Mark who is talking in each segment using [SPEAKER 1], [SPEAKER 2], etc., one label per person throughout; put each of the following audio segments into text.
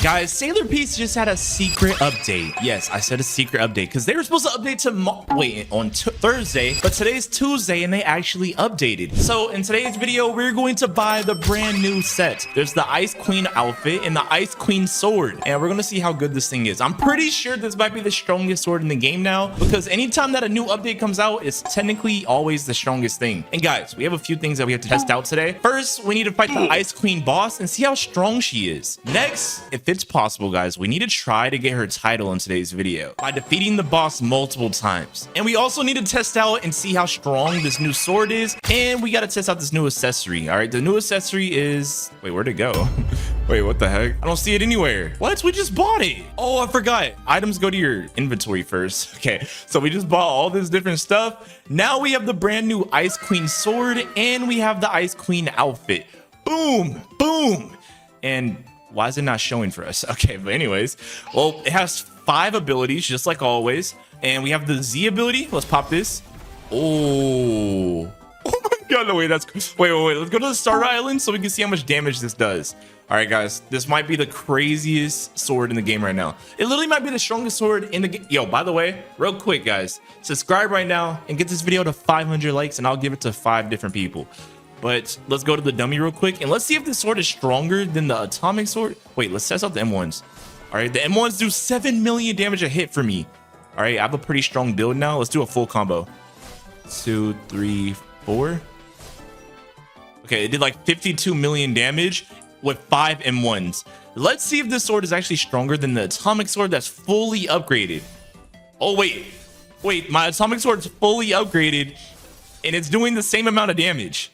[SPEAKER 1] Guys, Sailor Peace just had a secret update. Yes, I said a secret update because they were supposed to update on Thursday, but today's Tuesday and they actually updated. So in today's video, we're going to buy the brand new set. There's the Ice Queen outfit and the Ice Queen sword, and we're going to see how good this thing is. I'm pretty sure this might be the strongest sword in the game now because anytime that a new update comes out, it's technically always the strongest thing. And guys, we have a few things that we have to test out today. First, we need to fight the Ice Queen boss and see how strong she is. Next, if it's possible, guys, we need to try to get her title in today's video by defeating the boss multiple times. And we also need to test out and see how strong this new sword is, and we got to test out this new accessory. All right, the new accessory is, wait, where'd it go? Wait, what the heck? I don't see it anywhere. What? We just bought it. Oh, I forgot. Items go to your inventory first. Okay, so we just bought all this different stuff. Now we have the brand new Ice Queen sword and we have the Ice Queen outfit. Boom, boom. And why is it not showing for us? Okay, but anyways, well, it has 5 abilities just like always, and we have the Z ability. Let's pop this. Oh my god, no way, that's wait, let's go to the Star Island so we can see how much damage this does. All right, guys, this might be the craziest sword in the game right now. It literally might be the strongest sword in the game. Yo, by the way, real quick, guys, subscribe right now and get this video to 500 likes and I'll give it to 5 different people. But let's go to the dummy real quick and let's see if this sword is stronger than the atomic sword. Wait, let's test out the M1s. All right, the M1s do 7 million damage a hit for me. All right, I have a pretty strong build now. Let's do a full combo. 2, 3, 4. Okay, it did like 52 million damage with 5 M1s. Let's see if this sword is actually stronger than the atomic sword that's fully upgraded. Oh, wait, my atomic sword is fully upgraded and it's doing the same amount of damage.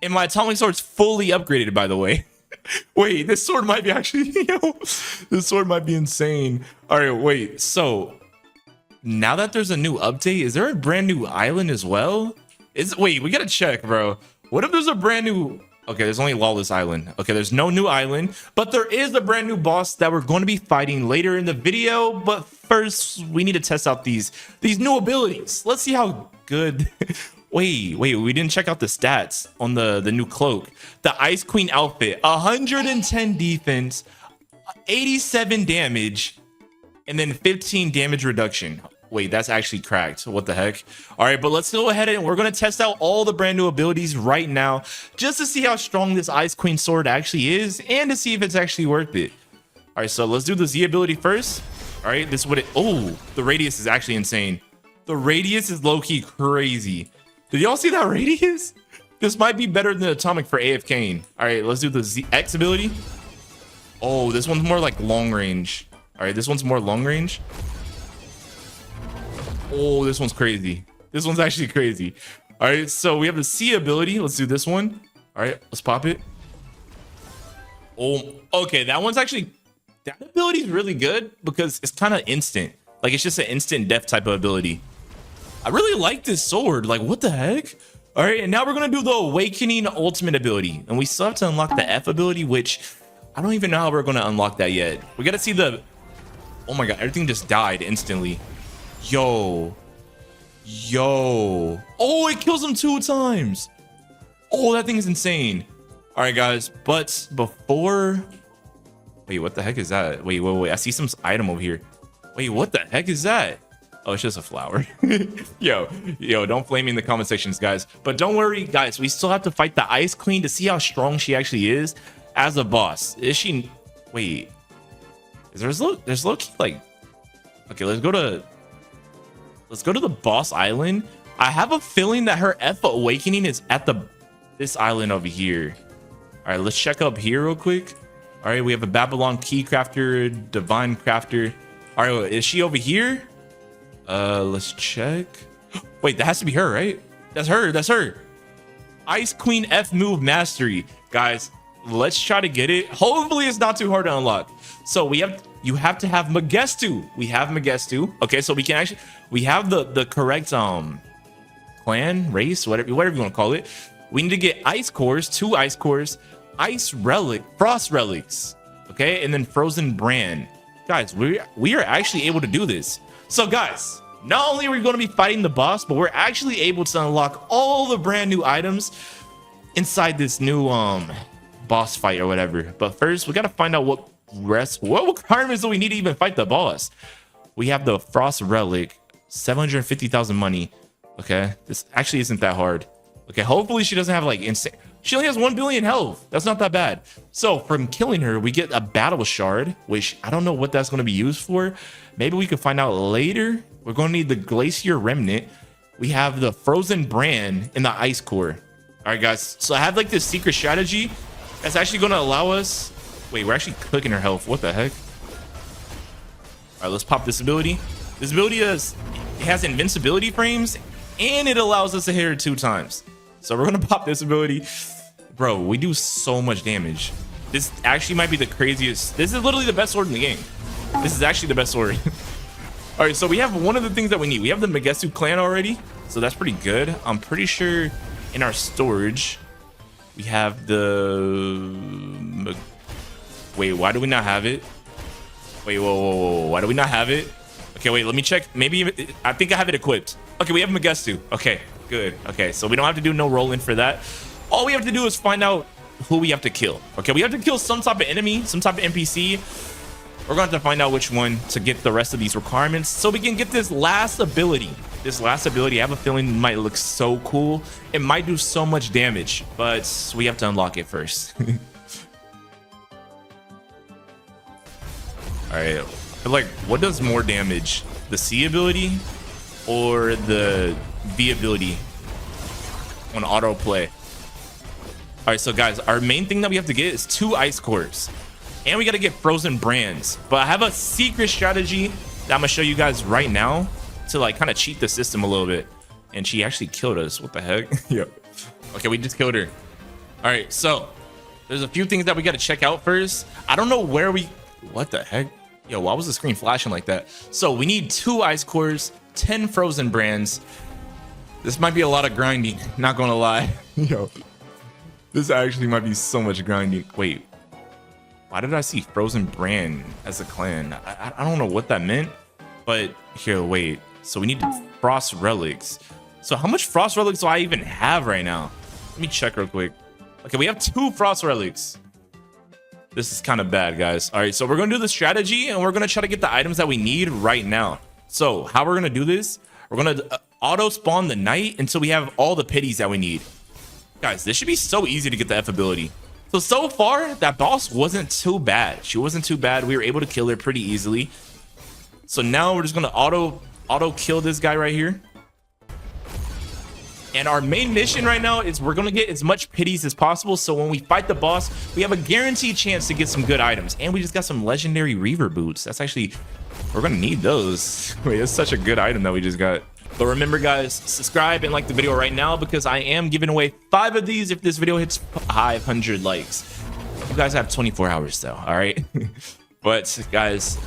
[SPEAKER 1] And my atomic sword's fully upgraded, by the way. Wait, this sword might be actually, this sword might be insane. All right, wait, so now that there's a new update, is there a brand new island as well? Wait, we gotta check, bro. What if there's a brand new, okay, there's only Lawless Island. Okay, there's no new island, but there is a brand new boss that we're going to be fighting later in the video. But first, we need to test out these new abilities. Let's see how good. Wait, we didn't check out the stats on the new cloak. The Ice Queen outfit, 110 defense, 87 damage, and then 15 damage reduction. Wait, that's actually cracked. What the heck? All right, but let's go ahead and we're going to test out all the brand new abilities right now just to see how strong this Ice Queen sword actually is and to see if it's actually worth it. All right, so let's do the Z ability first. All right, this is what it, oh, the radius is actually insane. The radius is low-key crazy. Did y'all see that radius? This might be better than atomic for AFKing. All right, let's do the ZX ability. Oh, this one's more like long range. All right, this one's more long range. Oh, this one's crazy. This one's actually crazy. All right, so we have the C ability. Let's do this one. All right, let's pop it. Oh, okay, that one's actually, that ability is really good because it's kind of instant. Like, it's just an instant death type of ability. I really like this sword. Like, what the heck? All right, and now we're gonna do the Awakening ultimate ability, and we still have to unlock the F ability, which I don't even know how we're gonna unlock that yet. We gotta see the, oh my god, everything just died instantly. Yo, oh, it kills him 2 times. Oh, that thing is insane. All right, guys, but before, wait, what the heck is that? Wait, I see some item over here. Wait, what the heck is that? Oh, it's just a flower. yo, don't flame me in the comment sections, guys. But don't worry, guys, we still have to fight the Ice Queen to see how strong she actually is as a boss. Is she, wait, there's low-key, like, okay, let's go to the boss island. I have a feeling that her F Awakening is at this island over here. All right, let's check up here real quick. All right, we have a Babylon Key Crafter, Divine Crafter. All right, is she over here? Let's check. Wait, that has to be her, right? That's her. Ice Queen F move mastery. Guys, let's try to get it. Hopefully it's not too hard to unlock. So you have to have Magestu. We have Magestu. Okay, so we have the correct clan, race, whatever you want to call it. We need to get ice cores, 2 ice cores, ice relic, frost relics, okay, and then frozen brand. Guys, we are actually able to do this. So guys, not only are we going to be fighting the boss, but we're actually able to unlock all the brand new items inside this new boss fight or whatever. But first, we got to find out rest. What requirements do we need to even fight the boss? We have the Frost Relic, 750,000 money. Okay, this actually isn't that hard. Okay, hopefully she doesn't have like insane. She only has 1 billion health. That's not that bad. So from killing her, we get a battle shard, which I don't know what that's going to be used for. Maybe we can find out later. We're going to need the Glacier Remnant. We have the Frozen Brand in the Ice Core. All right, guys. So I have like this secret strategy that's actually going to allow us. Wait, we're actually cooking her health. What the heck? All right, let's pop this ability. This ability it has invincibility frames, and it allows us to hit her 2 times. So we're gonna pop this ability. Bro, we do so much damage. This actually might be the craziest. This is literally the best sword in the game. This is actually the best sword. All right, so we have one of the things that we need. We have the Magesu clan already, so that's pretty good. I'm pretty sure in our storage we have the. Wait, why do we not have it? Wait, whoa. Why do we not have it? Okay, wait, let me check. Maybe, I think I have it equipped. Okay, we have Magesu. Okay, good. Okay, so we don't have to do no roll-in for that. All we have to do is find out who we have to kill. Okay, we have to kill some type of enemy, some type of NPC. We're going to have to find out which one to get the rest of these requirements so we can get this last ability. This last ability, I have a feeling it might look so cool. It might do so much damage, but we have to unlock it first. All right, but like, what does more damage? The C ability or the V ability on autoplay? All right, so guys, our main thing that we have to get is 2 ice cores, and we got to get Frozen Brands. But I have a secret strategy that I'm gonna show you guys right now to like kind of cheat the system a little bit. And she actually killed us. What the heck? Yep. Okay, we just killed her. All right, so there's a few things that we got to check out first. I don't know where we. What the heck? Yo, why was the screen flashing like that? So we need 2 ice cores, 10 Frozen Brands. This might be a lot of grinding, not gonna lie. Yo, this actually might be so much grinding. Wait, why did I see Frozen Brand as a clan? I don't know what that meant, but here, wait. So we need Frost Relics. So how much Frost Relics do I even have right now? Let me check real quick. Okay, we have 2 Frost Relics. This is kind of bad, guys. All right, so we're gonna do the strategy and we're gonna try to get the items that we need right now. So how we're gonna do this, we're gonna auto spawn the knight until we have all the pities that we need. Guys, this should be so easy to get the F ability. So far, that boss wasn't too bad. She wasn't too bad. We were able to kill her pretty easily. So now we're just gonna auto kill this guy right here. And our main mission right now is we're going to get as much pities as possible. So when we fight the boss, we have a guaranteed chance to get some good items. And we just got some legendary Reaver boots. That's actually, we're going to need those. Wait, it's such a good item that we just got. But remember, guys, subscribe and like the video right now because I am giving away 5 of these if this video hits 500 likes. You guys have 24 hours though, all right? But guys,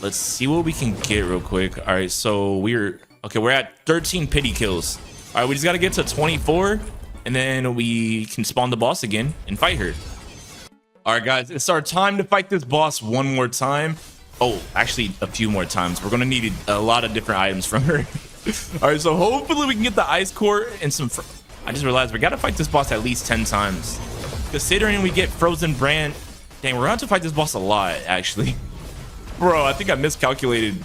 [SPEAKER 1] let's see what we can get real quick. All right, so we're at 13 pity kills. All right, we just got to get to 24 and then we can spawn the boss again and fight her. All right, guys, it's our time to fight this boss one more time. Oh, actually a few more times. We're going to need a lot of different items from her. All right, so hopefully we can get the ice core and some. I just realized we got to fight this boss at least 10 times. Considering we get Frozen Brand. Dang, we're going to have to fight this boss a lot, actually. Bro, I think I miscalculated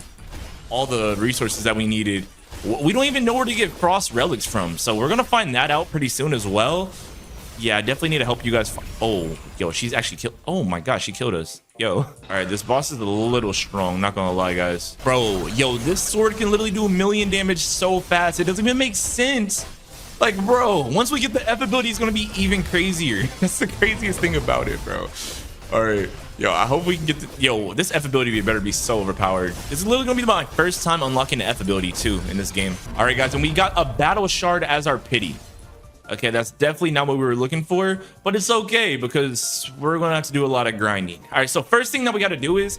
[SPEAKER 1] all the resources that we needed. We don't even know where to get Frost Relics from, so we're gonna find that out pretty soon as well. Yeah, I definitely need to help you guys. Oh, yo, she's actually killed. Oh my gosh, she killed us. Yo, all right, this boss is a little strong, not gonna lie, guys. Bro, yo, this sword can literally do 1,000,000 damage so fast. It doesn't even make sense. Like, bro, once we get the F ability, it's gonna be even crazier. That's the craziest thing about it, bro. All right, yo, I hope we can get yo, this F ability better be so overpowered. This is literally gonna be my first time unlocking the F ability too in this game. All right, guys, and we got a battle shard as our pity. Okay, that's definitely not what we were looking for, but it's okay because we're gonna have to do a lot of grinding. All right, so first thing that we gotta do is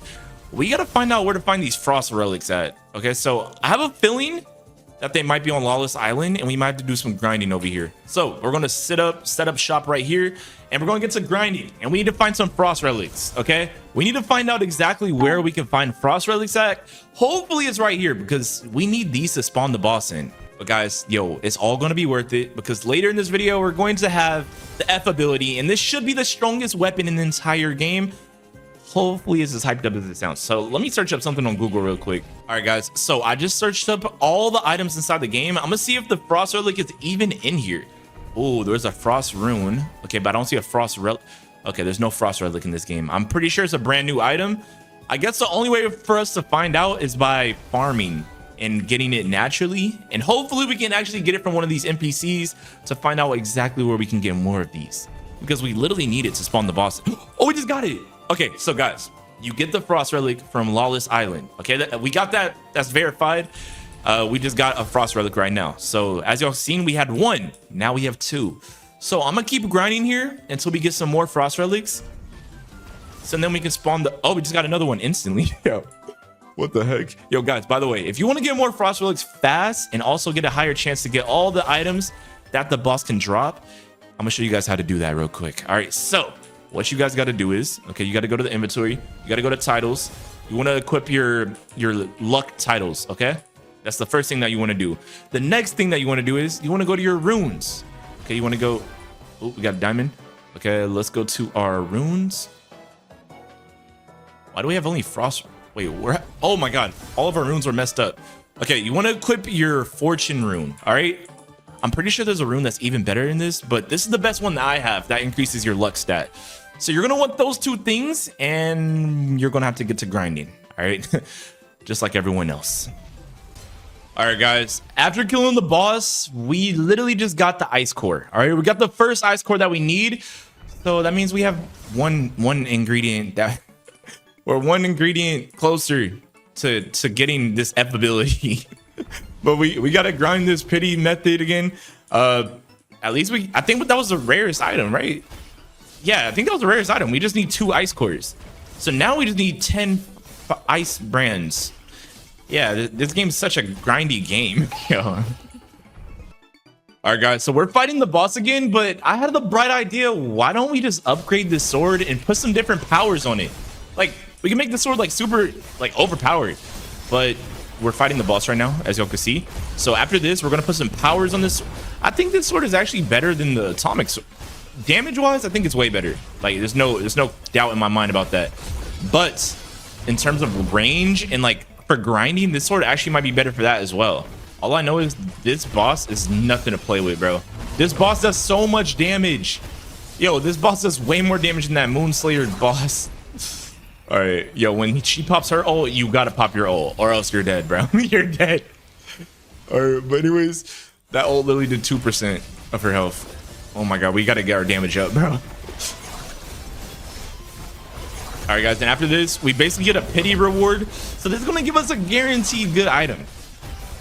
[SPEAKER 1] we gotta find out where to find these Frost Relics at. Okay, so I have a feeling that they might be on Lawless Island and we might have to do some grinding over here. So we're gonna set up shop right here and we're gonna get to grinding and we need to find some Frost Relics. Okay, we need to find out exactly where we can find Frost Relics at. Hopefully it's right here because we need these to spawn the boss in. But guys, yo, it's all going to be worth it because later in this video, we're going to have the F ability, and this should be the strongest weapon in the entire game. hopefully it's as hyped up as it sounds. So let me search up something on Google real quick. All right, guys. So I just searched up all the items inside the game. I'm gonna see if the frost relic is even in here. Oh, there's a frost rune. Okay, but I don't see a frost relic. Okay, there's no frost relic in this game. I'm pretty sure it's a brand new item. I guess the only way for us to find out is by farming and getting it naturally. And hopefully we can actually get it from one of these NPCs to find out exactly where we can get more of these. Because we literally need it to spawn the boss. Oh, we just got it. Okay, so guys, you get the frost relic from Lawless Island. Okay, we got that. That's verified. We just got a frost relic right now. So as y'all seen, we had 1. Now we have 2. So I'm gonna keep grinding here until we get some more frost relics. So then we can spawn the... Oh, we just got another one instantly. Yo, what the heck? Yo, guys, by the way, if you want to get more frost relics fast and also get a higher chance to get all the items that the boss can drop, I'm gonna show you guys how to do that real quick. All right, so what you guys got to do is, okay, you got to go to the inventory. You got to go to titles. You want to equip your luck titles, okay? That's the first thing that you want to do. The next thing that you want to do is you want to go to your runes. Okay, you want to go... Oh, we got a diamond. Okay, let's go to our runes. Why do we have only frost? Wait, where? Oh my god, all of our runes are messed up. Okay, you want to equip your fortune rune, all right? I'm pretty sure there's a rune that's even better in this, but this is the best one that I have that increases your luck stat. So you're gonna want those 2 things, and you're gonna have to get to grinding, all right? Just like everyone else. All right, guys, after killing the boss, we literally just got the ice core. All right, we got the first ice core that we need. So that means we have one ingredient that we're 1 ingredient closer to getting this F ability. But we gotta grind this pity method again. At least I think that was the rarest item, right? Yeah, I think that was the rarest item. We just need 2 ice cores. So now we just need 10 ice brands. Yeah, this game's such a grindy game. All right, guys, so we're fighting the boss again, but I had the bright idea. Why don't we just upgrade this sword and put some different powers on it? Like, we can make the sword like super like overpowered, but we're fighting the boss right now, as y'all can see. So after this, we're gonna put some powers on this. I think this sword is actually better than the atomic sword. Damage wise, I think it's way better. Like, there's no doubt in my mind about that. But in terms of range and like for grinding, this sword actually might be better for that as well. All I know is this boss is nothing to play with, bro. This boss does so much damage. Yo, this boss does way more damage than that Moonslayer boss. All right, yo, when she pops her ult, you gotta pop your ult, or else you're dead, bro. You're dead. All right, but anyways, that ult literally did 2% of her health. Oh my god, we gotta get our damage up, bro. All right, guys, and after this, we basically get a pity reward. So this is gonna give us a guaranteed good item.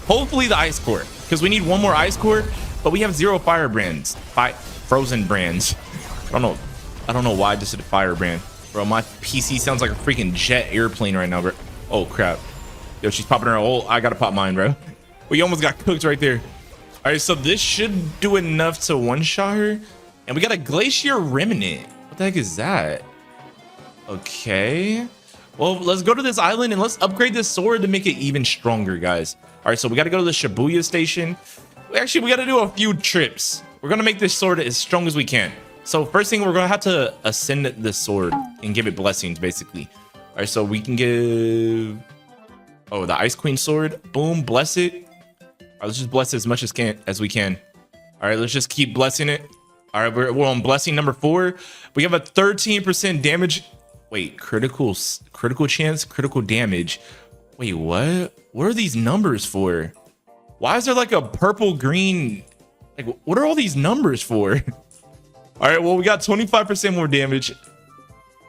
[SPEAKER 1] Hopefully the ice core, because we need 1 more ice core, but we have 0 fire brands, frozen brands. I don't know why I just did a fire brand. Bro, my PC sounds like a freaking jet airplane right now, bro. Oh, crap. Yo, she's popping her ult. I gotta pop mine, bro. We almost got cooked right there. All right, so this should do enough to one-shot her. And we got a Glacier Remnant. What the heck is that? Okay. Well, let's go to this island and let's upgrade this sword to make it even stronger, guys. All right, so we got to go to the Shibuya station. Actually, we got to do a few trips. We're going to make this sword as strong as we can. So first thing, we're going to have to ascend this sword and give it blessings, basically. All right, so we can give... Oh, the Ice Queen sword. Boom, bless it. All right, let's just bless it as much as we can. All right, let's just keep blessing it. All right, we're on blessing number 4. We have a 13% damage. Wait, critical chance, critical damage. Wait, what? What are these numbers for? Why is there like a purple green? Like, what are all these numbers for? All right, well, we got 25% more damage,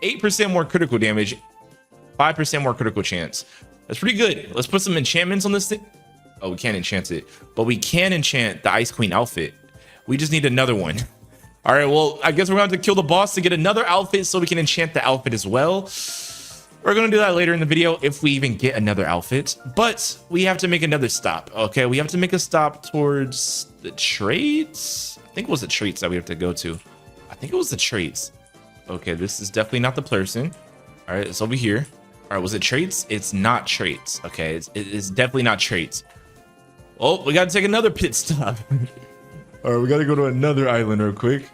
[SPEAKER 1] 8% more critical damage, 5% more critical chance. That's pretty good. Let's put some enchantments on this thing. Oh, we can't enchant it, but we can enchant the Ice Queen outfit. We just need another one. All right, well, I guess we're going to have to kill the boss to get another outfit so we can enchant the outfit as well. We're going to do that later in the video if we even get another outfit, but we have to make another stop. Okay, we have to make a stop towards the traits. I think it was the traits that we have to go to. I think it was the traits. Okay, this is definitely not the person. All right, it's over here. All right, was it traits? It's not traits. Okay, it's definitely not traits. Oh, we got to take another pit stop. All right, we got to go to another island real quick.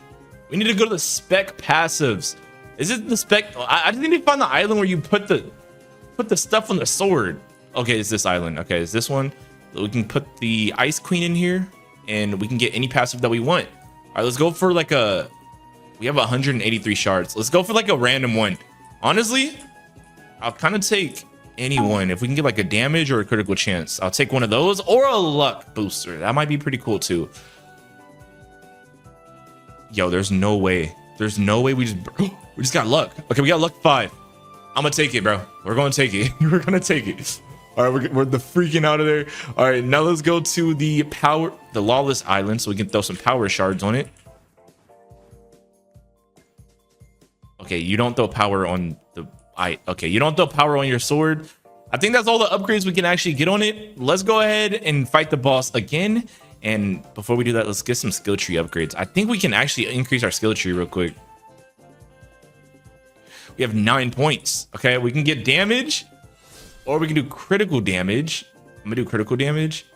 [SPEAKER 1] We need to go to the spec passives. Is it the spec? I just need to find the island where you put the stuff on the sword. Okay, it's this island. Okay, it's this one. We can put the Ice Queen in here, and we can get any passive that we want. All right, let's go for like a. We have 183 shards. Let's go for like a random one. Honestly, I'll kind of take anyone. If we can get like a damage or a critical chance, I'll take one of those or a luck booster. That might be pretty cool too. Yo, there's no way. There's no way we just got luck. Okay, we got luck 5. I'm gonna take it, bro. We're gonna take it. We're gonna take it. All right, we're the freaking out of there. All right, now let's go to the Lawless Island so we can throw some power shards on it. Okay, you don't throw power on the okay, you don't throw power on your sword. I think that's all the upgrades we can actually get on it. Let's go ahead and fight the boss again. And before we do that, let's get some skill tree upgrades. I think we can actually increase our skill tree real quick. We have 9 points. Okay, we can get damage or we can do critical damage. I'm gonna do critical damage.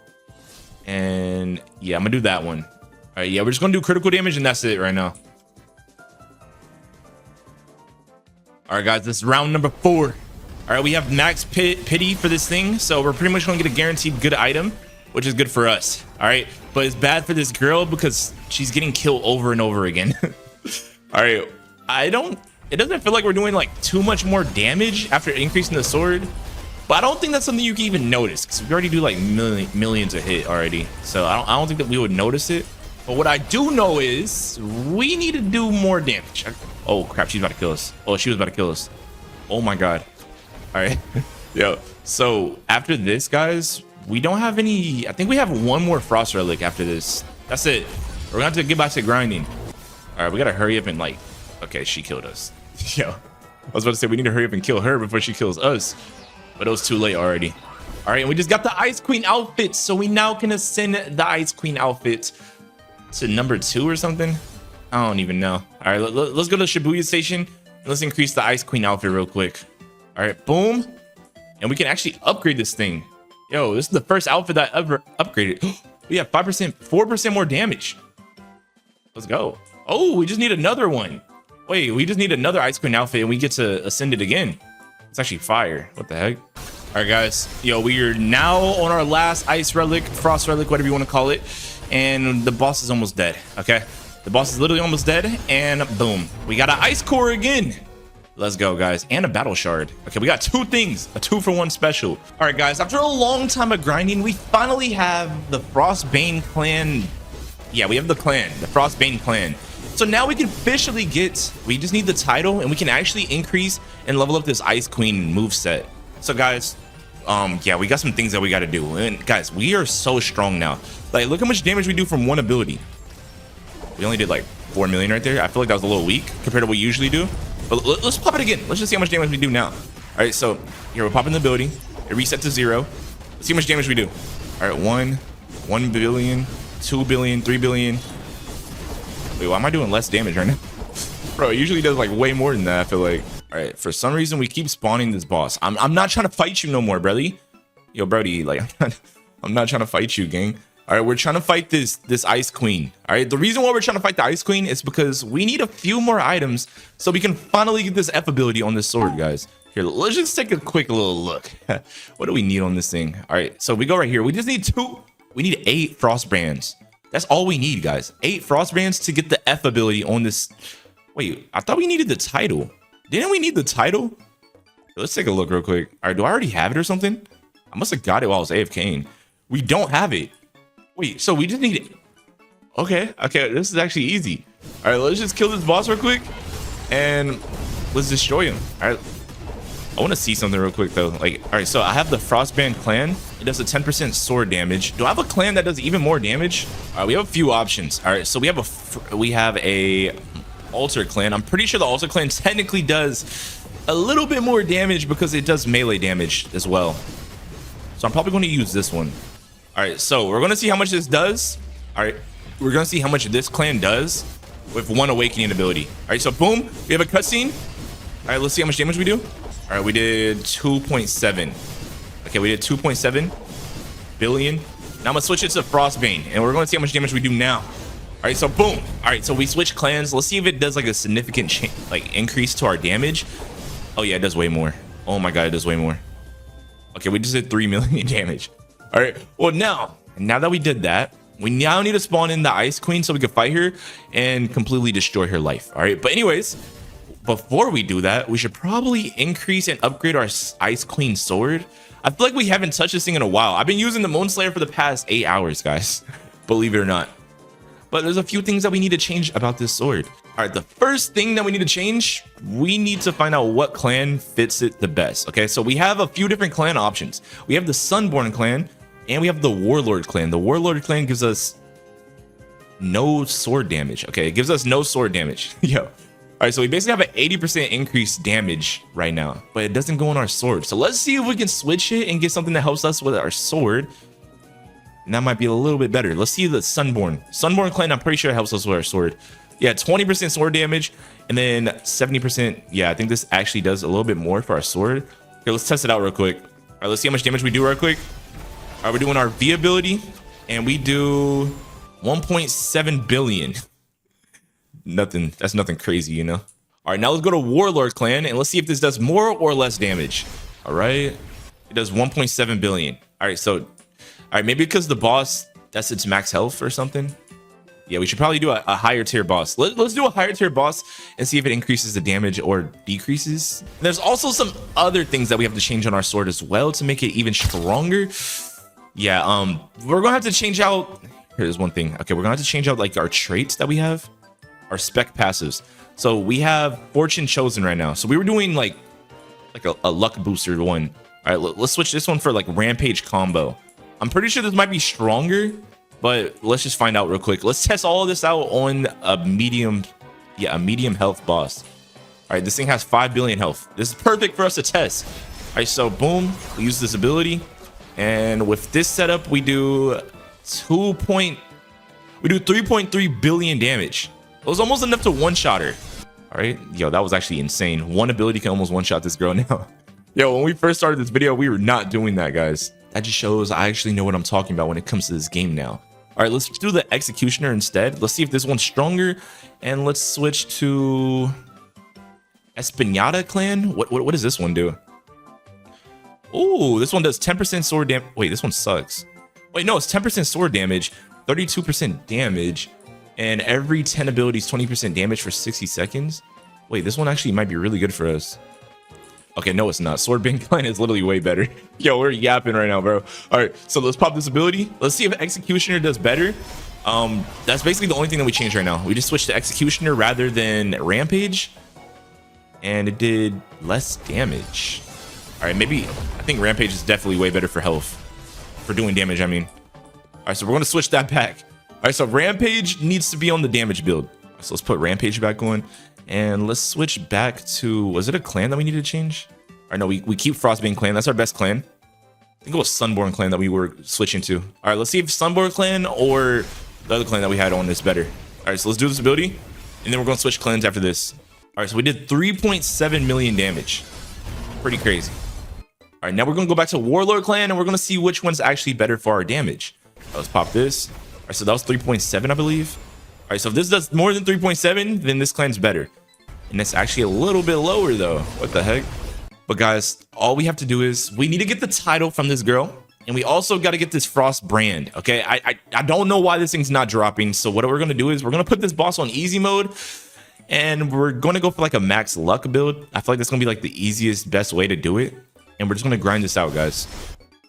[SPEAKER 1] And yeah, I'm gonna do that one. All right, yeah, we're just gonna do critical damage and that's it right now. All right, guys, this is round number 4. All right, we have max pity for this thing. So we're pretty much gonna get a guaranteed good item, which is good for us. All right, but it's bad for this girl because she's getting killed over and over again. All right, it doesn't feel like we're doing like too much more damage after increasing the sword, but I don't think that's something you can even notice because we already do like millions a hit already. So I don't think that we would notice it. But what I do know is we need to do more damage. Oh crap, she's about to kill us. Oh, she was about to kill us. Oh my god. All right. Yo, so after this, guys, we don't have any. I think we have one more frost relic after this. That's it. We're gonna have to get back to grinding. All right, we gotta hurry up and like. Okay, she killed us. Yo, I was about to say we need to hurry up and kill her before she kills us, but it was too late already. All right, and we just got the Ice Queen outfit, so we now can ascend the Ice Queen outfit to number 2 or something. I don't even know. All right, let's go to Shibuya Station and let's increase the Ice Queen outfit real quick. All right, boom, and we can actually upgrade this thing. Yo, this is the first outfit that I ever upgraded. We have 4% more damage. Let's go. Oh, we just need another one. Wait, we just need another Ice Queen outfit and we get to ascend it again. It's actually fire. What the heck? All right, guys. Yo, we are now on our last ice relic, frost relic, whatever you want to call it. And the boss is almost dead. Okay. The boss is literally almost dead. And boom, we got an ice core again. Let's go, guys. And a battle shard. Okay, we got 2 things, a 2-for-1 special. All right, guys, after a long time of grinding, we finally have the Frostbane clan. Yeah, we have the clan, the Frostbane clan. So now we can officially we just need the title and we can actually increase and level up this Ice Queen moveset. So guys, yeah, we got some things that we got to do. And guys, we are so strong now. Like, look how much damage we do from one ability. We only did like 4 million right there. I feel like that was a little weak compared to what we usually do. But let's pop it again. Let's just see how much damage we do now. All right, so here we're popping the ability. It resets to 0. Let's see how much damage we do. All right, 1 billion, 2 billion, 3 billion. Wait, why am I doing less damage right now? Bro, it usually does like way more than that, I feel like. All right, for some reason, we keep spawning this boss. I'm not trying to fight you no more, Brody. Yo, Brody, like, I'm not trying to fight you, gang. All right, we're trying to fight this Ice Queen. All right, the reason why we're trying to fight the Ice Queen is because we need a few more items so we can finally get this F ability on this sword, guys. Here, let's just take a quick little look. What do we need on this thing? All right, so we go right here. We just need 2. We need 8 frost bands. That's all we need, guys. 8 frost bands to get the F ability on this. Wait, I thought we needed the title. Didn't we need the title? Let's take a look real quick. All right, do I already have it or something? I must have got it while I was AFKing. We don't have it. Wait, so we just need it. Okay, this is actually easy. All right, let's just kill this boss real quick and let's destroy him. All right, I want to see something real quick though. Like, all right, so I have the Frostband clan. It does a 10% sword damage. Do I have a clan that does even more damage? All right, we have a few options. All right, so we have a altar clan. I'm pretty sure the altar clan technically does a little bit more damage because it does melee damage as well. So I'm probably going to use this one. All right, so we're going to see how much this does. All right, we're going to see how much this clan does with 1 awakening ability. All right, so boom, we have a cutscene. All right, let's see how much damage we do. All right, we did 2.7. Okay, we did 2.7 billion. Now I'm gonna switch it to Frostbane, and we're gonna see how much damage we do now. All right, so boom. All right, so we switch clans. Let's see if it does like a significant like increase to our damage. Oh yeah, it does way more. Oh my god, it does way more. Okay, we just did 3 million damage. All right, well now that we did that, we now need to spawn in the Ice Queen so we can fight her and completely destroy her life. All right, but anyways, before we do that, we should probably increase and upgrade our Ice Queen sword. I feel like we haven't touched this thing in a while. I've been using the Moon Slayer for the past 8 hours, guys. Believe it or not. But there's a few things that we need to change about this sword. All right, the first thing that we need to change, we need to find out what clan fits it the best. Okay, so we have a few different clan options. We have the Sunborn clan and we have the Warlord clan. The Warlord clan gives us no sword damage. Okay, it gives us no sword damage. Yo. All right, so we basically have an 80% increased damage right now, but it doesn't go on our sword. So let's see if we can switch it and get something that helps us with our sword. And that might be a little bit better. Let's see the Sunborn. Sunborn clan, I'm pretty sure it helps us with our sword. Yeah, 20% sword damage and then 70%. Yeah, I think this actually does a little bit more for our sword. Okay, let's test it out real quick. All right, let's see how much damage we do real quick. All right, we're doing our V ability and we do 1.7 billion. Nothing, that's nothing crazy, you know? All right, now let's go to Warlord clan and let's see if this does more or less damage. All right, it does 1.7 billion. All right, so all right, maybe because the boss, that's its max health or something. Yeah, we should probably do a higher tier boss. Let's do a higher tier boss and see if it increases the damage or decreases. And there's also some other things that we have to change on our sword as well to make it even stronger. Yeah, we're gonna have to change out. Here's one thing. Okay, we're gonna have to change out like our traits that we have, our spec passives. So we have Fortune Chosen right now. So we were doing like a luck booster one. All right, let's switch this one for like Rampage combo. I'm pretty sure this might be stronger, but let's just find out real quick. Let's test all of this out on a medium health boss. All right, this thing has 5 billion health. This is perfect for us to test. All right, so boom, we use this ability. And with this setup, we do 3.3 billion damage. It was almost enough to one-shot her. All right, yo, that was actually insane. One ability can almost one-shot this girl now. Yo, when we first started this video, we were not doing that, guys. That just shows I actually know what I'm talking about when it comes to this game now. All right, let's do the Executioner instead. Let's see if this one's stronger. And let's switch to Espinata clan. What does this one do? Oh, this one does 10% sword damage. Wait, this one sucks. Wait, no, it's 10% sword damage, 32% damage, and every 10 abilities, 20% damage for 60 seconds. Wait, this one actually might be really good for us. Okay, no, it's not. Swordbane clan is literally way better. Yo, we're yapping right now, bro. All right, so let's pop this ability. Let's see if Executioner does better. That's basically the only thing that we changed right now. We just switched to Executioner rather than Rampage, and it did less damage. All right, maybe I think Rampage is definitely way better for health, for doing damage, I mean. All right, so we're going to switch that back. All right, so Rampage needs to be on the damage build. So let's put Rampage back on. And let's switch back to, was it a clan that we needed to change? All right, no, we keep Frostbane clan. That's our best clan. I think it was Sunborn clan that we were switching to. All right, let's see if Sunborn clan or the other clan that we had on is better. All right, so let's do this ability. And then we're going to switch clans after this. All right, so we did 3.7 million damage. Pretty crazy. All right, now we're going to go back to Warlord clan and we're going to see which one's actually better for our damage. Let's pop this. All right, so that was 3.7, I believe. All right, so if this does more than 3.7, then this clan's better. And it's actually a little bit lower though. What the heck? But guys, all we have to do is we need to get the title from this girl. And we also got to get this Frost brand. Okay, I don't know why this thing's not dropping. So what we're going to do is we're going to put this boss on easy mode. And we're going to go for like a max luck build. I feel like that's going to be like the easiest, best way to do it. And we're just going to grind this out, guys.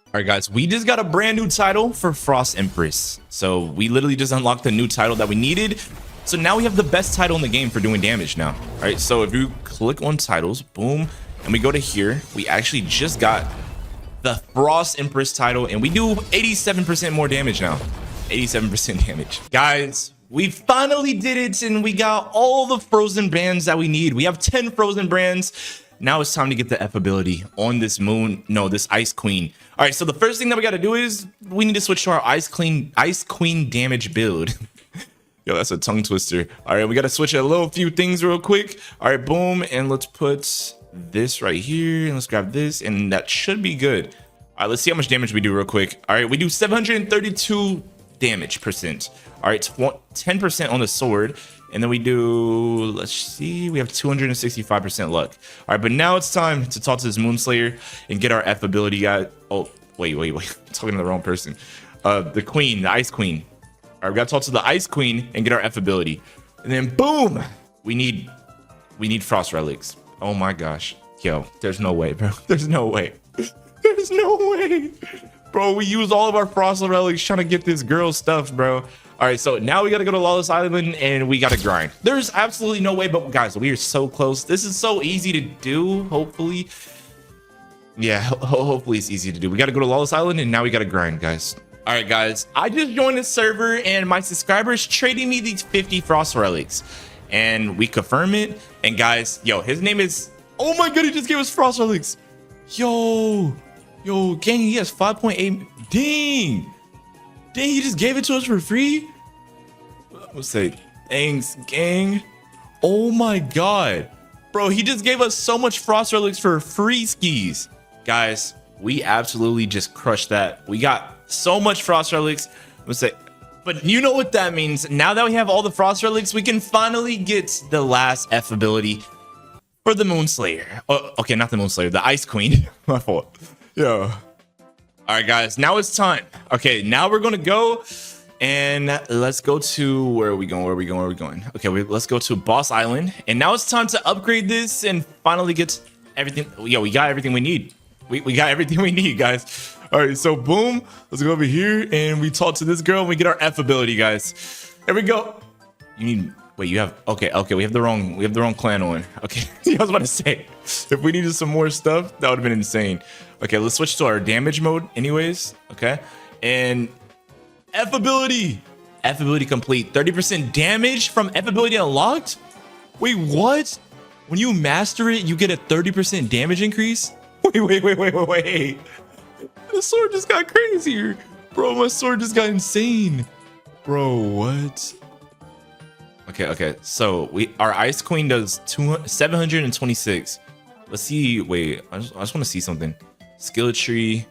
[SPEAKER 1] All right, guys, we just got a brand new title for Frost Empress. So we literally just unlocked the new title that we needed. So now we have the best title in the game for doing damage now. All right, so if you click on titles, boom, and we go to here, we actually just got the Frost Empress title, and we do 87% more damage now. 87% damage. Guys, we finally did it, and we got all the frozen brands that we need. We have 10 frozen brands. Now it's time to get the F ability on this this Ice Queen. All right, so the first thing that we got to do is we need to switch to our Ice Queen damage build. Yo, that's a tongue twister. All right, we got to switch a few things real quick. All right, boom, and let's put this right here, and let's grab this, and that should be good. All right, let's see how much damage we do real quick. All right, we do 732 damage %. All right, 10% on the sword. And then we do, let's see, we have 265% luck. All right, but now it's time to talk to this Moonslayer and get our F ability, guys. Oh, wait. I'm talking to the wrong person. The queen, the Ice Queen. All right, we got to talk to the Ice Queen and get our F ability. And then boom, we need Frost Relics. Oh my gosh. Yo, there's no way, bro. There's no way. There's no way. Bro, we used all of our Frost Relics trying to get this girl stuff, bro. All right, so now we got to go to Lawless Island and we got to grind. There's absolutely no way, but guys, we are so close. This is so easy to do, hopefully. Yeah, hopefully it's easy to do. We got to go to Lawless Island and now we got to grind, guys. All right, guys, I just joined the server and my subscribers trading me these 50 Frost Relics. And we confirm it. And guys, yo, his name is... Oh my god, he just gave us Frost Relics. Yo, gang, he has 5.8. Dang, he just gave it to us for free. Let's say thanks, gang. Oh my god, bro, he just gave us so much Frost Relics for free skis. Guys, we absolutely just crushed that. We got so much Frost Relics. Let's say, but you know what that means. Now that we have all the Frost Relics, we can finally get the last F ability for the Moonslayer. Oh, okay, not the Moonslayer, the Ice Queen. My fault. Yeah. All right, guys, now it's time. Okay, now we're gonna go and let's go to, where are we going? Okay, let's go to Boss Island. And now it's time to upgrade this and finally get everything. Yo, we got everything we need. We got everything we need, guys. All right, so boom, let's go over here and we talk to this girl and we get our F ability, guys. There we go. You need, wait, you have, okay, we have the wrong clan on. Okay, I was about to say, if we needed some more stuff, that would have been insane. Okay, let's switch to our damage mode anyways, okay? And F ability complete. 30% damage from F ability unlocked? Wait, what? When you master it, you get a 30% damage increase? Wait. The sword just got crazier. Bro, my sword just got insane. Bro, what? Okay, so our Ice Queen does 726. Let's see, wait, I just want to see something. Skill tree,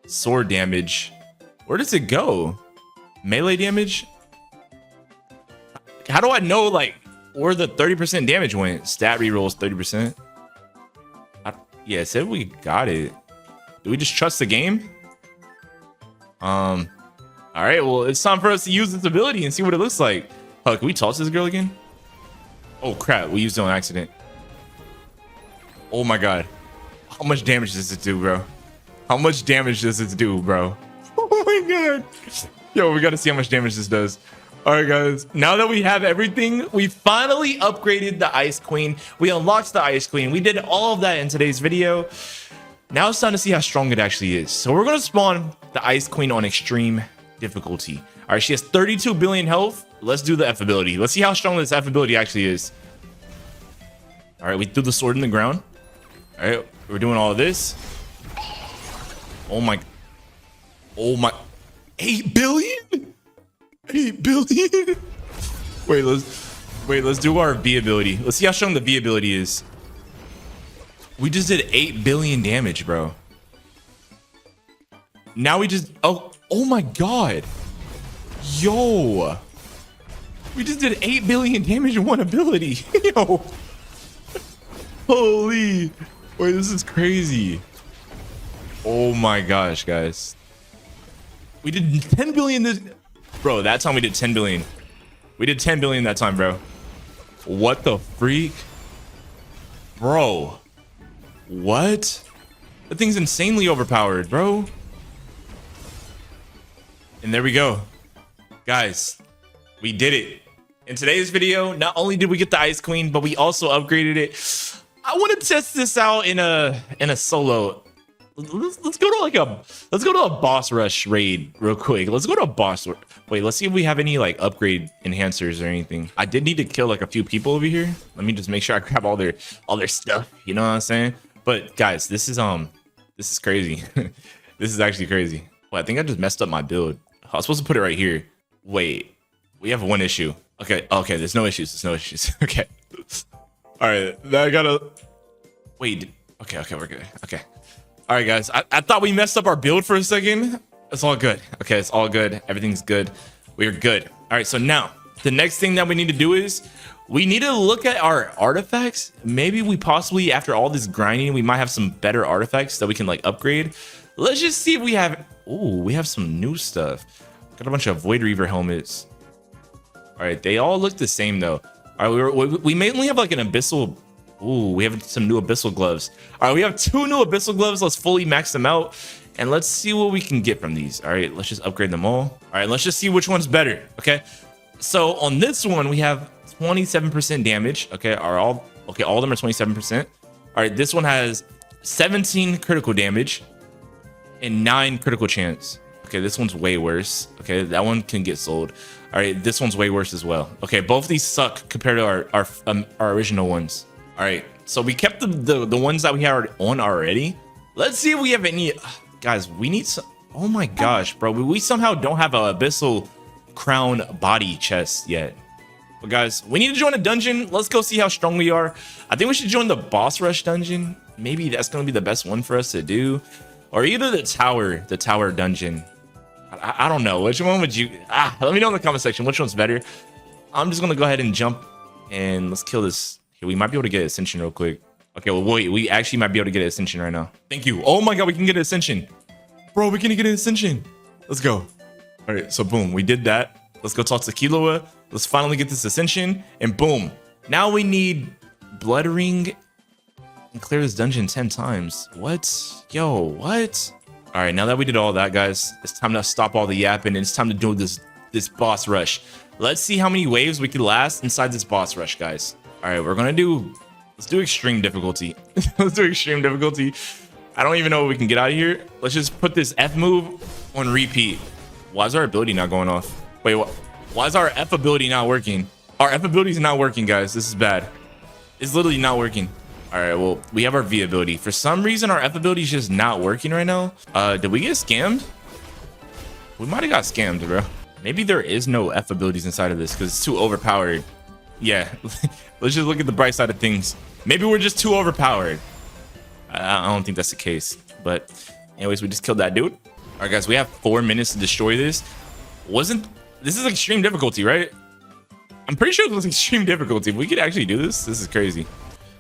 [SPEAKER 1] sword damage. Where does it go? Melee damage? How do I know like where the 30% damage went? Stat rerolls 30%. Yeah, it said we got it. Do we just trust the game? All right, well, it's time for us to use this ability and see what it looks like. Oh, can we toss this girl again? Oh crap, we used it on accident. Oh my god. How much damage does it do, bro? How much damage does it do, bro? Oh my god. Yo, we gotta see how much damage this does. All right, guys. Now that we have everything, we finally upgraded the Ice Queen. We unlocked the Ice Queen. We did all of that in today's video. Now it's time to see how strong it actually is. So we're gonna spawn the Ice Queen on extreme difficulty. All right, she has 32 billion health. Let's do the F ability. Let's see how strong this F ability actually is. All right, we threw the sword in the ground. All right, we're doing all of this. Oh my, 8 billion? 8 billion? Wait, let's do our V ability. Let's see how strong the V ability is. We just did 8 billion damage, bro. Now we just, oh my god. Yo. We just did 8 billion damage in one ability. Yo. Holy. Wait, this is crazy. Oh my gosh, guys. We did 10 billion this... Bro, that time we did 10 billion. We did 10 billion that time, bro. What the freak? Bro. What? That thing's insanely overpowered, bro. And there we go. Guys, we did it. In today's video, not only did we get the Ice Queen, but we also upgraded it. I want to test this out in a solo. Let's go to a boss rush raid real quick. Let's go to a boss. Wait, let's see if we have any like upgrade enhancers or anything. I did need to kill like a few people over here. Let me just make sure I grab all their stuff. You know what I'm saying? But guys, this is crazy. This is actually crazy. Well, I think I just messed up my build. I was supposed to put it right here. Wait, we have one issue. Okay, there's no issues. Okay. All right, I gotta wait. Okay, we're good. Okay. All right, guys. I thought we messed up our build for a second. It's all good. Okay, it's all good. Everything's good. We're good. All right, so now the next thing that we need to do is we need to look at our artifacts. Maybe we possibly, after all this grinding, we might have some better artifacts that we can like upgrade. Let's just see if we have. Oh, we have some new stuff. Got a bunch of Void Reaver helmets. All right, they all look the same though. All right, we mainly have like an abyssal. Ooh, we have some new abyssal gloves. All right, we have 2 new abyssal gloves. Let's fully max them out and let's see what we can get from these. All right, let's just upgrade them all. All right, let's just see which one's better. Okay, so on this one we have 27% damage. Okay, all of them are 27%. All right, this one has 17 critical damage and 9 critical chance. Okay, this one's way worse. Okay, that one can get sold. All right, this one's way worse as well. Okay, both of these suck compared to our original ones. All right, so we kept the ones that we had on already. Let's see if we have any. Guys, we need some. Oh my gosh, bro, we somehow don't have a abyssal crown body chest yet. But guys, we need to join a dungeon. Let's go see how strong we are. I think we should join the boss rush dungeon. Maybe that's gonna be the best one for us to do, or either the tower dungeon. I don't know. Which one would you? Let me know in the comment section which one's better. I'm just gonna go ahead and jump and let's kill this. Here, we might be able to get Ascension real quick. Okay, well, wait, we actually might be able to get Ascension right now. Thank you. Oh my god, we can get Ascension. Bro, we can get Ascension. Let's go. All right, so boom, we did that. Let's go talk to Killua. Let's finally get this Ascension, and boom. Now we need Blood Ring and clear this dungeon 10 times. What? Yo, what? All right, now that we did all that, guys, it's time to stop all the yapping, and it's time to do this boss rush. Let's see how many waves we can last inside this boss rush, guys. All right, let's do extreme difficulty. Let's do extreme difficulty. I don't even know what we can get out of here. Let's just put this F move on repeat. Why is our ability not going off? Wait, what? Why is our F ability not working? Our F ability is not working, guys. This is bad. It's literally not working. All right, well, we have our V ability. For some reason, our F ability is just not working right now. Did we get scammed? We might have got scammed, bro. Maybe there is no F abilities inside of this because it's too overpowered. Yeah, let's just look at the bright side of things. Maybe we're just too overpowered. I don't think that's the case. But anyways, we just killed that dude. All right, guys, we have 4 minutes to destroy this. This is extreme difficulty, right? I'm pretty sure it was extreme difficulty. If we could actually do this, this is crazy.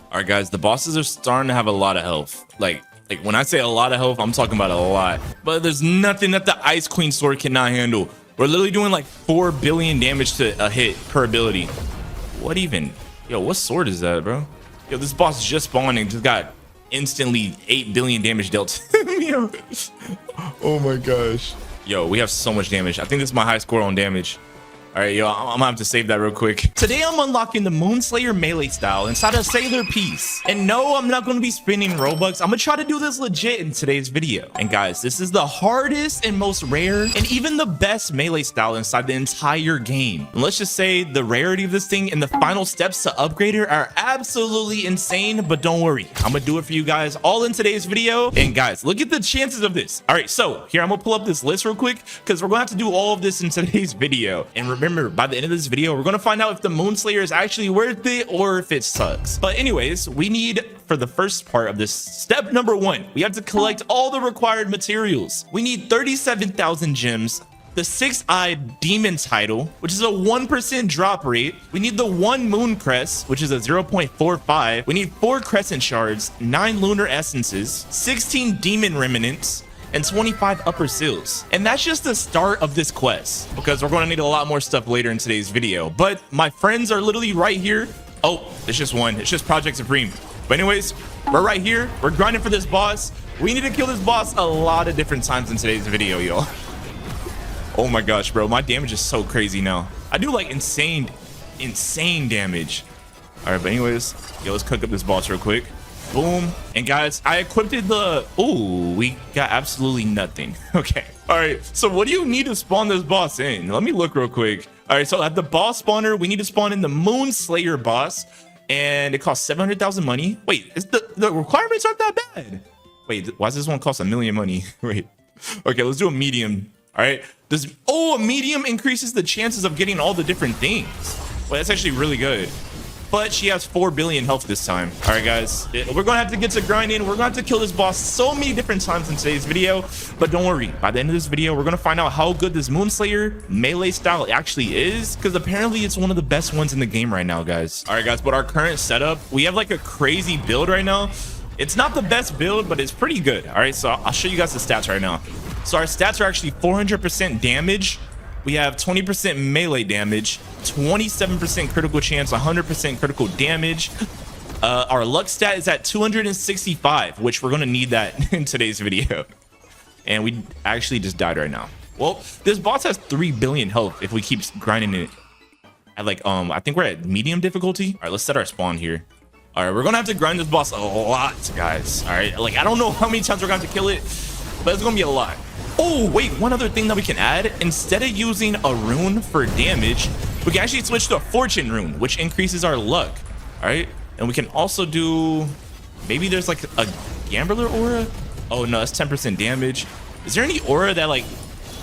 [SPEAKER 1] All right, guys, the bosses are starting to have a lot of health. Like when I say a lot of health, I'm talking about a lot. But there's nothing that the Ice Queen sword cannot handle. We're literally doing like 4 billion damage to a hit per ability. What even? Yo, what sword is that, bro? Yo, this boss just spawned and just got instantly 8 billion damage dealt. Yo. Oh my gosh. Yo, we have so much damage. I think this is my high score on damage. All right, yo, I'm gonna have to save that real quick. Today, I'm unlocking the Moonslayer melee style inside of Sailor Peace. And no, I'm not gonna be spending Robux. I'm gonna try to do this legit in today's video. And guys, this is the hardest and most rare and even the best melee style inside the entire game. And let's just say the rarity of this thing and the final steps to upgrade it are absolutely insane, but don't worry. I'm gonna do it for you guys all in today's video. And guys, look at the chances of this. All right, so here, I'm gonna pull up this list real quick because we're gonna have to do all of this in today's video. And remember, by the end of this video, we're gonna find out if the Moonslayer is actually worth it or if it sucks. But anyways, we need, for the first part of this, step number 1, we have to collect all the required materials. We need 37,000 gems, the 6-eyed demon title, which is a 1% drop rate. We need the 1 moon crest, which is a 0.45. We need 4 crescent shards, 9 lunar essences, 16 demon remnants, and 25 upper seals. And that's just the start of this quest, because we're going to need a lot more stuff later in today's video. But my friends are literally right here. Oh, it's just one. It's just Project Supreme. But anyways, we're right here. We're grinding for this boss. We need to kill this boss a lot of different times in today's video, y'all. Oh my gosh, bro. My damage is so crazy now. I do like insane damage. All right, but anyways, yo, let's cook up this boss real quick. Boom. And guys, I equipped the... Oh, we got absolutely nothing. Okay. All right. So what do you need to spawn this boss in? Let me look real quick. All right. So at the boss spawner, we need to spawn in the Moonslayer boss. And it costs 700,000 money. Wait, the requirements aren't that bad. Wait, why does this one cost 1 million money? Wait. Okay, let's do a medium. All right. A medium increases the chances of getting all the different things. Well, that's actually really good. but she has 4 billion health this time. All right, guys, we're gonna have to get to grinding. We're gonna have to kill this boss so many different times in today's video, but don't worry, by the end of this video we're gonna find out how good this Moonslayer melee style actually is, because apparently it's one of the best ones in the game right now, guys. All right, guys, but our current setup, we have like a crazy build right now. It's not the best build, but it's pretty good. All right, so I'll show you guys the stats right now. So our stats are actually 400% damage. We have 20% melee damage, 27% critical chance, 100% critical damage. Our luck stat is at 265, which we're gonna need that in today's video. And we actually just died right now. Well, this boss has 3 billion health if we keep grinding it at like, I think we're at medium difficulty. All right, let's set our spawn here. All right, we're gonna have to grind this boss a lot, guys. All right, like I don't know how many times we're gonna have to kill it, but it's gonna be a lot. Oh wait, one other thing that we can add, instead of using a rune for damage, we can actually switch to a fortune rune, which increases our luck. All right, and we can also do, maybe there's like a gambler aura. Oh no, that's 10% damage. Is there any aura that like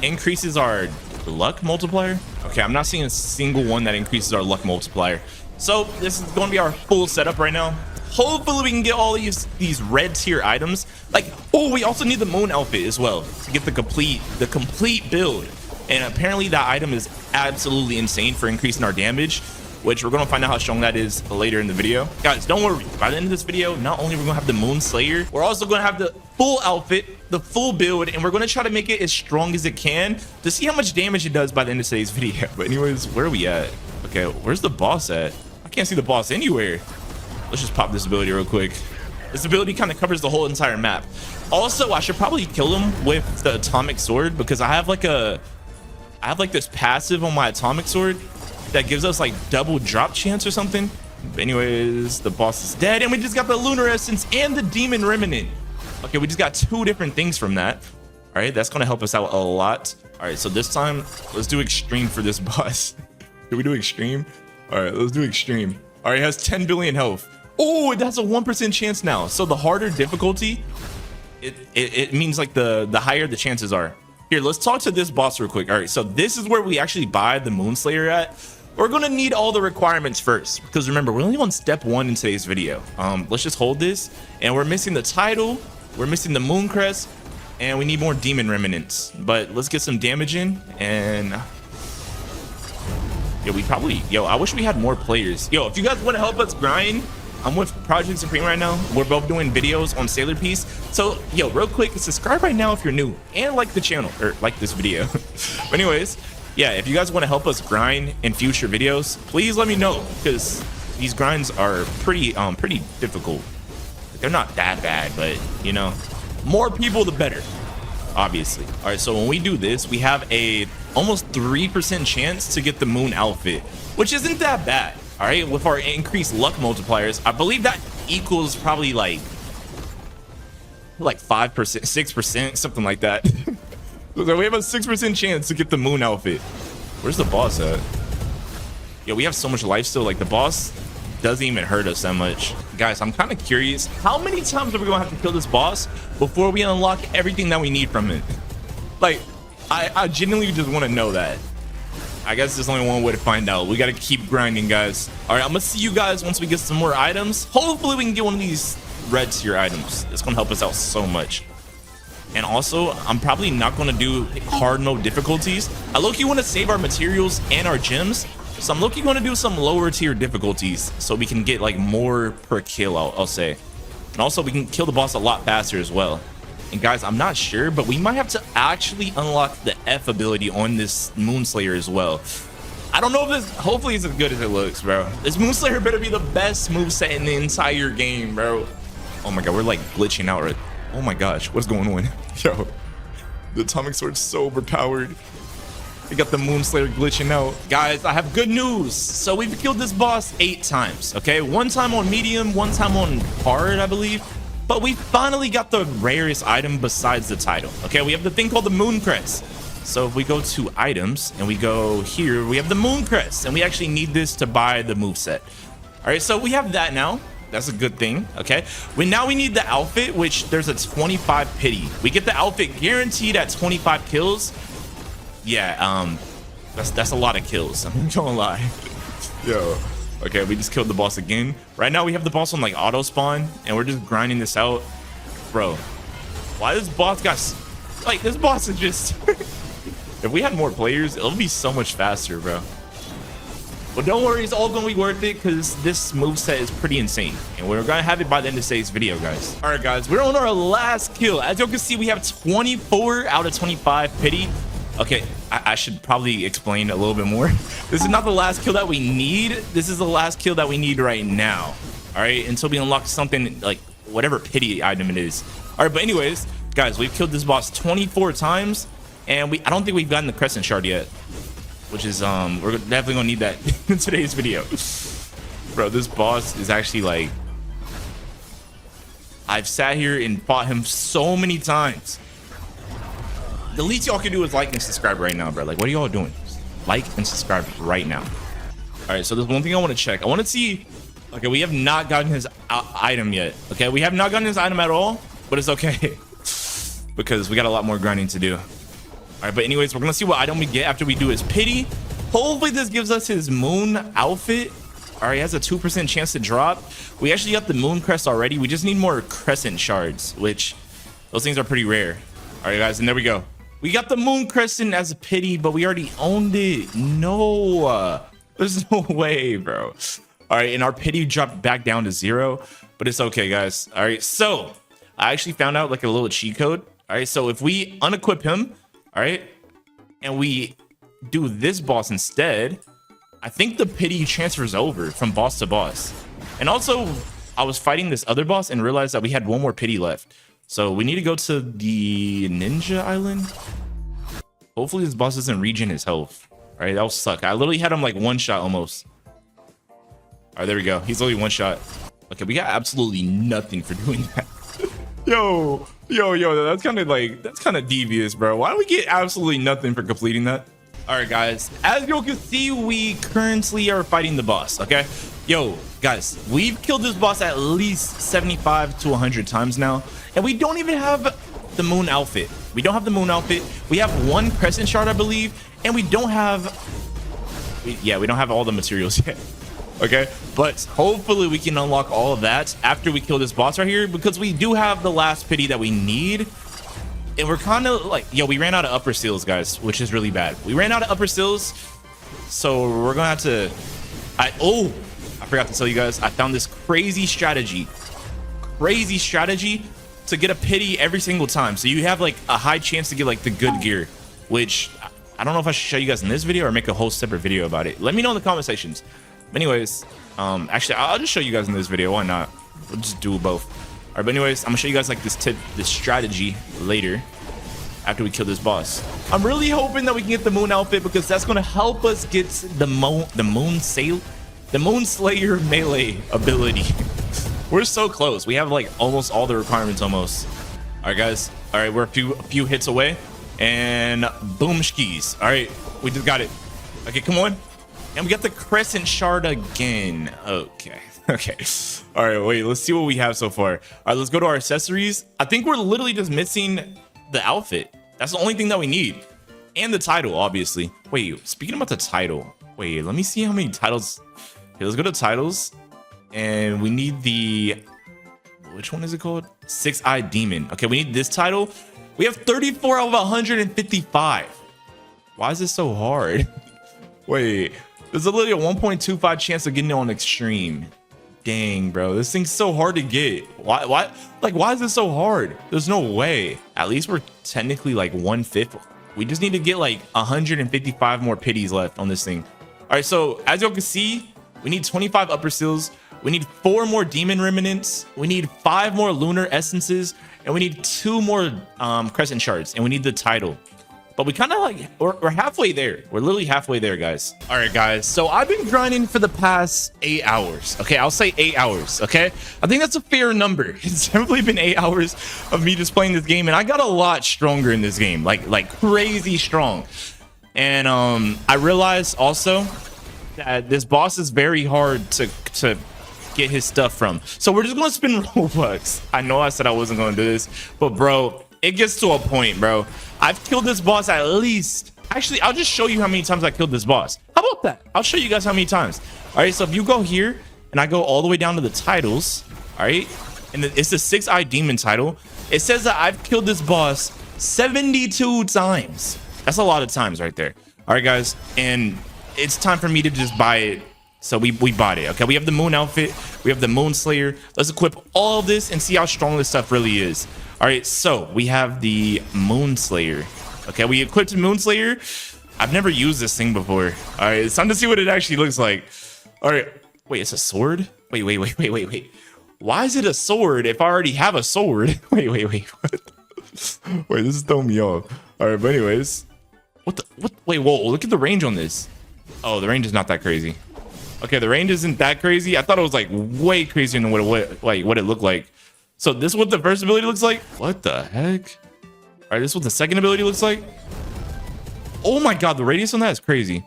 [SPEAKER 1] increases our luck multiplier? Okay, I'm not seeing a single one that increases our luck multiplier. So this is going to be our full setup right now. Hopefully we can get all these red tier items. Like, oh, we also need the moon outfit as well to get the complete build. And apparently that item is absolutely insane for increasing our damage, which we're going to find out how strong that is later in the video. Guys, don't worry. By the end of this video, not only are we going to have the Moonslayer, we're also going to have the full outfit, the full build, and we're going to try to make it as strong as it can to see how much damage it does by the end of today's video. But anyways, where are we at? Okay, where's the boss at? I can't see the boss anywhere. Let's just pop this ability real quick. This ability kind of covers the whole entire map. Also, I should probably kill him with the atomic sword, because I have like this passive on my atomic sword that gives us like double drop chance or something. But anyways, the boss is dead, and we just got the lunar essence and the demon remnant. Okay, we just got 2 different things from that. All right, that's gonna help us out a lot. All right, so this time let's do extreme for this boss. Did we do extreme? All right, let's do extreme. All right, it has 10 billion health. Oh, it has a 1% chance now. So the harder difficulty, it means like the higher the chances are. Here, let's talk to this boss real quick. All right, so this is where we actually buy the Moonslayer at. We're gonna need all the requirements first, because remember, we're only on step 1 in today's video. Let's just hold this, and we're missing the title, we're missing the moon crest, and we need more demon remnants. But let's get some damage in, and yo, I wish we had more players. Yo, if you guys want to help us grind, I'm with Project Supreme right now. We're both doing videos on Sailor Piece. So, yo, real quick, subscribe right now if you're new, and like the channel, or like this video. But anyways, yeah, if you guys want to help us grind in future videos, please let me know, because these grinds are pretty difficult. They're not that bad, but you know, more people the better, obviously. All right, so when we do this, we have a almost 3% chance to get the moon outfit, which isn't that bad. All right, with our increased luck multipliers, I believe that equals probably like 5%, 6%, something like that. So we have a 6% chance to get the moon outfit. Where's the boss at? Yo, we have so much life still. Like, the boss doesn't even hurt us that much. Guys, I'm kind of curious, how many times are we gonna have to kill this boss before we unlock everything that we need from it? Like, I genuinely just want to know that. I guess there's only one way to find out. We got to keep grinding, guys. All right, I'm gonna see you guys once we get some more items. Hopefully we can get one of these red tier items. It's gonna help us out so much. And also, I'm probably not gonna do hard mode difficulties. I low-key want to save our materials and our gems, so I'm low-key gonna do some lower tier difficulties so we can get like more per kill, I'll say. And also we can kill the boss a lot faster as well. And guys, I'm not sure, but we might have to actually unlock the F ability on this Moonslayer as well. I don't know if this, hopefully it's as good as it looks, bro. This Moonslayer better be the best moveset in the entire game, bro. Oh my god, we're like glitching out right. Oh my gosh, what's going on? Yo, the atomic sword's so overpowered. We got the Moonslayer glitching out. Guys, I have good news. So we've killed this boss 8 times, okay? 1 time on medium, 1 time on hard, I believe. But we finally got the rarest item besides the title, okay? We have the thing called the moon crest. So if we go to items and we go here, we have the moon crest, and we actually need this to buy the moveset. All right, so we have that now. That's a good thing, okay? Now we need the outfit, which there's a 25 pity. We get the outfit guaranteed at 25 kills. Yeah, that's a lot of kills. I'm not gonna lie. Yo, Okay, we just killed the boss again. Right now we have the boss on like auto spawn and we're just grinding this out. Bro, why this boss got like this boss is just if we had more players, it'll be so much faster, bro. But don't worry, it's all gonna be worth it because this moveset is pretty insane. And we're gonna have it by the end of today's video, guys. All right, guys, we're on our last kill. As you can see, we have 24 out of 25 pity. Okay, I should probably explain a little bit more. This is not the last kill that we need. This is the last kill that we need right now. All right, until we unlock something like whatever pity item it is. All right, but anyways, guys, we've killed this boss 24 times. And I don't think we've gotten the Crescent Shard yet. Which is, we're definitely gonna need that in today's video. Bro, this boss is actually like... I've sat here and fought him so many times. The least y'all can do is like and subscribe right now, bro. Like, what are y'all doing? Like and subscribe right now. All right, so there's one thing I want to check. I want to see... Okay, we have not gotten his item yet. Okay, we have not gotten his item at all. But it's okay. Because we got a lot more grinding to do. All right, but anyways, we're gonna see what item we get after we do his pity. Hopefully this gives us his moon outfit. All right, he has a 2% chance to drop. We actually got the moon crest already. We just need more crescent shards, which those things are pretty rare. All right, guys, and there we go. We got the moon crescent as a pity, but we already owned it. No, there's no way, bro. All right, and our pity dropped back down to 0, but it's okay, guys. All right, so I actually found out like a little cheat code. All right, so if we unequip him, all right, and we do this boss instead, I think the pity transfers over from boss to boss. And also, I was fighting this other boss and realized that we had one more pity left. So we need to go to the Ninja Island. Hopefully this boss doesn't regen his health. All right, that will suck. I literally had him like one shot almost. All right, there we go. He's only one shot. Okay, we got absolutely nothing for doing that. Yo, that's kind of devious, bro. Why do we get absolutely nothing for completing that? All right, guys, as you can see, we currently are fighting the boss. Okay, yo, guys, we've killed this boss at least 75 to 100 times now, and we don't even have the moon outfit. We don't have the moon outfit. We have one crescent shard, I believe, and we don't have all the materials yet. Okay, but hopefully we can unlock all of that after we kill this boss right here, because we do have the last pity that we need. And we're kind of like, yo, we ran out of upper seals, guys, which is really bad. We ran out of upper seals, so we're gonna have to I forgot to tell you guys, I found this crazy strategy to get a pity every single time. So you have like a high chance to get like the good gear, which I don't know if I should show you guys in this video or make a whole separate video about it. Let me know in the comment sections. Anyways, actually, I'll just show you guys in this video. Why not? We'll just do both. All right, but anyways, I'm gonna show you guys like this strategy later after we kill this boss. I'm really hoping that we can get the moon outfit, because that's gonna help us get the moon slayer melee ability. We're so close. We have like almost all the requirements almost. All right, guys. All right, we're a few hits away, and boom skis. All right, we just got it. Okay, come on. And we got the crescent shard again. Okay. All right, wait, let's see what we have so far. All right, let's go to our accessories. I think we're literally just missing the outfit. That's the only thing that we need. And the title, obviously. Wait, speaking about the title. Wait, let me see how many titles. Okay, let's go to titles. And we need the... Which one is it called? Six-Eyed Demon. Okay, we need this title. We have 34 out of 155. Why is this so hard? Wait... There's literally a 1.25 chance of getting it on extreme. Dang, bro, this thing's so hard to get. Why is it so hard? There's no way. At least we're technically like 1/5. We just need to get like 155 more pities left on this thing. All right, so as you can see, we need 25 upper seals. We need 4 more demon remnants. We need 5 more lunar essences, and we need 2 more crescent shards, and we need the title. But we kind of like, we're halfway there. We're literally halfway there, guys. All right, guys. So I've been grinding for the past 8 hours. Okay, I'll say 8 hours. Okay, I think that's a fair number. It's definitely been 8 hours of me just playing this game, and I got a lot stronger in this game, like crazy strong. And I realized also that this boss is very hard to get his stuff from. So we're just gonna spin Robux. I know I said I wasn't gonna do this, but bro, it gets to a point, bro. I've killed this boss at least Actually, I'll just show you how many times I killed this boss. How about that? I'll show you guys how many times. All right, so if you go here and I go all the way down to the titles, all right, and it's the 6-Eye Demon title. It says that I've killed this boss 72 times. That's a lot of times right there. All right, guys, and it's time for me to just buy it. So we bought it. Okay, we have the moon outfit. We have the moon slayer. Let's equip all of this and see how strong this stuff really is. All right, so we have the moon slayer. Okay, we equipped moon slayer. I've never used this thing before. All right, it's time to see what it actually looks like. All right, wait, it's a sword? Wait. Why is it a sword if I already have a sword? Wait. What? Wait, this is throwing me off. All right, but anyways, what? Wait, whoa, look at the range on this. Oh, the range is not that crazy. Okay, the range isn't that crazy. I thought it was like way crazier than what it looked like. So this is what the first ability looks like? What the heck? All right, this is what the second ability looks like. Oh my god, the radius on that is crazy.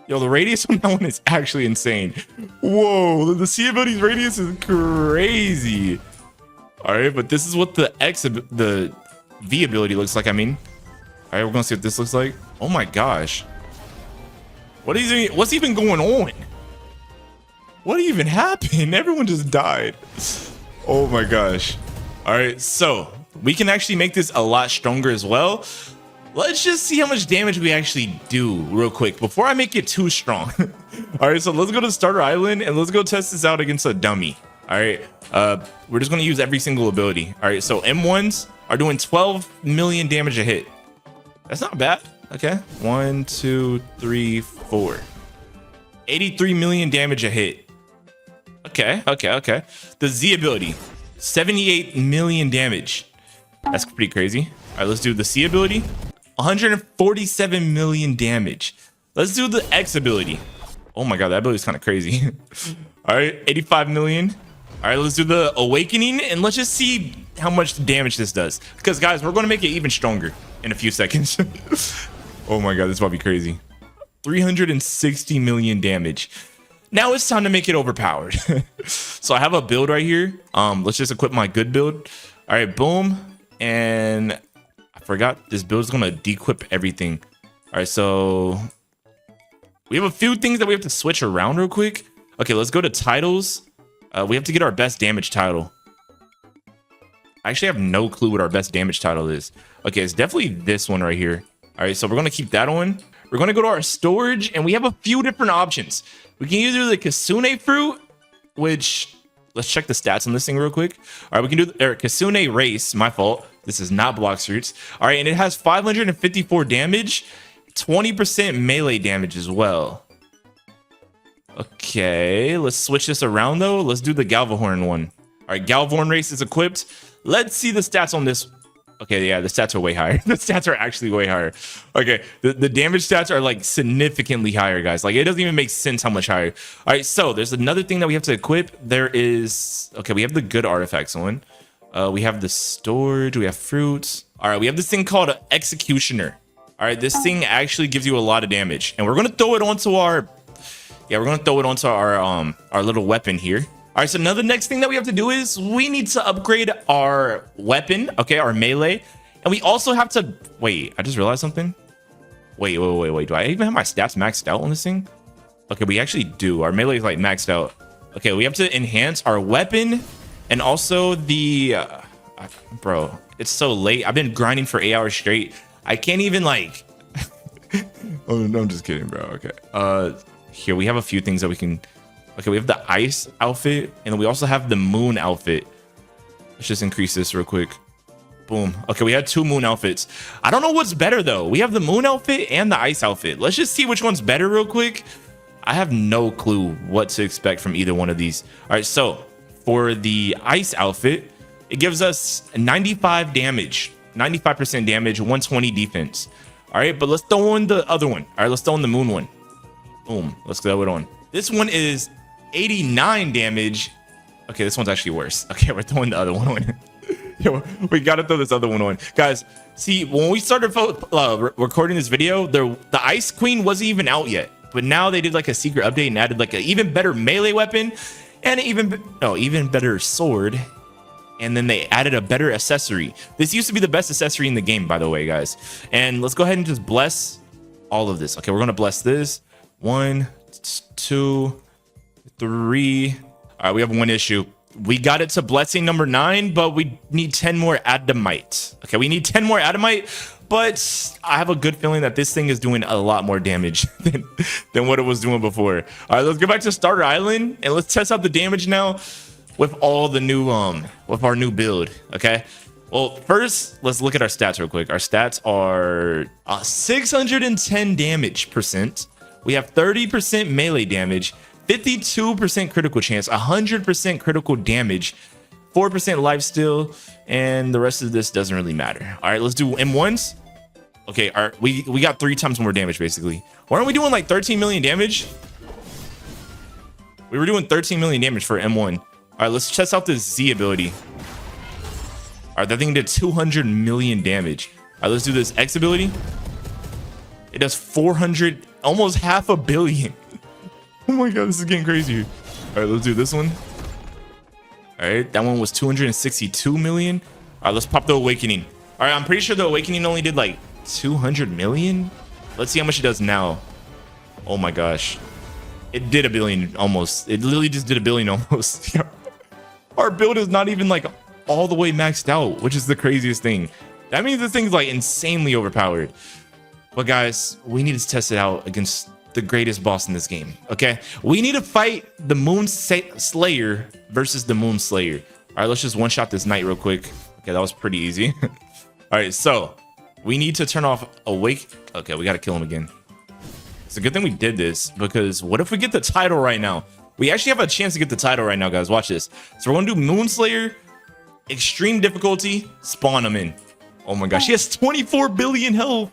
[SPEAKER 1] Yo, the radius on that one is actually insane. Whoa, the C ability's radius is crazy. All right, but this is what the V ability looks like, I mean. All right, we're gonna see what this looks like. Oh my gosh. What's even going on? What even happened? Everyone just died. Oh my gosh. All right, so we can actually make this a lot stronger as well. Let's just see how much damage we actually do real quick before I make it too strong. All right, so let's go to Starter Island and let's go test this out against a dummy. All right, we're just gonna use every single ability. All right, so M1s are doing 12 million damage a hit. That's not bad. Okay, 1, 2, 3, 4. 83 million damage a hit. Okay. The Z ability, 78 million damage. That's pretty crazy. All right, let's do the C ability, 147 million damage. Let's do the X ability. Oh my god, that ability is kind of crazy. All right, 85 million. All right, let's do the Awakening and let's just see how much damage this does. Because guys, we're going to make it even stronger in a few seconds. Oh my god, this might be crazy. 360 million damage. Now it's time to make it overpowered. So I have a build right here. Let's just equip my good build. All right, boom. And I forgot this build is gonna dequip everything. All right, so we have a few things that we have to switch around real quick. Okay, let's go to titles. We have to get our best damage title. I actually have no clue what our best damage title is. Okay, it's definitely this one right here. All right, so we're gonna keep that on. We're gonna go to our storage and we have a few different options. We can either do the Kasune fruit, which let's check the stats on this thing real quick. All right, we can do the Kasune race. My fault. This is not block fruits. All right, and it has 554 damage, 20% melee damage as well. Okay, let's switch this around though. Let's do the Galvahorn one. All right, Galvahorn race is equipped. Let's see the stats on this. Okay, yeah, the stats are way higher. The stats are actually way higher. Okay, the damage stats are like significantly higher, guys. Like it doesn't even make sense how much higher. All right, so there's another thing that we have to equip. There is, okay, we have the good artifacts on. We have the storage, we have fruits. All right, we have this thing called Executioner. All right, this thing actually gives you a lot of damage. And we're gonna throw it onto our, our little weapon here. All right, so now the next thing that we have to do is we need to upgrade our weapon, okay, our melee. And we also have to, wait, I just realized something. Wait. Do I even have my stats maxed out on this thing? Okay, we actually do. Our melee is like maxed out. Okay, we have to enhance our weapon and also the, bro, it's so late. I've been grinding for 8 hours straight. I can't even like, oh, no, I'm just kidding, bro. Okay, here we have a few things that we can. Okay, we have the ice outfit, and then we also have the moon outfit. Let's just increase this real quick. Boom. Okay, we had 2 moon outfits. I don't know what's better, though. We have the moon outfit and the ice outfit. Let's just see which one's better real quick. I have no clue what to expect from either one of these. All right, so for the ice outfit, it gives us 95 damage, 95% damage, 120 defense. All right, but let's throw in the other one. All right, let's throw in the moon one. Boom. Let's throw it on. This one is 89 damage. Okay, this one's actually worse. Okay, we're throwing the other one on. Yo, we gotta throw this other one on. Guys, see, when we started recording this video, the Ice Queen wasn't even out yet. But now they did like a secret update and added like an even better melee weapon and even better sword. And then they added a better accessory. This used to be the best accessory in the game, by the way, guys. And let's go ahead and just bless all of this. Okay, we're gonna bless this. 1, 2, 3. All right, we have one issue. We got it to blessing number 9, but we need 10 more adamite. Okay, we need 10 more adamite, but I have a good feeling that this thing is doing a lot more damage than what it was doing before. All right, let's go back to Starter Island and let's test out the damage now with all the new with our new build. Okay, well, first let's look at our stats real quick. Our stats are 610 damage percent. We have 30% melee damage, 52% critical chance, 100% critical damage, 4% lifesteal, and the rest of this doesn't really matter. All right, let's do M1s. Okay, we got 3 times more damage basically. Why aren't we doing like 13 million damage? We were doing 13 million damage for M1. All right, let's test out this Z ability. All right, that thing did 200 million damage. All right, let's do this X ability. It does 400, almost 500 million. Oh my god, this is getting crazy. All right, let's do this one. All right, that one was 262 million. All right, let's pop the Awakening. All right, I'm pretty sure the Awakening only did like 200 million. Let's see how much it does now. Oh my gosh. It did 1 billion almost. It literally just did 1 billion almost. Our build is not even like all the way maxed out, which is the craziest thing. That means this thing's like insanely overpowered. But guys, we need to test it out against the greatest boss in this game. Okay, we need to fight the Moon Slayer versus the Moon Slayer. All right, let's just one shot this knight real quick. Okay, that was pretty easy. All right, so we need to turn off Awake. Okay, we got to kill him again. It's a good thing we did this, because what if we get the title right now? We actually have a chance to get the title right now, guys. Watch this. So we're gonna do Moon Slayer, extreme difficulty, spawn him in. Oh my gosh, he has 24 billion health.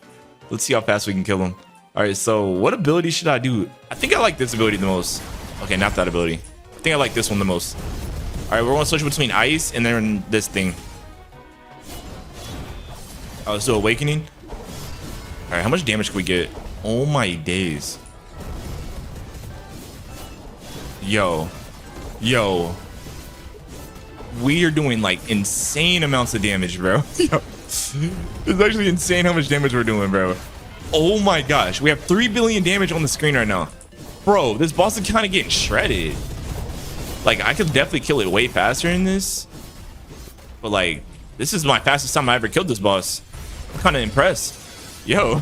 [SPEAKER 1] Let's see how fast we can kill him. All right, so what ability should I do? I think I like this ability the most. Okay, not that ability. I think I like this one the most. All right, we're gonna switch between ice and then this thing. Oh, let's do Awakening. All right, how much damage can we get? Oh my days. Yo. We are doing like insane amounts of damage, bro. Yo. It's actually insane how much damage we're doing, bro. Oh my gosh, we have 3 billion damage on the screen right now. Bro, this boss is kind of getting shredded. Like, I could definitely kill it way faster in this. But like, this is my fastest time I ever killed this boss. I'm kind of impressed. Yo,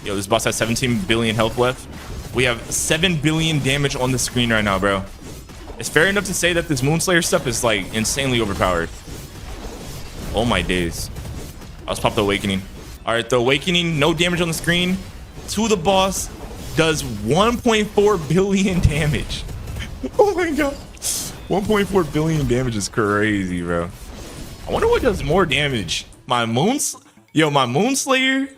[SPEAKER 1] this boss has 17 billion health left. We have 7 billion damage on the screen right now, bro. It's fair enough to say that this Moonslayer stuff is like insanely overpowered. Oh my days. Let's pop the Awakening. All right, the Awakening, no damage on the screen to the boss, does 1.4 billion damage. Oh my god, 1.4 billion damage is crazy, bro. I wonder what does more damage, my Moonslayer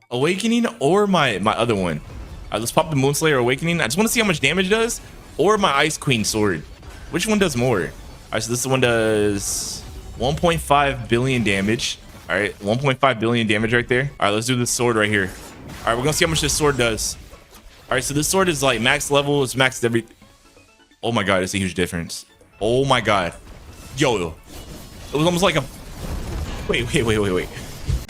[SPEAKER 1] Awakening or my other one. All right, let's pop the Moonslayer Awakening. I just want to see how much damage it does, or my Ice Queen sword. Which one does more? All right, so this one does 1.5 billion damage. All right, 1.5 billion damage right there. All right, let's do this sword right here. All right, we're gonna see how much this sword does. All right, so this sword is like max level. It's maxed every. Oh my god, it's a huge difference. Oh my god, yo, it was almost like a. Wait.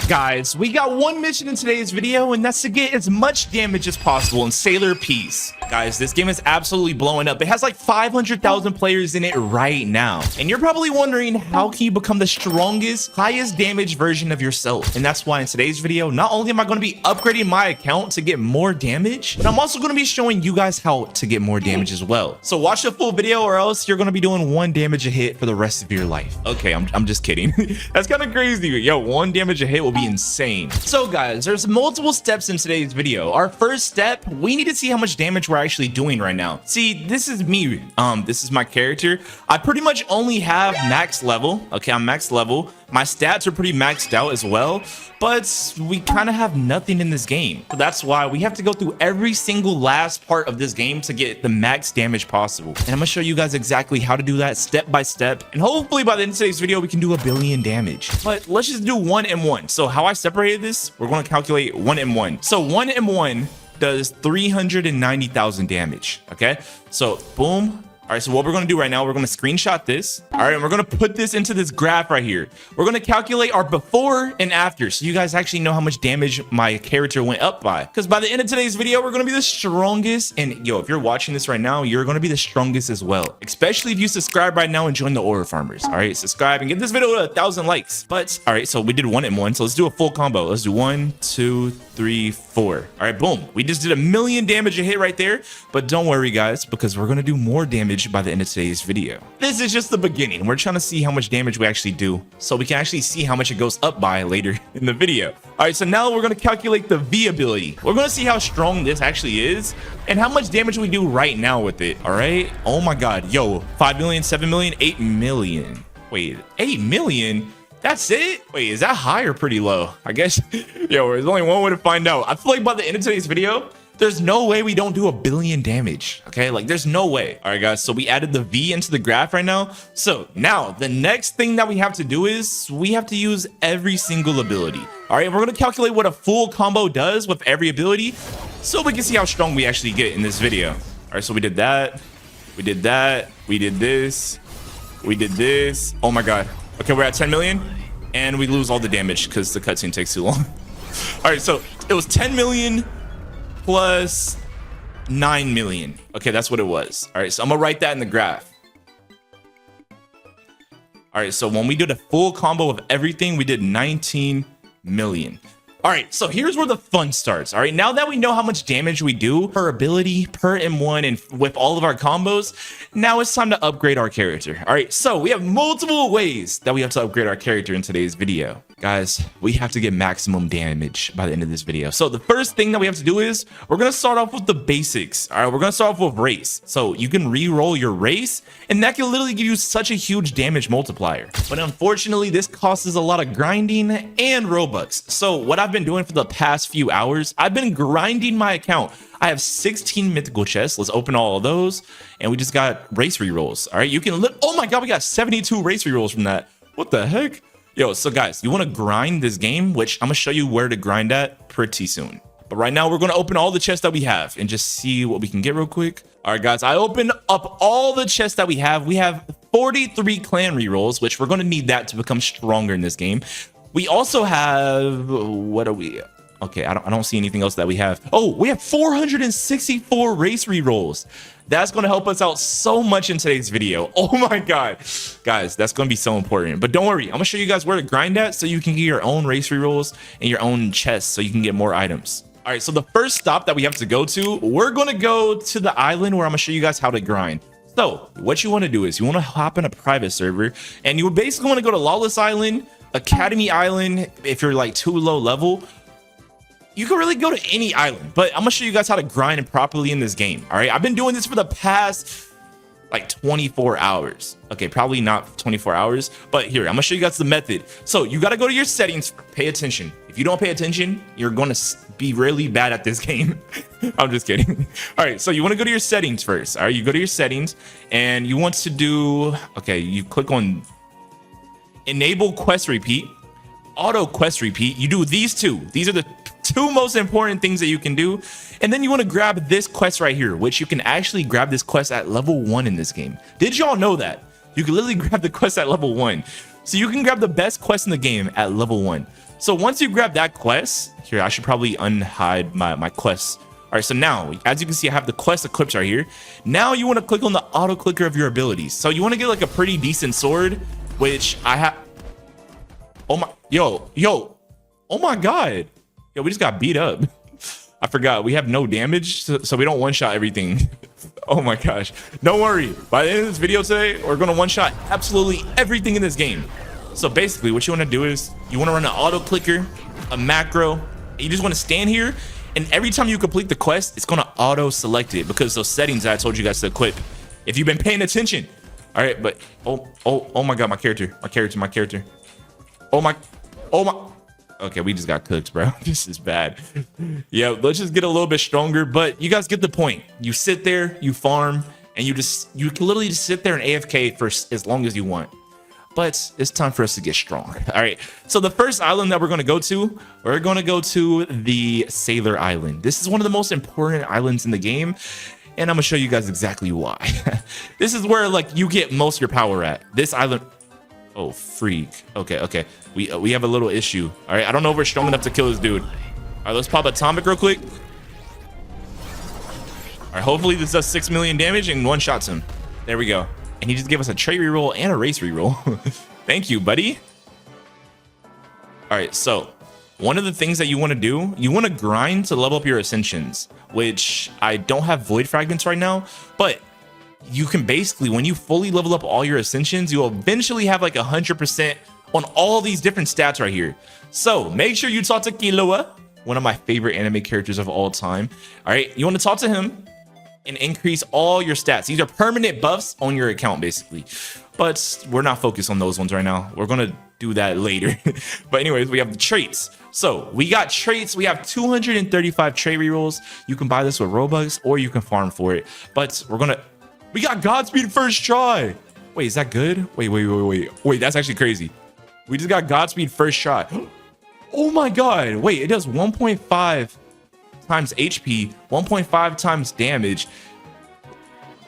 [SPEAKER 1] Guys, we got one mission in today's video, and that's to get as much damage as possible in Sailor Peace. Guys, this game is absolutely blowing up. It has like 500,000 players in it right now. And you're probably wondering, how can you become the strongest, highest damage version of yourself? And that's why in today's video, not only am I going to be upgrading my account to get more damage, but I'm also going to be showing you guys how to get more damage as well. So watch the full video, or else you're going to be doing 1 damage a hit for the rest of your life. Okay, I'm just kidding. That's kind of crazy. Yo, 1 damage a hit will be insane. So guys, there's multiple steps in today's video. Our first step, we need to see how much damage we're actually doing right now. See, this is me. This is my character. I pretty much only have max level. Okay, I'm max level. My stats are pretty maxed out as well, but we kind of have nothing in this game. So that's why we have to go through every single last part of this game to get the max damage possible. And I'm gonna show you guys exactly how to do that step by step. And hopefully by the end of today's video, we can do 1 billion damage. But let's just do 1 M1. So how I separated this, we're gonna calculate 1 M1. So 1 M1 does 390,000 damage. Okay, so boom, All right, so what we're gonna do right now, we're gonna screenshot this. All right, and we're gonna put this into this graph right here. We're gonna calculate our before and after, so you guys actually know how much damage my character went up by. Because by the end of today's video, we're gonna be the strongest. And yo, if you're watching this right now, you're gonna be the strongest as well. Especially if you subscribe right now and join the Aura Farmers. All right, subscribe and get this video to 1,000 likes. But all right, so we did 1 and 1, so let's do a full combo. Let's do 1, 2, 3, 4. All right, boom. We just did 1,000,000 damage a hit right there. But don't worry, guys, because we're gonna do more damage by the end of today's video. This is just the beginning. We're trying to see how much damage we actually do, so we can actually see how much it goes up by later in the video. All right, so now we're going to calculate the V ability. We're going to see how strong this actually is and how much damage we do right now with it. All right. Oh my god. Yo, 5 million, 7 million, 8 million. Wait, 8 million? That's it? Wait, is that high or pretty low? I guess, yo, there's only one way to find out. I feel like by the end of today's video, there's no way we don't do 1 billion damage. Okay, like there's no way. All right, guys, so we added the V into the graph right now. So now the next thing that we have to do is we have to use every single ability. All right, we're gonna calculate what a full combo does with every ability so we can see how strong we actually get in this video. All right, so we did that. We did that. We did this. We did this. Oh my God. Okay, we're at 10 million and we lose all the damage because the cutscene takes too long. All right, so it was 10 million plus 9 million. Okay, that's what it was. All right, so I'm gonna write that in the graph. All right, so when we did a full combo of everything, we did 19 million. All right, so here's where the fun starts. All right, now that we know how much damage we do per ability, per M1, and with all of our combos, now it's time to upgrade our character. All right, so we have multiple ways that we have to upgrade our character in today's video. Guys, we have to get maximum damage by the end of this video. So the first thing that we have to do is we're gonna start off with the basics. All right, we're gonna start off with race. So you can re-roll your race, and that can literally give you such a huge damage multiplier. But unfortunately, this costs a lot of grinding and Robux. So what I've been doing for the past few hours, I've been grinding my account. I have 16 mythical chests. Let's open all of those. And we just got race rerolls. All right, you can oh my God, we got 72 race rerolls from that. What the heck? Yo, so guys, you want to grind this game, which I'm gonna show you where to grind at pretty soon. But right now we're gonna open all the chests that we have and just see what we can get real quick. All right, guys, I opened up all the chests that we have. We have 43 clan rerolls, which we're gonna need that to become stronger in this game. We also have, what are we? Okay, I don't see anything else that we have. Oh, we have 464 race rerolls. That's going to help us out so much in today's video. Oh my God. Guys, that's going to be so important. But don't worry, I'm going to show you guys where to grind at so you can get your own race rerolls and your own chests so you can get more items. All right, so the first stop that we have to go to, we're going to go to the island where I'm going to show you guys how to grind. So what you want to do is you want to hop in a private server and you basically want to go to Lawless Island, Academy Island. If you're like too low level, you can really go to any island, but I'm gonna show you guys how to grind properly in this game. All right, I've been doing this for the past like 24 hours. Okay, probably not 24 hours, but here, I'm gonna show you guys the method. So you gotta go to your settings, pay attention. If you don't pay attention, you're gonna be really bad at this game. I'm just kidding. All right, so you wanna go to your settings first. All right, you go to your settings and you want to do, okay, you click on enable quest repeat, auto quest repeat. You do these two. These are the two most important things that you can do. And then you want to grab this quest right here, which you can actually grab this quest at level 1 in this game. Did y'all know that? You can literally grab the quest at level 1. So you can grab the best quest in the game at level 1. So once you grab that quest, here, I should probably unhide my quests. All right, so now, as you can see, I have the quest equipped right here. Now you want to click on the auto clicker of your abilities. So you want to get like a pretty decent sword, which I have. Oh my, yo, oh my God. Yo, we just got beat up. I forgot we have no damage, so we don't one-shot everything. Oh my gosh. Don't worry. By the end of this video today, we're gonna one-shot absolutely everything in this game. So basically what you wanna do is you wanna run an auto clicker, a macro, and you just wanna stand here, and every time you complete the quest, it's gonna auto select it because those settings that I told you guys to equip. If you've been paying attention. All right, but oh my God, my character. Oh my. Okay, we just got cooked, bro. This is bad. Yeah, let's just get a little bit stronger, but you guys get the point. You sit there, you farm, and you can literally just sit there and AFK for as long as you want. But it's time for us to get strong. All right, so the first island that we're gonna go to the Sailor Island. This is one of the most important islands in the game. and I'm gonna show you guys exactly why. This is where like you get most of your power at. This island. Oh, freak. Okay. We have a little issue. All right, I don't know if we're strong enough to kill this dude. All right, let's pop Atomic real quick. All right, hopefully this does 6 million damage and one shots him. There we go. And he just gave us a trait reroll and a race reroll. Thank you, buddy. All right, so one of the things that you want to do, you want to grind to level up your ascensions, which I don't have void fragments right now, but you can basically, when you fully level up all your ascensions, you'll eventually have like 100% on all these different stats right here. So make sure you talk to Killua, one of my favorite anime characters of all time. All right, you want to talk to him and increase all your stats. These are permanent buffs on your account, basically. But we're not focused on those ones right now. We're going to do that later. But anyways, we have the traits. So we got traits. We have 235 trait rerolls. You can buy this with Robux or you can farm for it. But we got Godspeed first try. Wait, is that good? Wait, that's actually crazy. We just got Godspeed first shot. Oh my God. Wait, it does 1.5 times HP, 1.5 times damage,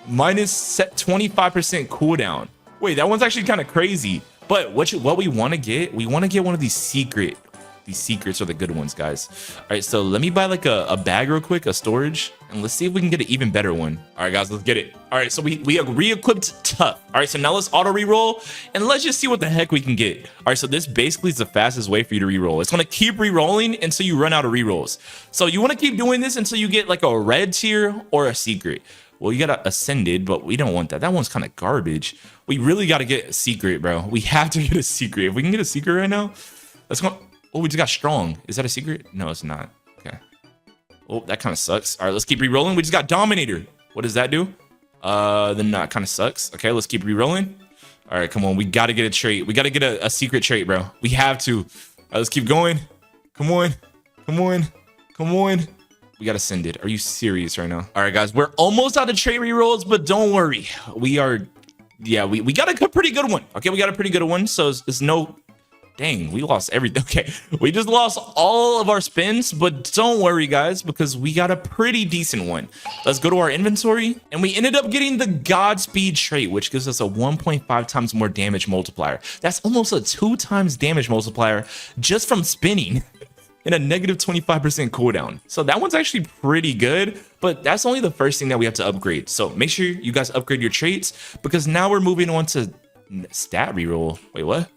[SPEAKER 1] minus set 25% cooldown. Wait, that one's actually kind of crazy. But what we want to get, we want to get one of these secrets are the good ones, guys. All right, so let me buy like a bag real quick, a storage, and let's see if we can get an even better one. All right, guys, let's get it. All right, so we have re-equipped Tough. All right, so now let's auto reroll and let's just see what the heck we can get. All right, so this basically is the fastest way for you to reroll. It's gonna keep rerolling until you run out of rerolls. So you want to keep doing this until you get like a red tier or a secret. Well, you got Ascended, but we don't want that. That one's kind of garbage. We really got to get a secret, bro. We have to get a secret. If we can get a secret right now, let's go. Oh, we just got Strong. Is that a secret? No, it's not. Okay. Oh, that kind of sucks. All right, let's keep re-rolling. We just got Dominator. What does that do? Then that kind of sucks. Okay, let's keep re-rolling. All right, come on. We got to get a trait. We got to get a secret trait, bro. We have to. All right, let's keep going. Come on. We got Ascended. Are you serious right now? All right, guys, we're almost out of trait rerolls, but don't worry. We got a pretty good one. Okay, we got a pretty good one. So it's no, dang, we lost everything. Okay, we just lost all of our spins, but don't worry, guys, because we got a pretty decent one. Let's go to our inventory, and we ended up getting the Godspeed trait, which gives us a 1.5 times more damage multiplier. That's almost a 2 times damage multiplier just from spinning. And a negative 25% cooldown. So that one's actually pretty good, but that's only the first thing that we have to upgrade. So make sure you guys upgrade your traits, because now we're moving on to stat reroll. Wait, what?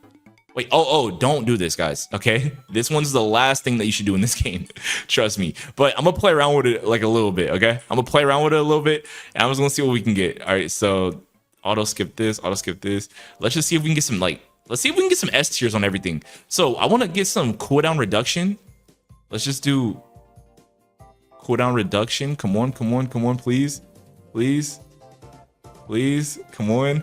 [SPEAKER 1] Wait, oh, don't do this, guys, okay? This one's the last thing that you should do in this game. Trust me. But I'm gonna play around with it like a little bit, okay? I'm gonna play around with it a little bit, and I'm just gonna see what we can get. All right, so auto skip this. Let's just see if we can get some, let's see if we can get some S tiers on everything. So I wanna get some cooldown reduction. Let's just do cooldown reduction. Come on, please. Come on.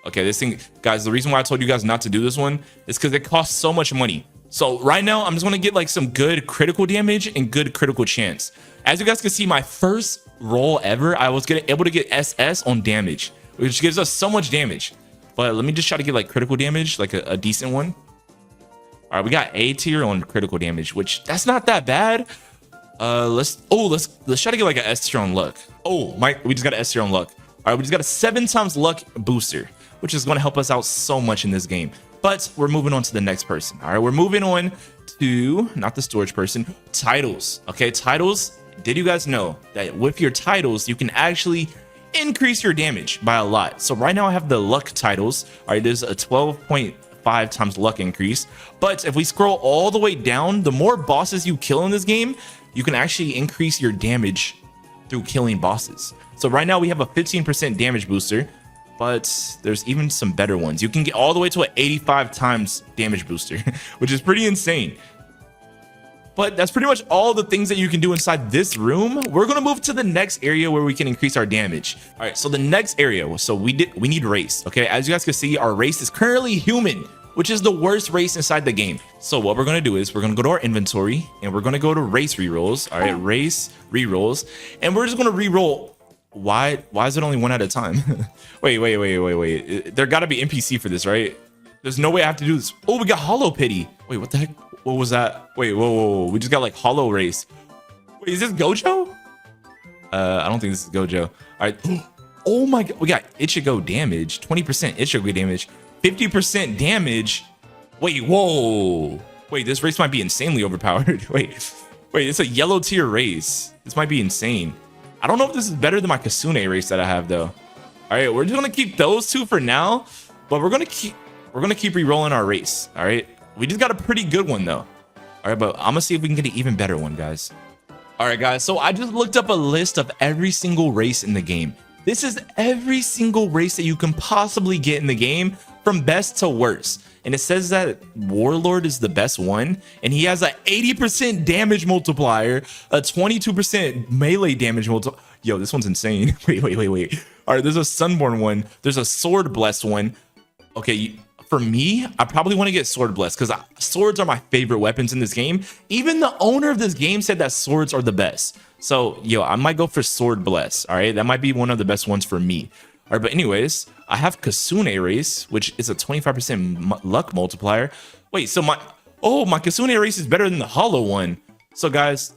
[SPEAKER 1] Okay, this thing, guys, the reason why I told you guys not to do this one is because it costs so much money. So right now, I'm just gonna get like some good critical damage and good critical chance. As you guys can see, my first roll ever, I was able to get SS on damage, which gives us so much damage. But let me just try to get like critical damage, like a decent one. All right, we got A tier on critical damage, which that's not that bad. Let's try to get like an S tier on luck. Oh, we just got an S tier on luck. All right, we just got a 7 times luck booster, which is going to help us out so much in this game. But we're moving on to the next person. All right, we're moving on to, not the storage person, titles. Okay, titles. Did you guys know that with your titles, you can actually increase your damage by a lot? So right now I have the luck titles. All right, there's a 12.5 times luck increase. But if we scroll all the way down, the more bosses you kill in this game, you can actually increase your damage through killing bosses. So right now we have a 15% damage booster, but there's even some better ones. You can get all the way to an 85 times damage booster, which is pretty insane. But that's pretty much all the things that you can do inside this room. We're gonna move to the next area where we can increase our damage. All right, so the next area, so we need race. Okay, as you guys can see, our race is currently human, which is the worst race inside the game. So what we're gonna do is we're gonna go to our inventory and we're gonna go to race rerolls. All right, race rerolls, and we're just gonna reroll. Why is it only one at a time? wait. There gotta be NPC for this, right? There's no way I have to do this. Oh, we got Hollow Pity. Wait, what the heck? What was that? Wait, whoa. We just got like Hollow Race. Wait, is this Gojo? I don't think this is Gojo. All right. Oh my god, we got Ichigo damage, 20% Ichigo damage, 50% damage. Wait, whoa. Wait, this race might be insanely overpowered. Wait, it's a yellow tier race. This might be insane. I don't know if this is better than my Kasune race that I have though. All right, we're just gonna keep those two for now, but we're gonna keep re-rolling our race. All right, we just got a pretty good one though. All right, but I'm gonna see if we can get an even better one, guys. All right, guys, so I just looked up a list of every single race in the game. This is every single race that you can possibly get in the game from best to worst. And it says that Warlord is the best one, and he has a 80% damage multiplier, a 22% melee damage multiplier. Yo, this one's insane. Wait. All right, there's a Sunborn one. There's a Sword Blessed one. Okay, for me, I probably want to get Sword Blessed because swords are my favorite weapons in this game. Even the owner of this game said that swords are the best. So, yo, I might go for Sword Blessed. All right, that might be one of the best ones for me. All right, but anyways, I have Kasune race, which is a 25% luck multiplier. Wait, so my Kasune race is better than the Hollow one. So guys,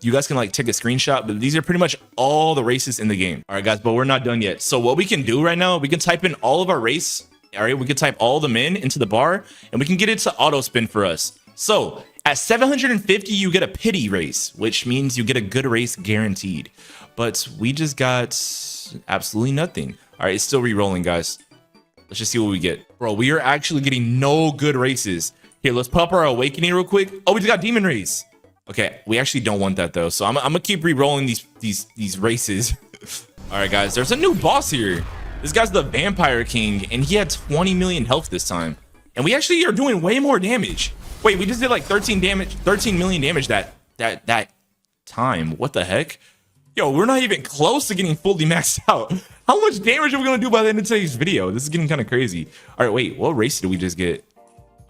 [SPEAKER 1] you guys can like take a screenshot, but these are pretty much all the races in the game. All right, guys, but we're not done yet. So what we can do right now, we can type in all of our race. All right, we can type all of them into the bar, and we can get it to auto spin for us. So at 750, you get a pity race, which means you get a good race guaranteed. But we just got absolutely nothing. All right, it's still re-rolling, guys. Let's just see what we get. Bro, we are actually getting no good races. Here, let's pop our Awakening real quick. Oh, we just got Demon Race. Okay, we actually don't want that though. So I'm gonna keep re-rolling these races. All right, guys, there's a new boss here. This guy's the Vampire King, and he had 20 million health this time. And we actually are doing way more damage. Wait, we just did like 13 million damage that time. What the heck? Yo, we're not even close to getting fully maxed out. How much damage are we gonna do by the end of today's video? This is getting kind of crazy. All right, wait, what race did we just get?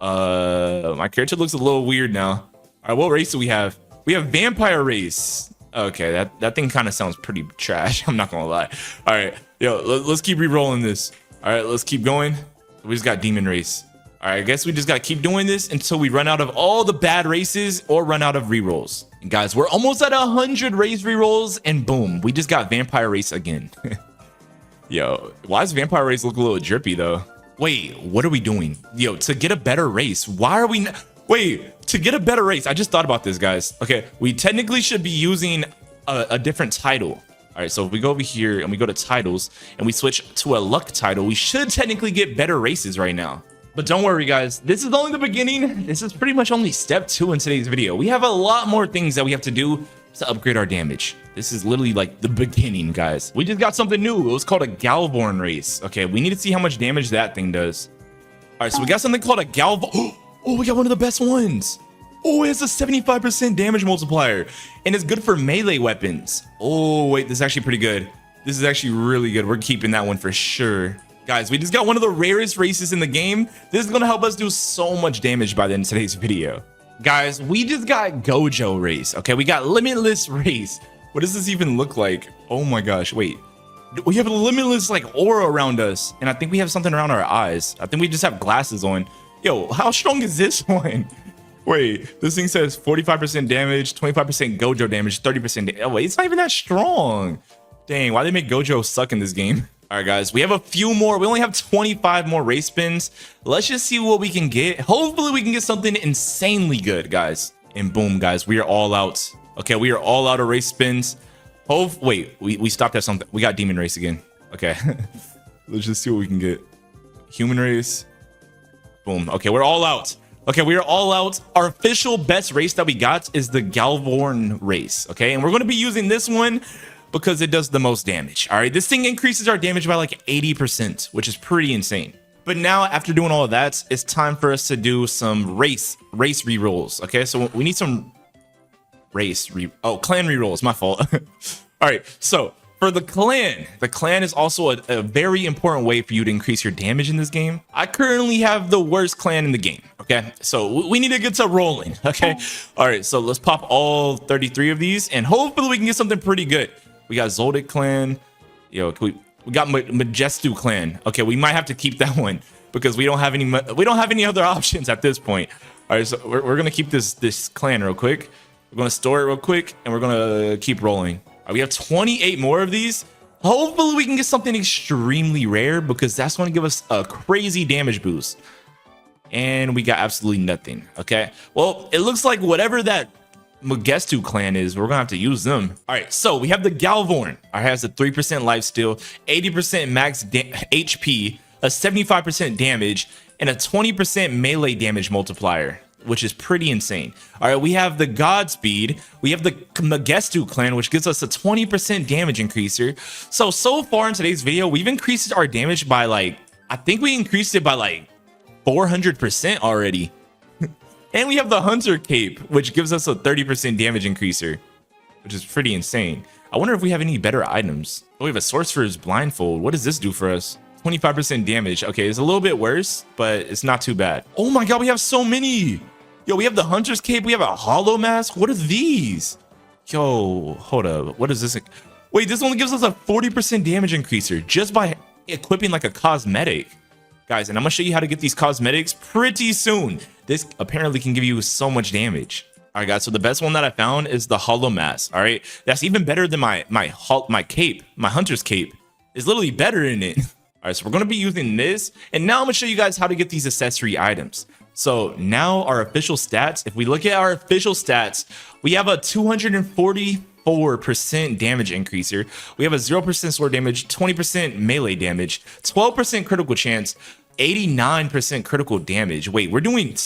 [SPEAKER 1] My character looks a little weird now. All right, what race do we have? We have Vampire Race. Okay, that thing kind of sounds pretty trash. I'm not gonna lie. All right, yo, let's keep re-rolling this. All right, let's keep going. We just got Demon Race. All right, I guess we just gotta keep doing this until we run out of all the bad races or run out of re-rolls. And guys, we're almost at 100 race re-rolls, and boom, we just got Vampire Race again. Yo, why does Vampire Race look a little drippy though? Wait, what are we doing? Yo, to get a better race, why are we wait, to get a better race, I just thought about this, guys. Okay, we technically should be using a different title. All right, so if we go over here and we go to titles and we switch to a luck title, we should technically get better races right now. But don't worry, guys, this is only the beginning. This is pretty much only step 2 in today's video. We have a lot more things that we have to do to upgrade our damage. This is literally like the beginning, guys. We just got something new. It was called a Galvorn race. Okay, we need to see how much damage that thing does. All right, so we got something called a Galvorn. Oh, we got one of the best ones. Oh, it has a 75% damage multiplier, and it's good for melee weapons. Oh, wait, this is actually pretty good. This is actually really good. We're keeping that one for sure. Guys, we just got one of the rarest races in the game. This is gonna help us do so much damage by the end of today's video. Guys, we just got Gojo race. Okay, we got Limitless race. What does this even look like? Oh my gosh, wait. We have a limitless like aura around us, and I think we have something around our eyes. I think we just have glasses on. Yo, how strong is this one? Wait, this thing says 45% damage, 25% Gojo damage, 30%. Oh, wait, it's not even that strong. Dang, why they make Gojo suck in this game? All right, guys, we have a few more. We only have 25 more race spins. Let's just see what we can get. Hopefully, we can get something insanely good, guys. And boom, guys, we are all out. Okay, we are all out of race spins. Wait, we stopped at something. We got Demon Race again. Okay, let's just see what we can get. Human Race. Boom. Okay, we're all out. Okay, we are all out. Our official best race that we got is the Galvorn race. Okay, and we're going to be using this one because it does the most damage. All right, this thing increases our damage by like 80%, which is pretty insane. But now, after doing all of that, it's time for us to do some race re-rolls. Okay, so we need some clan re-rolls. My fault. All right, so for the clan is also a very important way for you to increase your damage in this game. I currently have the worst clan in the game. Okay, so we need to get to rolling. Okay, all right, so let's pop all 33 of these, and hopefully we can get something pretty good. We got Zoldyck clan. Yo, we got Majestu clan. Okay, we might have to keep that one because we don't have any other options at this point. All right, so we're gonna keep this clan real quick. We're gonna store it real quick, and we're gonna keep rolling. We have 28 more of these. Hopefully we can get something extremely rare because that's going to give us a crazy damage boost. And we got absolutely nothing. Okay, well, it looks like whatever that Magestu clan is, we're gonna have to use them. All right, so we have the Galvorn. It has a 3% lifesteal, 80% max HP, a 75% damage, and a 20% melee damage multiplier, which is pretty insane. All right, we have the Godspeed. We have the Magestu clan, which gives us a 20% damage increaser. So far in today's video, we've increased our damage by like, I think we increased it by like 400% already. And we have the Hunter Cape, which gives us a 30% damage increaser, which is pretty insane. I wonder if we have any better items. Oh, we have a Sorcerer's Blindfold. What does this do for us? 25% damage. Okay, it's a little bit worse, but it's not too bad. Oh my god, we have so many. Yo, we have the Hunter's Cape. We have a Hollow Mask. What are these? Yo, hold up. What is this? Wait, this only gives us a 40% damage increaser just by equipping like a cosmetic. Guys, and I'm gonna show you how to get these cosmetics pretty soon. This apparently can give you so much damage. All right, guys, so the best one that I found is the Hollow Mask. All right, that's even better than my cape. My Hunter's Cape is literally better in it. All right, so we're gonna be using this, and now I'm gonna show you guys how to get these accessory items. So now our official stats, if we look at our official stats, we have a 244% damage increaser. We have a 0% sword damage, 20% melee damage, 12% critical chance, 89% critical damage. Wait, we're doing,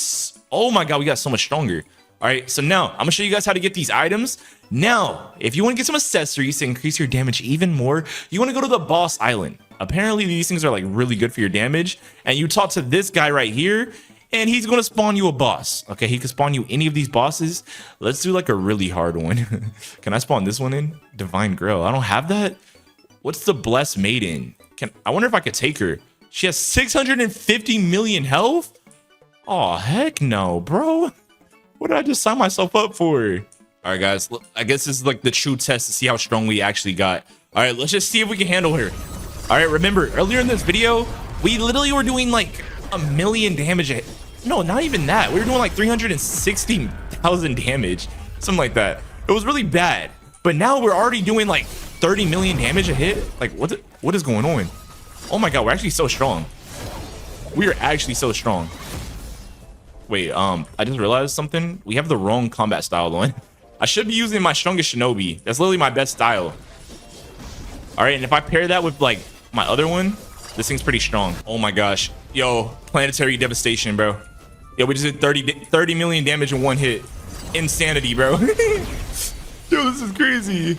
[SPEAKER 1] oh my god, we got so much stronger. All right, so now I'm gonna show you guys how to get these items. Now, if you want to get some accessories to increase your damage even more, you want to go to the boss island. Apparently these things are like really good for your damage, and you talk to this guy right here, and he's going to spawn you a boss. Okay, he can spawn you any of these bosses. Let's do like a really hard one. Can I spawn this one in? Divine Grail. I don't have that. What's the Blessed Maiden? I wonder if I could take her. She has 650 million health? Oh, heck no, bro. What did I just sign myself up for? All right, guys. Look, I guess this is like the true test to see how strong we actually got. All right, let's just see if we can handle her. All right, remember, earlier in this video, we literally were doing like a million damage. No, not even that. We were doing like 360,000 damage, something like that. It was really bad. But now we're already doing like 30 million damage a hit. Like, what is going on? Oh my god, we're actually so strong. We are actually so strong. Wait, I just realized something. We have the wrong combat style on. I should be using my strongest shinobi. That's literally my best style. All right, and if I pair that with like my other one, this thing's pretty strong. Oh my gosh. Yo, Planetary Devastation, bro. Yo, we just did 30 million damage in one hit. Insanity, bro. Yo, this is crazy.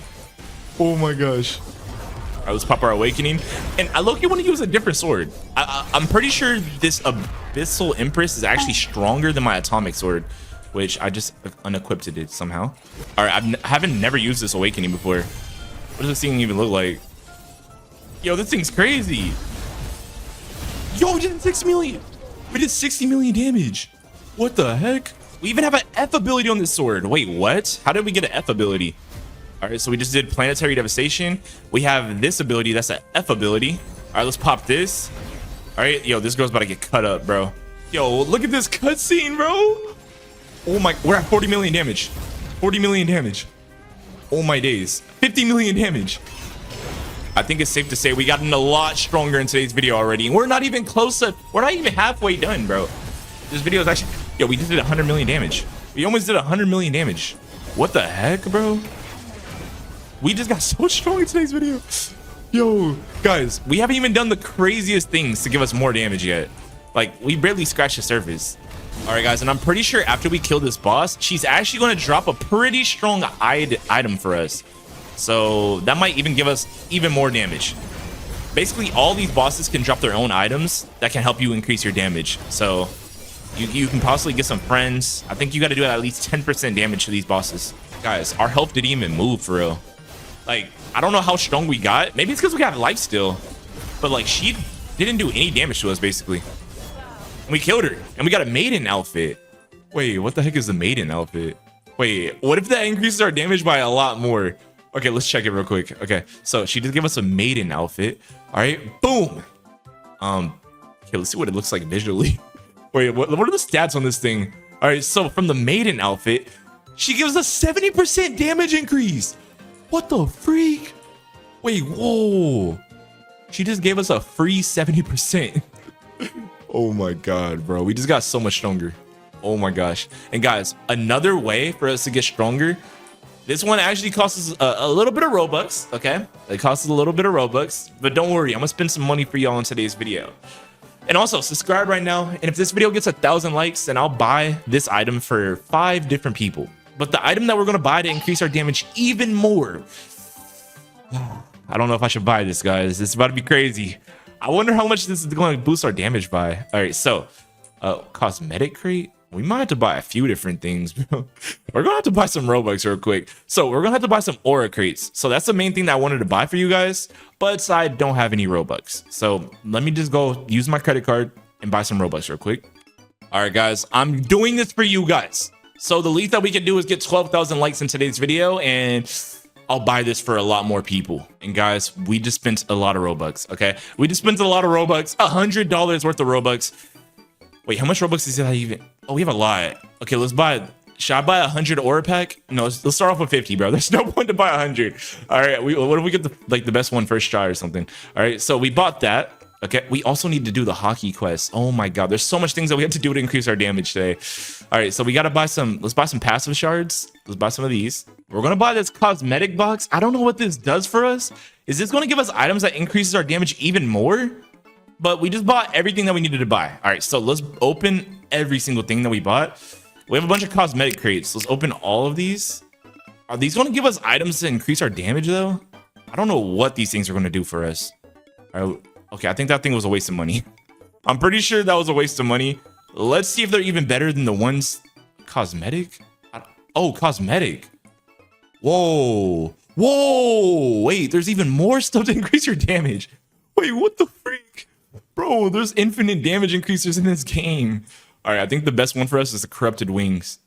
[SPEAKER 1] Oh my gosh. All right, let's pop our Awakening. And I low-key want to use a different sword. I'm pretty sure this Abyssal Empress is actually stronger than my Atomic Sword, which I just unequipped it somehow. All right, I haven't never used this Awakening before. What does this thing even look like? Yo, this thing's crazy. Yo, we did 6 million. We did 60 million damage. What the heck? We even have an F ability on this sword. Wait, what? How did we get an F ability? All right, so we just did Planetary Devastation. We have this ability. That's an F ability. All right, let's pop this. All right, yo, this girl's about to get cut up, bro. Yo, look at this cutscene, bro. Oh my, we're at 40 million damage. 40 million damage. Oh my days. 50 million damage. I think it's safe to say we gotten a lot stronger in today's video already. And we're not even close to, we're not even halfway done, bro. This video is actually, yo, we just did 100 million damage. We almost did 100 million damage. What the heck, bro? We just got so strong in today's video. Yo, guys, we haven't even done the craziest things to give us more damage yet. Like, we barely scratched the surface. All right, guys, and I'm pretty sure after we kill this boss, she's actually going to drop a pretty strong item for us. So that might even give us even more damage. Basically, all these bosses can drop their own items that can help you increase your damage. So you can possibly get some friends. I think you got to do at least 10% damage to these bosses. Guys, our health didn't even move for real. Like, I don't know how strong we got. Maybe it's because we got life still. But like, she didn't do any damage to us, basically. We killed her, and we got a maiden outfit. Wait, what the heck is the maiden outfit? Wait, what if that increases our damage by a lot more? Okay, let's check it real quick. Okay, so she did give us a maiden outfit. All right, boom. Okay, let's see what it looks like visually. Wait, what are the stats on this thing? All right, so from the maiden outfit, she gives us 70% damage increase. What the freak? Wait, whoa. She just gave us a free 70%. Oh my God, bro. We just got so much stronger. Oh my gosh. And guys, another way for us to get stronger, this one actually costs us a little bit of Robux, okay? It costs us a little bit of Robux, but don't worry, I'm gonna spend some money for y'all in today's video. And also, subscribe right now, and if this video gets 1,000 likes, then I'll buy this item for 5 different people. But the item that we're gonna buy to increase our damage even more, I don't know if I should buy this, guys. It's about to be crazy. I wonder how much this is going to boost our damage by. All right, so cosmetic crate. We might have to buy a few different things, bro. We're gonna have to buy some Robux real quick. So we're gonna have to buy some aura crates. So that's the main thing that I wanted to buy for you guys, but I don't have any Robux. So let me just go use my credit card and buy some Robux real quick. All right, guys, I'm doing this for you guys. So the least that we can do is get 12,000 likes in today's video, and I'll buy this for a lot more people. And guys, we just spent a lot of Robux, okay? We just spent a lot of Robux, $100 worth of Robux. Wait, how much Robux is that even? Oh, we have a lot. Okay, let's buy, should I buy 100 aura pack? No, let's start off with 50, bro. There's no point to buy 100. All right, what if we get the best one first try or something? All right, so we bought that. Okay, we also need to do the hockey quest. Oh my God, there's so much things that we have to do to increase our damage today. All right, so we gotta buy some, let's buy some passive shards. Let's buy some of these. We're gonna buy this cosmetic box. I don't know what this does for us. Is this gonna give us items that increases our damage even more? But we just bought everything that we needed to buy. All right, so let's open every single thing that we bought. We have a bunch of cosmetic crates. Let's open all of these. Are these gonna give us items to increase our damage though? I don't know what these things are gonna do for us. All right. Okay, I think that thing was a waste of money. I'm pretty sure that was a waste of money. Let's see if they're even better than the ones. Cosmetic? Oh, cosmetic. Whoa. Whoa. Wait, there's even more stuff to increase your damage. Wait, what the freak? Bro, there's infinite damage increasers in this game. All right, I think the best one for us is the corrupted wings.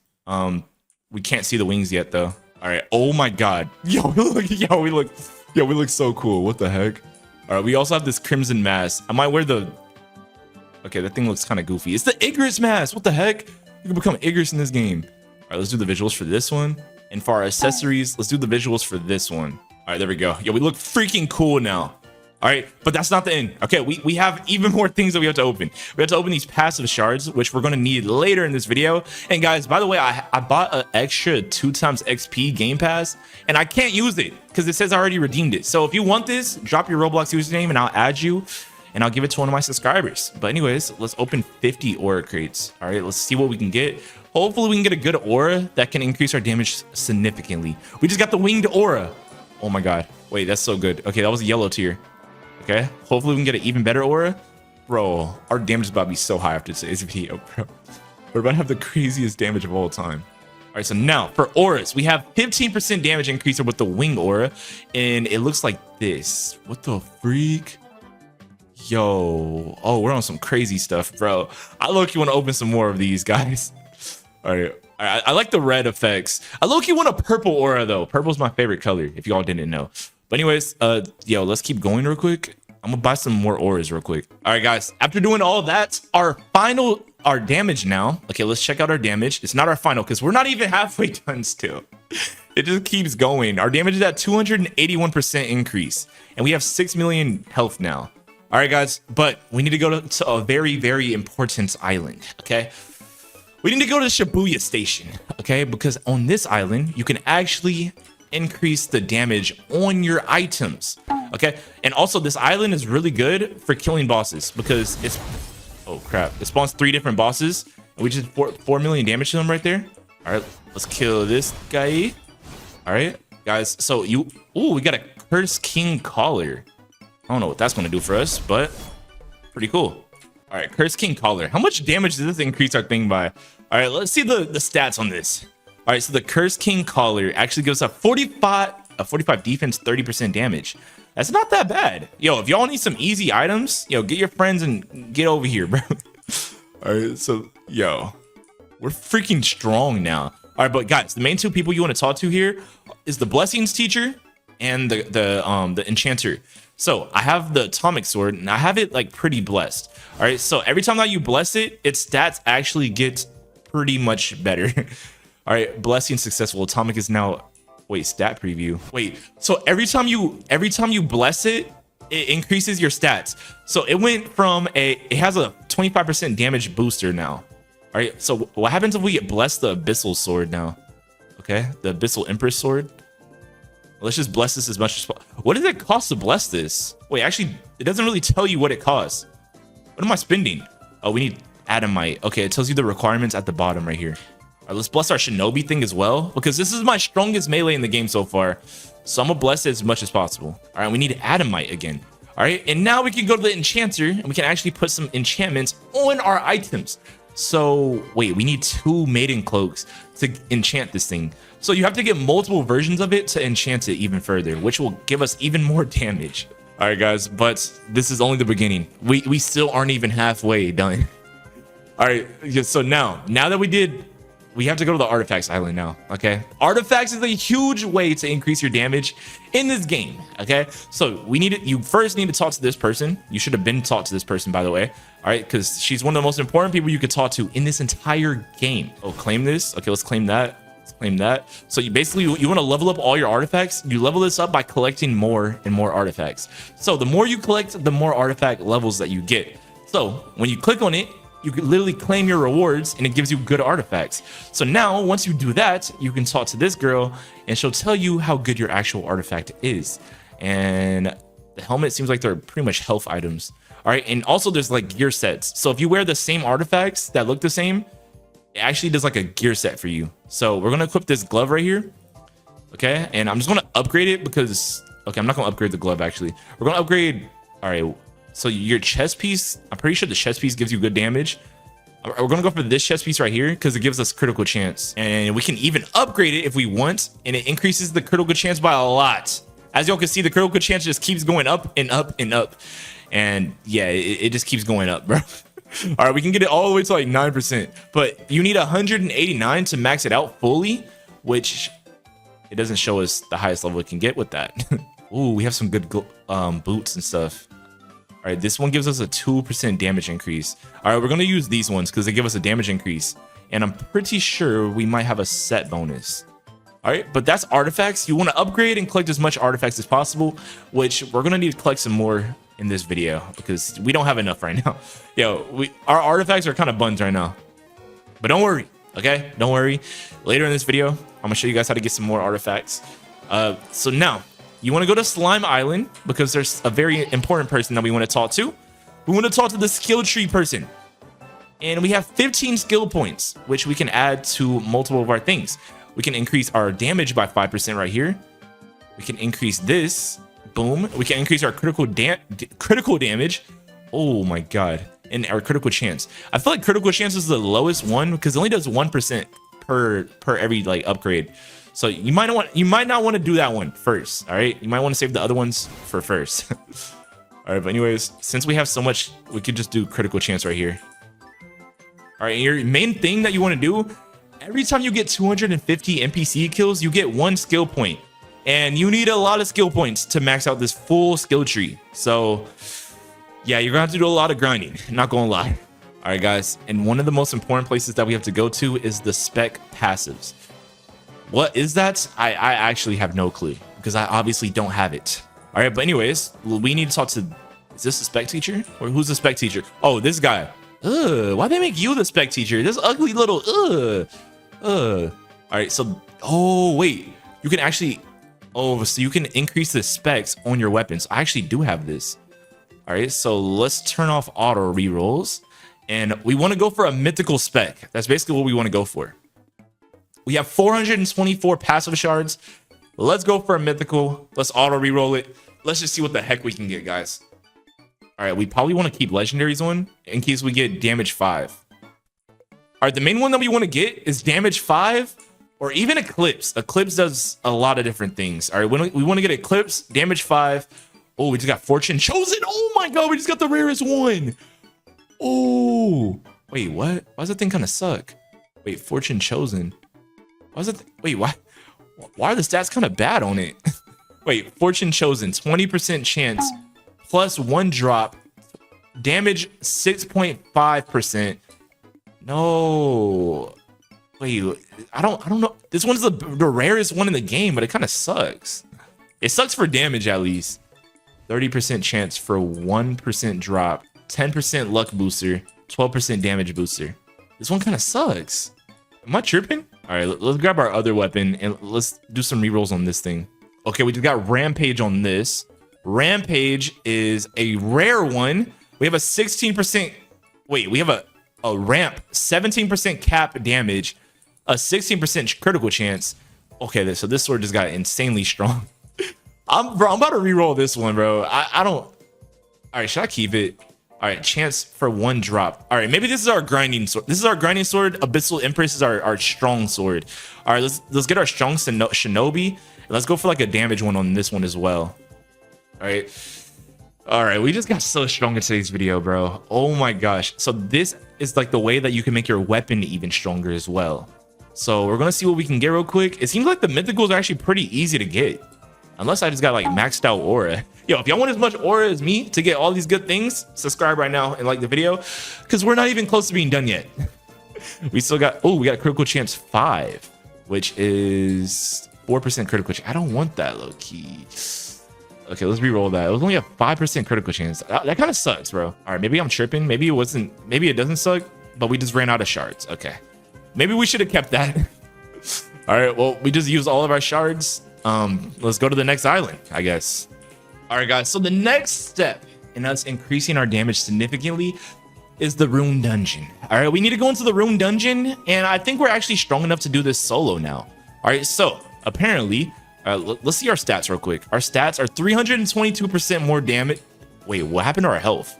[SPEAKER 1] We can't see the wings yet though. All right. Oh my God. Yo, we look so cool. What the heck? All right, we also have this crimson mask. I might wear the... Okay, that thing looks kind of goofy. It's the Igris mask. What the heck? You can become Igris in this game. All right, let's do the visuals for this one. And for our accessories, let's do the visuals for this one. All right, there we go. Yo, we look freaking cool now. All right, but that's not the end. Okay, we have even more things that we have to open. We have to open these passive shards, which we're going to need later in this video. And guys, by the way, I bought an extra 2x XP game pass, and I can't use it because it says I already redeemed it. So if you want this, drop your Roblox username and I'll add you and I'll give it to one of my subscribers. But anyways, let's open 50 aura crates. All right, let's see what we can get. Hopefully we can get a good aura that can increase our damage significantly. We just got the winged aura. Oh my God. Wait, that's so good. Okay, that was a yellow tier. Okay, hopefully we can get an even better aura. Bro, our damage is about to be so high after today's video, bro. We're about to have the craziest damage of all time. All right, so now for auras, we have 15% damage increaser with the wing aura, and it looks like this. What the freak? Yo, oh, we're on some crazy stuff, bro. I low-key want to open some more of these, guys. All right, I like the red effects. I low-key want a purple aura, though. Purple's my favorite color, if y'all didn't know. But anyways, yo, let's keep going real quick. I'm gonna buy some more auras real quick. All right, guys, after doing all that, our damage now. Okay, let's check out our damage. It's not our final because we're not even halfway done still. It just keeps going. Our damage is at 281% increase, and we have 6 million health now. All right, guys, but we need to go to a very, very important island, okay? We need to go to Shibuya Station, okay? Because on this island, you can actually increase the damage on your items, okay? And also this island is really good for killing bosses because it's, oh crap, it spawns 3 different bosses and we just 4 million damage to them right there. All right, let's kill this guy. All right, guys, so we got a Curse King Collar. I don't know what that's gonna do for us, but pretty cool. All right, Curse King Collar. How much damage does this increase our thing by? All right, let's see the stats on this. All right, so the Curse King Collar actually gives us a 45 defense, 30% damage. That's not that bad. Yo, if y'all need some easy items, yo, get your friends and get over here, bro. All right, so, yo, we're freaking strong now. All right, but guys, the main 2 people you want to talk to here is the Blessings Teacher and the Enchanter. So I have the Atomic Sword, and I have it, like, pretty blessed. All right, so every time that you bless it, its stats actually get pretty much better. All right, blessing successful. Atomic is now Wait, stat preview. Wait, so every time you bless it, it increases your stats. So it went from it has a 25% damage booster now. All right, so what happens if we get blessed the Abyssal Sword now? Okay, the Abyssal Empress Sword. Let's just bless this as much as possible. What does it cost to bless this? Wait, actually, it doesn't really tell you what it costs. What am I spending? Oh, we need Adamite. Okay, it tells you the requirements at the bottom right here. All right, let's bless our Shinobi thing as well, because this is my strongest melee in the game so far. So I'm gonna bless it as much as possible. All right, we need Adamite again. All right, and now we can go to the enchanter and we can actually put some enchantments on our items. So wait, we need 2 maiden cloaks to enchant this thing. So you have to get multiple versions of it to enchant it even further, which will give us even more damage. All right, guys, but this is only the beginning. We still aren't even halfway done. All right, so now that we have to go to the Artifacts Island now, okay? Artifacts is a huge way to increase your damage in this game, okay? So you first need to talk to this person. You should have been taught to this person, by the way, all right? Because she's one of the most important people you could talk to in this entire game. Oh, claim this. Okay, let's claim that. Let's claim that. So you want to level up all your artifacts. You level this up by collecting more and more artifacts. So the more you collect, the more artifact levels that you get. So when you click on it, you can literally claim your rewards and it gives you good artifacts. So now once you do that, you can talk to this girl and she'll tell you how good your actual artifact is. And the helmet seems like they're pretty much health items. All right, and also there's like gear sets. So if you wear the same artifacts that look the same, it actually does like a gear set for you. So we're gonna equip this glove right here. Okay, and I'm just gonna upgrade it because, okay, I'm not gonna upgrade the glove actually. We're gonna upgrade, all right, so your chest piece, I'm pretty sure the chest piece gives you good damage. We're gonna go for this chest piece right here because it gives us critical chance. And we can even upgrade it if we want, and it increases the critical chance by a lot. As y'all can see, the critical chance just keeps going up and up and up. And yeah, it just keeps going up, bro. All right, we can get it all the way to like 9%, but you need 189 to max it out fully, which it doesn't show us the highest level it can get with that. Ooh, we have some good boots and stuff. All right, this one gives us a 2% damage increase. All right, we're gonna use these ones because they give us a damage increase. And I'm pretty sure we might have a set bonus. All right, but that's artifacts. You wanna upgrade and collect as much artifacts as possible, which we're gonna need to collect some more in this video because we don't have enough right now. Yo, our artifacts are kind of buns right now. But don't worry, okay? Don't worry. Later in this video, I'm gonna show you guys how to get some more artifacts. So now, you want to go to Slime Island because there's a very important person that we want to talk to. We want to talk to the skill tree person. And we have 15 skill points, which we can add to multiple of our things. We can increase our damage by 5% right here. We can increase this. Boom. We can increase our critical damage. Oh my God. And our critical chance. I feel like critical chance is the lowest one because it only does 1% per every like upgrade. So you might not want to do that one first. All right, you might want to save the other ones for first. All right, but anyways, since we have so much, we could just do critical chance right here. All right, and your main thing that you want to do, every time you get 250 NPC kills, you get 1 skill point, and you need a lot of skill points to max out this full skill tree. So yeah, you're gonna have to do a lot of grinding, not gonna lie. All right, guys, and one of the most important places that we have to go to is the spec passives. What is that? I actually have no clue because I obviously don't have it. All right, but anyways, we need to talk to, is this the spec teacher? Or who's the spec teacher? Oh, this guy. Why they make you the spec teacher? This ugly little, All right, so, oh, wait. You can actually, oh, so you can increase the specs on your weapons. I actually do have this. All right, so let's turn off auto rerolls. And we want to go for a mythical spec. That's basically what we want to go for. We have 424 passive shards. Let's go for a mythical. Let's auto reroll it. Let's just see what the heck we can get, guys. All right, we probably want to keep legendaries on in case we get damage 5. All right, the main one that we want to get is damage 5 or even Eclipse. Eclipse does a lot of different things. All right, we want to get Eclipse, damage 5. Oh, we just got Fortune Chosen. Oh my God, we just got the rarest one. Oh, wait, what? Why does that thing kind of suck? Wait, Fortune Chosen. Why is it? Wait, why are the stats kind of bad on it? Wait, Fortune Chosen, 20% chance, plus 1 drop, damage 6.5%. No. Wait, I don't know. This one's the rarest one in the game, but it kind of sucks. It sucks for damage at least. 30% chance for 1% drop, 10% luck booster, 12% damage booster. This one kind of sucks. Am I tripping? All right, let's grab our other weapon and let's do some rerolls on this thing. Okay, we just got Rampage on this. Rampage is a rare one. We have a 16%. Wait, we have a ramp, 17% cap damage, a 16% critical chance. Okay, so this sword just got insanely strong. I'm about to reroll this one, bro. I don't. All right, should I keep it? All right, chance for 1 drop. All right, maybe this is our grinding sword. This is our grinding sword. Abyssal Empress is our strong sword. All right, let's get our strong shinobi. And let's go for like a damage one on this one as well. All right, we just got so strong in today's video, bro. Oh my gosh. So this is like the way that you can make your weapon even stronger as well. So we're gonna see what we can get real quick. It seems like the mythicals are actually pretty easy to get. Unless I just got like maxed out aura. Yo, if y'all want as much aura as me to get all these good things, subscribe right now and like the video, because we're not even close to being done yet. We still got, oh, we got critical chance 5, which is 4% critical chance. I don't want that low key. Okay, let's re-roll that. It was only a 5% critical chance. That kind of sucks, bro. All right, maybe I'm tripping. Maybe it doesn't suck, but we just ran out of shards. Okay. Maybe we should have kept that. All right, well, we just used all of our shards. Let's go to the next island, I guess. All right, guys. So the next step in us increasing our damage significantly is the rune dungeon. All right, we need to go into the rune dungeon, and I think we're actually strong enough to do this solo now. All right, so apparently, let's see our stats real quick. Our stats are 322% more damage. Wait, what happened to our health?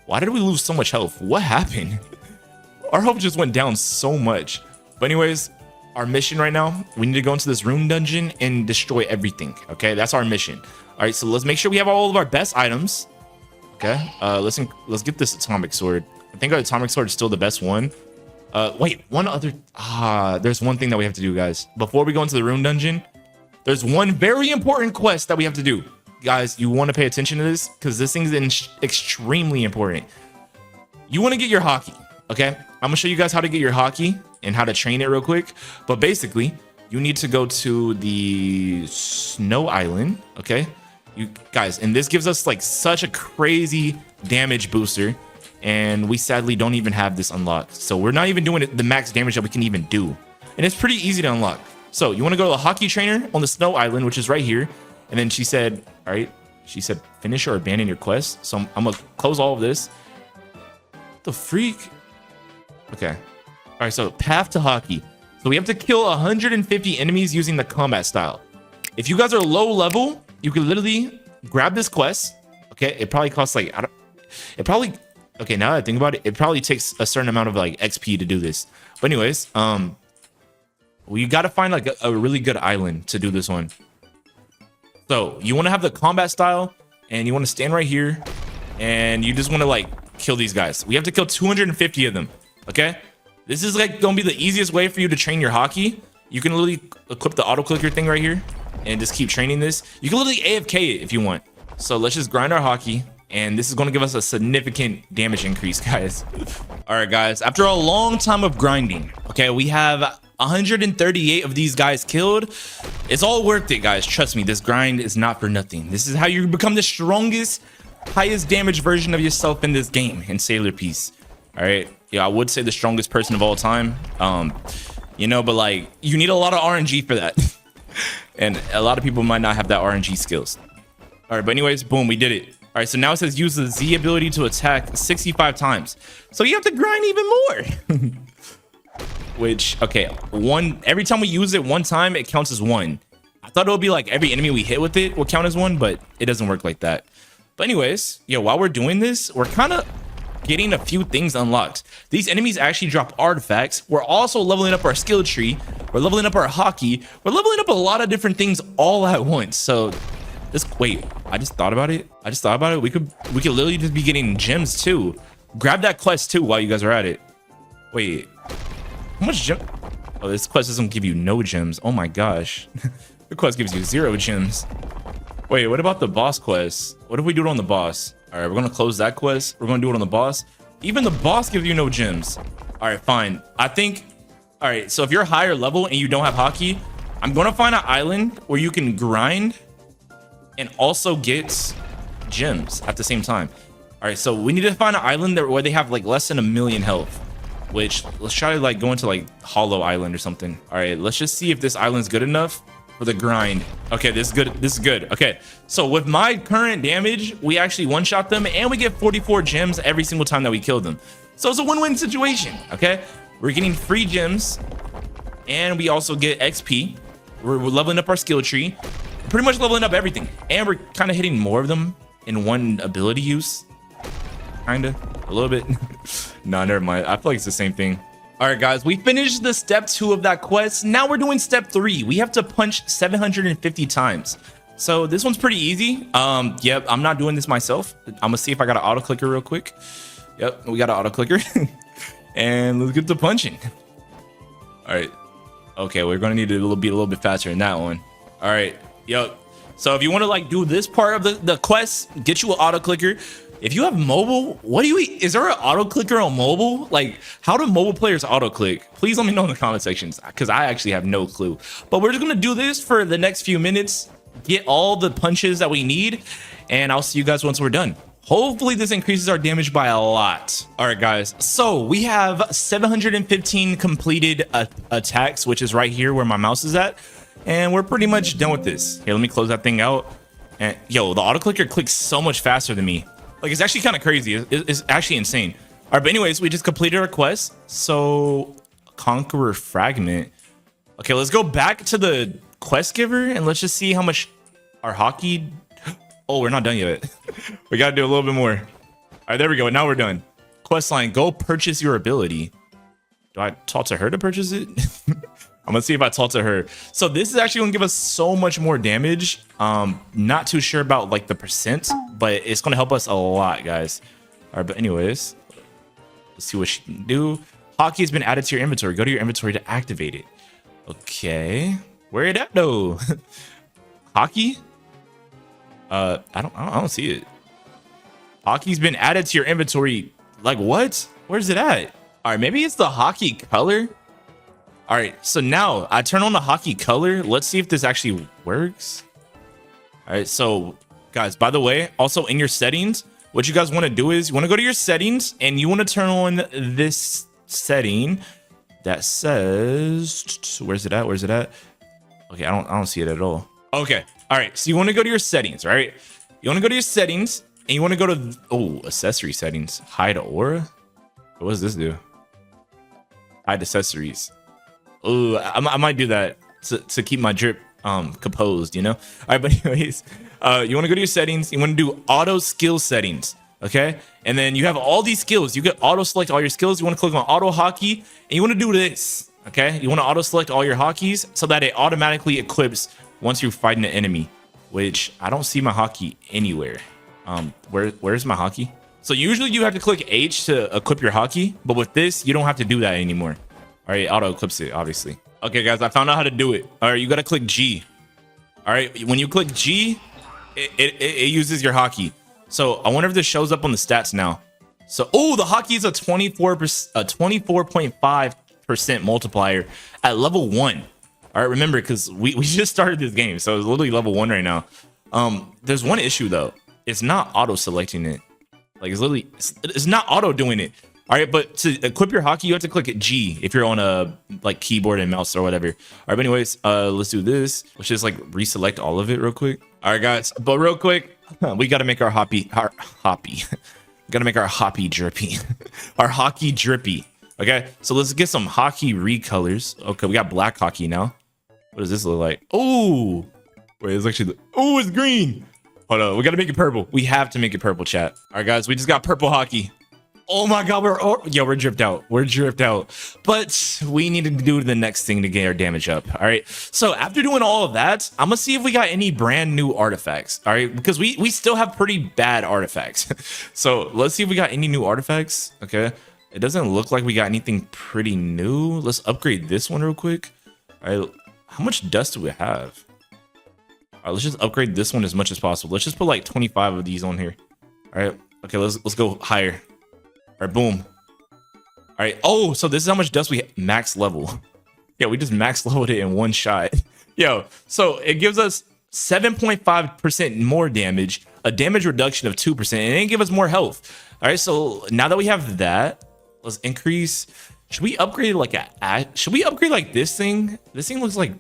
[SPEAKER 1] Why did we lose so much health? What happened? Our health just went down so much. But anyways, our mission right now, we need to go into this rune dungeon and destroy everything. Okay, that's our mission. All right, so let's make sure we have all of our best items. Okay, let's get this atomic sword. I think our atomic sword is still the best one. Wait, one other. There's one thing that we have to do, guys. Before we go into the rune dungeon, there's one very important quest that we have to do. Guys, you want to pay attention to this because this thing's extremely important. You want to get your haki, okay? I'm gonna show you guys how to get your haki and how to train it real quick. But basically, you need to go to the snow island, okay? You guys, and this gives us like such a crazy damage booster, and we sadly don't even have this unlocked. So we're not even doing the max damage that we can even do, and it's pretty easy to unlock. So you want to go to the haki trainer on the snow island, which is right here. And then she said, all right, she said, finish or abandon your quest. So I'm gonna close all of this. What the freak? Okay. All right, so path to haki. So we have to kill 150 enemies using the combat style. If you guys are low level, you can literally grab this quest. Okay, it probably costs like, okay, now that I think about it, it probably takes a certain amount of like XP to do this. But anyways, well, you got to find like a really good island to do this one. So you want to have the combat style, and you want to stand right here, and you just want to like kill these guys. We have to kill 250 of them. Okay, this is like gonna be the easiest way for you to train your haki. You can literally equip the auto clicker thing right here and just keep training this. You can literally AFK it if you want. So let's just grind our haki, and this is going to give us a significant damage increase, guys. All right, guys, after a long time of grinding, okay, we have 138 of these guys killed. It's all worth it, guys. Trust me, this grind is not for nothing. This is how you become the strongest, highest damage version of yourself in this game, in Sailor Peace. All right, yeah, I would say the strongest person of all time. You know, but like, you need a lot of RNG for that. And a lot of people might not have that RNG skills. All right, but anyways, boom, we did it. All right, so now it says use the Z ability to attack 65 times. So you have to grind even more. Which, okay, every time we use it one time, it counts as 1. I thought it would be like every enemy we hit with it will count as 1, but it doesn't work like that. But anyways, yo, while we're doing this, we're kind of getting a few things unlocked. These enemies actually drop artifacts. We're also leveling up our skill tree. We're leveling up our haki. We're leveling up a lot of different things all at once. So wait, I just thought about it. We could literally just be getting gems too. Grab that quest too while you guys are at it. Wait, how much gem? Oh, this quest doesn't give you no gems. Oh my gosh. The quest gives you 0 gems. Wait, what about the boss quest? What if we do it on the boss? All right, we're gonna close that quest. We're gonna do it on the boss. Even the boss gives you no gems. All right, fine. I think All right, so if you're higher level and you don't have hockey, I'm gonna find an island where you can grind and also get gems at the same time. All right, so we need to find an island where they have like less than 1,000,000 health, which let's try to like go into like Hollow Island or something. All right, let's just see if this island's good enough for the grind. Okay, this is good. This is good. Okay, so with my current damage, we actually one-shot them and we get 44 gems every single time that we kill them. So it's a win-win situation, okay? We're getting free gems and we also get XP. We're leveling up our skill tree, pretty much leveling up everything. And we're kind of hitting more of them in one ability use. Kinda, a little bit. No, never mind. I feel like it's the same thing. All right, guys, we finished the step 2 of that quest. Now we're doing step 3. We have to punch 750 times. So this one's pretty easy. Yep, I'm not doing this myself. I'm gonna see if I got an auto clicker real quick. Yep, we got an auto clicker. And let's get to punching. All right. Okay, we're gonna need to be a little bit faster in that one. All right. Yep. So if you want to like do this part of the quest, get you an auto clicker. If you have mobile, is there an auto clicker on mobile? Like, how do mobile players auto click? Please let me know in the comment sections, because I actually have no clue. But we're just gonna do this for the next few minutes, get all the punches that we need, and I'll see you guys once we're done. Hopefully this increases our damage by a lot. All right, guys. So we have 715 completed attacks, which is right here where my mouse is at. And we're pretty much done with this. Here, let me close that thing out. And yo, the auto clicker clicks so much faster than me. Like, it's actually kind of crazy. It's actually insane. All right, but anyways, we just completed our quest. So Conqueror Fragment. Okay, let's go back to the quest giver and let's just see how much our hockey. Oh, we're not done yet. We got to do a little bit more. All right, there we go. Now we're done. Quest line, go purchase your ability. Do I talk to her to purchase it? I'm gonna see if I talk to her. So this is actually gonna give us so much more damage. Not too sure about like the percent, but it's gonna help us a lot, guys. All right, but anyways, let's see what she can do. Hockey has been added to your inventory. Go to your inventory to activate it. Okay, where it at though? Hockey? I don't see it. Hockey's been added to your inventory. Like what? Where's it at? All right, maybe it's the hockey color. All right, so now I turn on the hockey color. Let's see if this actually works. All right, so guys, by the way, also in your settings, what you guys want to do is you want to go to your settings and you want to turn on this setting that says, where's it at? Where's it at? Okay, I don't see it at all. Okay, all right, so you want to go to your settings, right? You want to go to your settings and you want to go to, accessory settings, hide aura. What does this do? Hide accessories. Oh, I might do that to keep my drip composed, you know. All right, but anyways, you want to go to your settings. You want to do auto skill settings, okay? And then you have all these skills. You can auto select all your skills. You want to click on auto hockey, and you want to do this, okay? You want to auto select all your hockeys so that it automatically equips once you're fighting an enemy. Which I don't see my hockey anywhere. Where's my hockey? So usually you have to click H to equip your hockey, but with this, you don't have to do that anymore. All right, auto equips it, obviously. Okay, guys, I found out how to do it. All right, you got to click G. All right, when you click G, it uses your hockey. So I wonder if this shows up on the stats now. So, the hockey is a 24.5% multiplier at level 1. All right, remember, because we just started this game, so it's literally level 1 right now. There's one issue, though. It's not auto-selecting it. Like, it's not auto-doing it. All right, but to equip your hockey, you have to click G if you're on a like keyboard and mouse or whatever. All right, but anyways, let's do this. Let's just like reselect all of it real quick. All right, guys, but real quick, we got to make our hoppy. We got to make our hoppy drippy. Our hockey drippy. Okay, so let's get some hockey recolors. Okay, we got black hockey now. What does this look like? Oh, wait, it's actually, it's green. Hold on, we got to make it purple. We have to make it purple, chat. All right, guys, we just got purple hockey. Oh my god, we're dripped out. We're dripped out. But we need to do the next thing to get our damage up. All right. So after doing all of that, I'm gonna see if we got any brand new artifacts. All right, because we still have pretty bad artifacts. So let's see if we got any new artifacts. Okay. It doesn't look like we got anything pretty new. Let's upgrade this one real quick. All right. How much dust do we have? All right, let's just upgrade this one as much as possible. Let's just put like 25 of these on here. All right. Okay, let's go higher. All right, boom. All right. Oh, so this is how much dust we max level. Yeah, we just max leveled it in one shot. Yo, so it gives us 7.5% more damage, a damage reduction of 2%, and it didn't give us more health. All right, so now that we have that, let's increase. Should we upgrade like should we upgrade like this thing? This thing looks like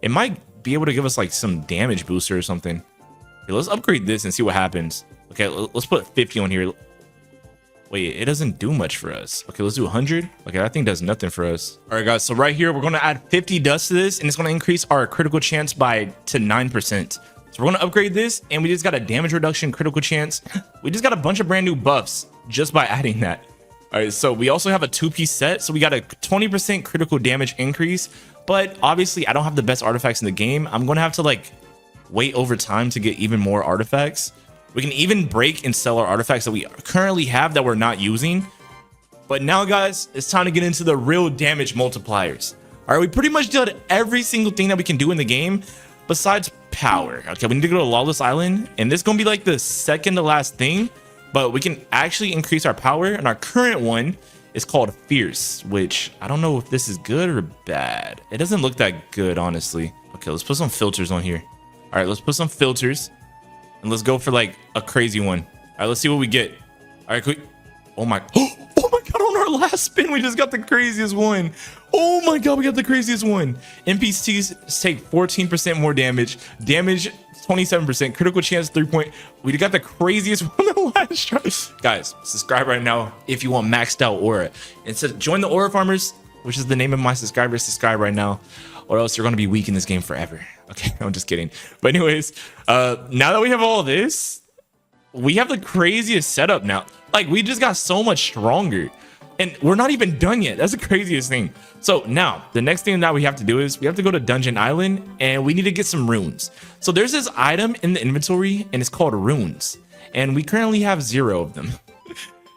[SPEAKER 1] it might be able to give us like some damage booster or something. Okay, let's upgrade this and see what happens. Okay, let's put 50 on here. Wait, it doesn't do much for us. Okay, let's do 100. Okay, that thing does nothing for us. All right, guys, so right here, we're going to add 50 dust to this, and it's going to increase our critical chance to 9%. So we're going to upgrade this, and we just got a damage reduction, critical chance. We just got a bunch of brand new buffs just by adding that. All right, so we also have a 2-piece set, so we got a 20% critical damage increase, but obviously I don't have the best artifacts in the game. I'm going to have to like wait over time to get even more artifacts. We can even break and sell our artifacts that we currently have that we're not using. But now, guys, it's time to get into the real damage multipliers. All right, we pretty much did every single thing that we can do in the game besides power. Okay, we need to go to Lawless Island, and this is going to be like the second to last thing, but we can actually increase our power, and our current one is called Fierce, which I don't know if this is good or bad. It doesn't look that good, honestly. Okay, let's put some filters on here. All right, let's put some filters. And let's go for like a crazy one. All right, let's see what we get. All right, quick. Oh my God, on our last spin, we just got the craziest one. Oh my God, we got the craziest one. NPCs take 14% more damage, 27%, critical chance 3 point. We got the craziest one on the last try. Guys, subscribe right now if you want maxed out aura. And so join the aura farmers, which is the name of my subscribers. Subscribe right now, or else you're gonna be weak in this game forever. Okay, I'm just kidding. But anyways, now that we have all of this, we have the craziest setup now. Like, we just got so much stronger, and we're not even done yet. That's the craziest thing. So now the next thing that we have to do is we have to go to Dungeon Island, and we need to get some runes. So there's this item in the inventory, and it's called runes, and we currently have 0 of them.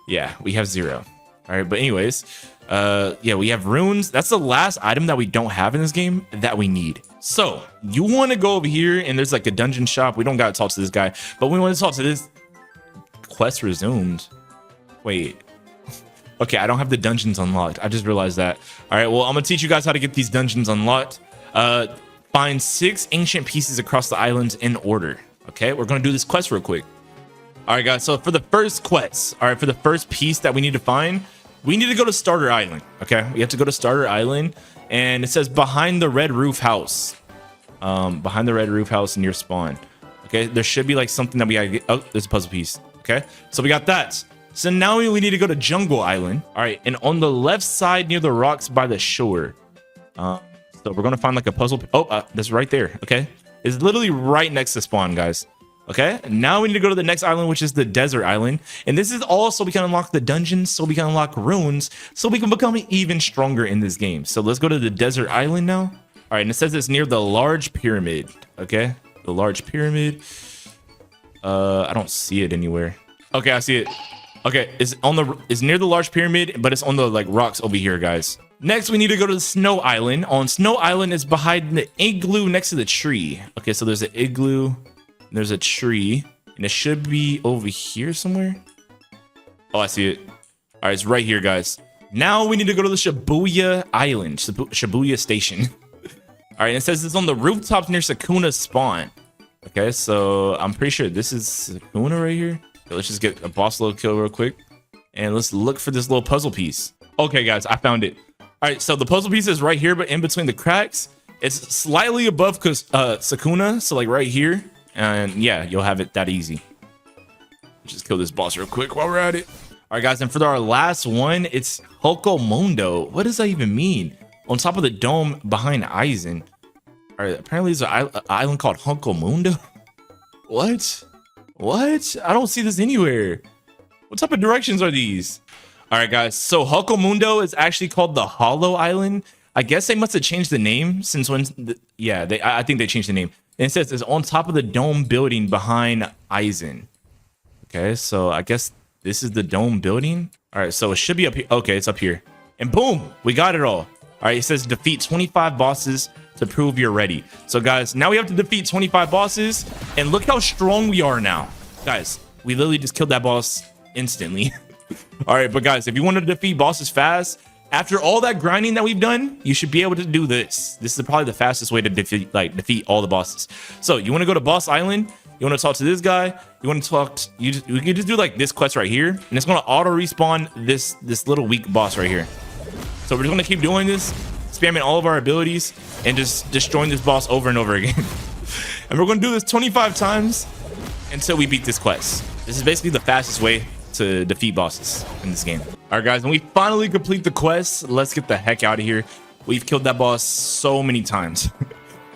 [SPEAKER 1] Yeah, we have 0. All right, but anyways, yeah, we have runes. That's the last item that we don't have in this game that we need. So you want to go over here, and there's like a dungeon shop. We don't got to talk to this guy, but we want to talk to this. Quest resumed. Wait. Okay, I don't have the dungeons unlocked. I just realized that. All right, well, I'm gonna teach you guys how to get these dungeons unlocked. Find 6 ancient pieces across the islands in order. Okay, we're gonna do this quest real quick. All right, guys, so for the first quest, all right, for the first piece that we need to find, we need to go to Starter Island. Okay, we have to go to Starter Island, and it says behind the red roof house. Behind the red roof house near spawn. Okay, there should be like something that we gotta get. Oh, there's a puzzle piece. Okay, so we got that. So now we need to go to Jungle Island. All right, and on the left side near the rocks by the shore. So we're gonna find like a puzzle. Oh, that's right there. Okay, it's literally right next to spawn, guys. Okay, now we need to go to the next island, which is the Desert Island, and this is all so we can unlock the dungeons, so we can unlock runes, so we can become even stronger in this game. So let's go to the Desert Island now. All right, and it says it's near the large pyramid. Okay, the large pyramid. I don't see it anywhere. Okay, I see it. Okay, it's near the large pyramid, but it's on the like rocks over here, guys. Next, we need to go to the Snow Island. On Snow Island is behind the igloo next to the tree. Okay, so there's an igloo, there's a tree, and it should be over here somewhere. Oh, I see it. All right, it's right here, guys. Now we need to go to the Shibuya Island, Shibuya Station. All right, it says it's on the rooftops near Sukuna's spawn. Okay, so I'm pretty sure this is Sukuna right here. Okay, let's just get a boss level kill real quick, and let's look for this little puzzle piece. Okay, guys, I found it. All right, so the puzzle piece is right here, but in between the cracks, it's slightly above Sukuna, so like right here, and yeah, you'll have it that easy. Just kill this boss real quick while we're at it. All right, guys, and for our last one, it's Hokomondo. What does that even mean? On top of the dome behind Aizen. All right, apparently there's an island called Hokomondo. What? What? I don't see this anywhere. What type of directions are these? All right, guys. So Hokomondo is actually called the Hollow Island. I guess they must have changed the name since when. I think they changed the name. And it says it's on top of the dome building behind Aizen. Okay, so I guess this is the dome building. All right, so it should be up here. Okay, it's up here. And boom, we got it all. All right, it says defeat 25 bosses to prove you're ready. So guys, now we have to defeat 25 bosses, and look how strong we are now. Guys, we literally just killed that boss instantly. All right, but guys, if you want to defeat bosses fast, After all that grinding that we've done, you should be able to do this. This is probably the fastest way to defeat all the bosses. So you want to go to Boss Island. You want to talk to this guy. You want to talk. You can just do like this quest right here, and it's going to auto respawn this little weak boss right here. So we're just going to keep doing this, spamming all of our abilities, and just destroying this boss over and over again. And we're going to do this 25 times until we beat this quest. This is basically the fastest way to defeat bosses in this game. All right, guys, when we finally complete the quest, let's get the heck out of here. We've killed that boss so many times.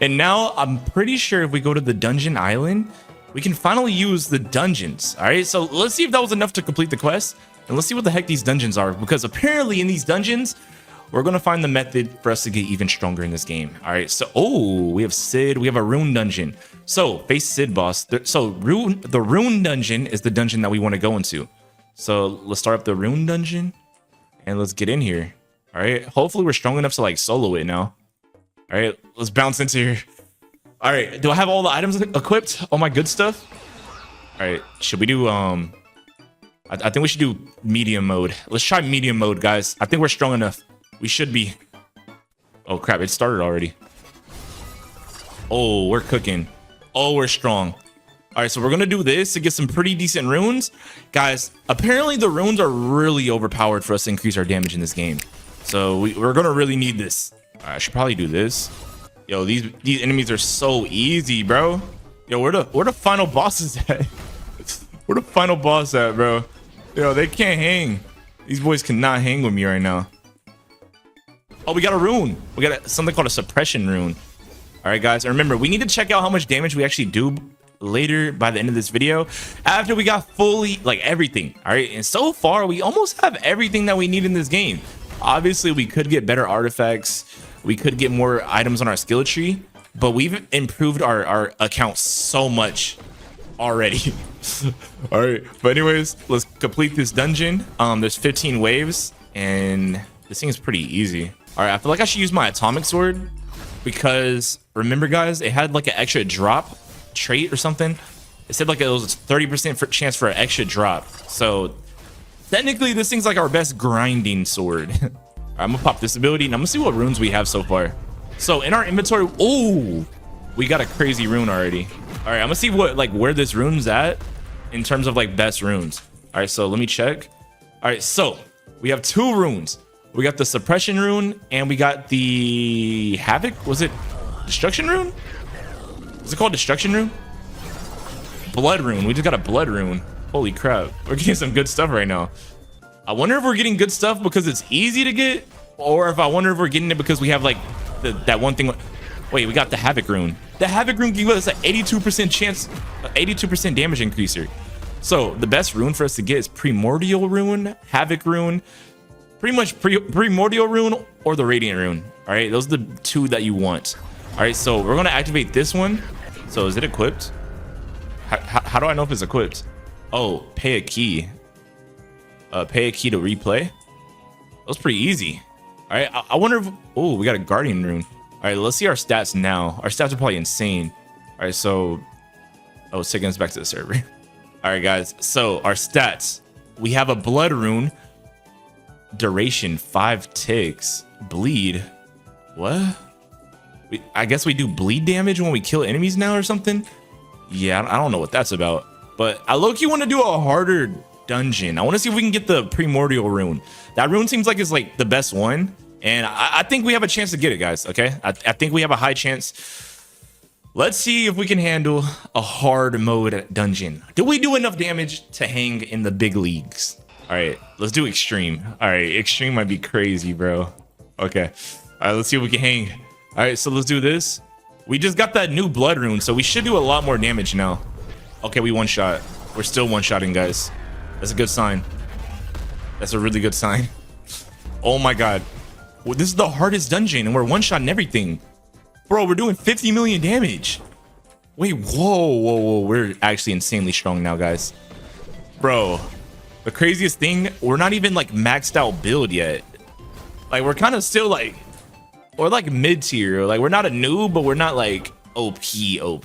[SPEAKER 1] And now I'm pretty sure if we go to the dungeon island, we can finally use the dungeons. All right, so let's see if that was enough to complete the quest. And let's see what the heck these dungeons are, because apparently in these dungeons, we're going to find the method for us to get even stronger in this game. All right, so, we have Sid. We have a rune dungeon. So, face Sid boss. So, the rune dungeon is the dungeon that we want to go into. So, let's start up the rune dungeon, and let's get in here. All right, hopefully we're strong enough to, like, solo it now. All right, let's bounce into here. All right, do I have all the items equipped? All my good stuff? All right, should we do, I think we should do medium mode. Let's try medium mode, guys. I think we're strong enough. We should be. Oh, crap. It started already. Oh, we're cooking. Oh, we're strong. All right, so we're going to do this to get some pretty decent runes. Guys, apparently the runes are really overpowered for us to increase our damage in this game. So we're going to really need this. All right, I should probably do this. Yo, these enemies are so easy, bro. Yo, where the final bosses at? Where the final boss at, bro? Yo, they can't hang. These boys cannot hang with me right now. Oh, we got a rune. We got something called a suppression rune. All right, guys. And remember, we need to check out how much damage we actually do later by the end of this video after we got fully, like, everything. All right. And so far, we almost have everything that we need in this game. Obviously, we could get better artifacts. We could get more items on our skill tree. But we've improved our account so much already. All right. But anyways, let's complete this dungeon. There's 15 waves. And this thing is pretty easy. All right, I feel like I should use my atomic sword because remember, guys, it had like an extra drop trait or something. It said like it was a 30% chance for an extra drop. So technically, this thing's like our best grinding sword. All right, I'm gonna pop this ability and I'm gonna see what runes we have so far. So in our inventory, oh, we got a crazy rune already. All right, I'm gonna see where this rune's at in terms of like best runes. All right, so let me check. All right, so we have 2 runes. We got the suppression rune and we got the havoc. Was it destruction rune? Was it called destruction rune? Blood rune. We just got a blood rune. Holy crap. We're getting some good stuff right now. I wonder if we're getting good stuff because it's easy to get, or if I wonder if we're getting it because we have like that one thing. Wait, we got the havoc rune. The havoc rune gives us an 82% chance, 82% damage increaser. So the best rune for us to get is primordial rune, havoc rune, pretty much primordial rune or the radiant rune. All right, those are the 2 that you want. All right, so we're gonna activate this one. So is it equipped? How do I know if it's equipped? Oh, pay a key. Pay a key to replay. That was pretty easy. All right, I wonder if, oh, we got a guardian rune. All right, let's see our stats now. Our stats are probably insane. All right, so, oh, it's taking us back to the server. All right, guys, so our stats. We have a blood rune. Duration 5 ticks. Bleed. What? I guess we do bleed damage when we kill enemies now or something. Yeah, I don't know what that's about. But I low-key want to do a harder dungeon. I want to see if we can get the primordial rune. That rune seems like it's like the best one. And I think we have a chance to get it, guys. Okay, I think we have a high chance. Let's see if we can handle a hard mode dungeon. Do we do enough damage to hang in the big leagues? All right, let's do extreme. All right, extreme might be crazy, bro. Okay, all right, let's see if we can hang. All right, so let's do this. We just got that new blood rune, so we should do a lot more damage now. Okay, we one-shot. We're still one-shotting, guys. That's a good sign. That's a really good sign. Oh my god. Well, this is the hardest dungeon, and we're one-shotting everything. Bro, we're doing 50 million damage. Wait, whoa. We're actually insanely strong now, guys. Bro. The craziest thing, we're not even like maxed out build yet. Like we're kind of still like, we're like mid tier. Like we're not a noob, but we're not like OP. All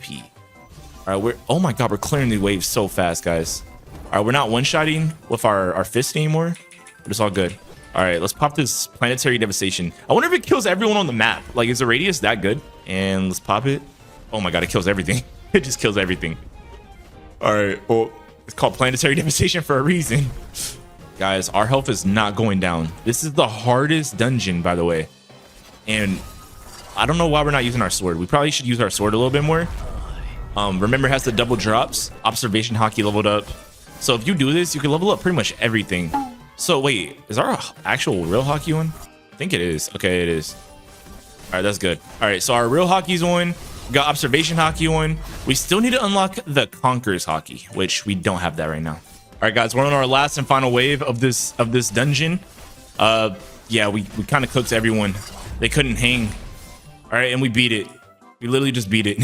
[SPEAKER 1] right, oh my god, we're clearing the waves so fast, guys. All right, we're not one-shotting with our fist anymore, but it's all good. All All right, let's pop this planetary devastation. I wonder if it kills everyone on the map. Like, is the radius that good? And let's pop it. Oh my god, it kills everything. It just kills everything. All right, well, it's called planetary devastation for a reason. Guys, our health is not going down. This is the hardest dungeon, by the way. And I don't know why we're not using our sword. We probably should use our sword a little bit more. Remember, it has the double drops. Observation hockey leveled up. So if you do this, you can level up pretty much everything. So wait, is our actual real hockey one? I think it is. Okay, it is. All right, that's good. All right, so our real hockey's on. We got observation hockey on. We still need to unlock the Conquerors hockey, which we don't have that right now. All right, guys, we're on our last and final wave of this dungeon. Yeah, we kind of cooked everyone. They couldn't hang. All right, and we beat it. We literally just beat it.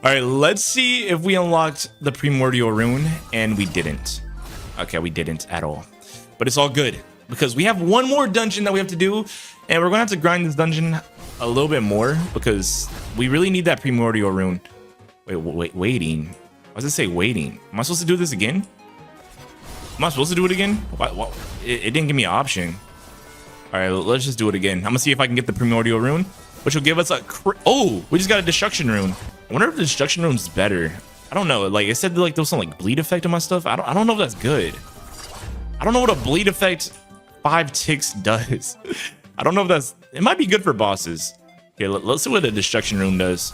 [SPEAKER 1] All right, let's see if we unlocked the Primordial Rune, and we didn't. Okay, we didn't at all. But it's all good because we have one more dungeon that we have to do, and we're gonna have to grind this dungeon a little bit more because we really need that Primordial Rune. Waiting. Why does it say waiting? Am I supposed to do this again? Am I supposed to do it again? What? It didn't give me an option. All right, let's just do it again. I'm gonna see if I can get the Primordial Rune, which will give us a oh, we just got a Destruction Rune. I wonder if the Destruction Rune is better. I don't know. Like, it said like there was some like bleed effect on my stuff. I don't know if that's good. I don't know what a bleed effect 5 ticks does. I don't know if that's... It might be good for bosses. Okay, let's see what the Destruction Rune does.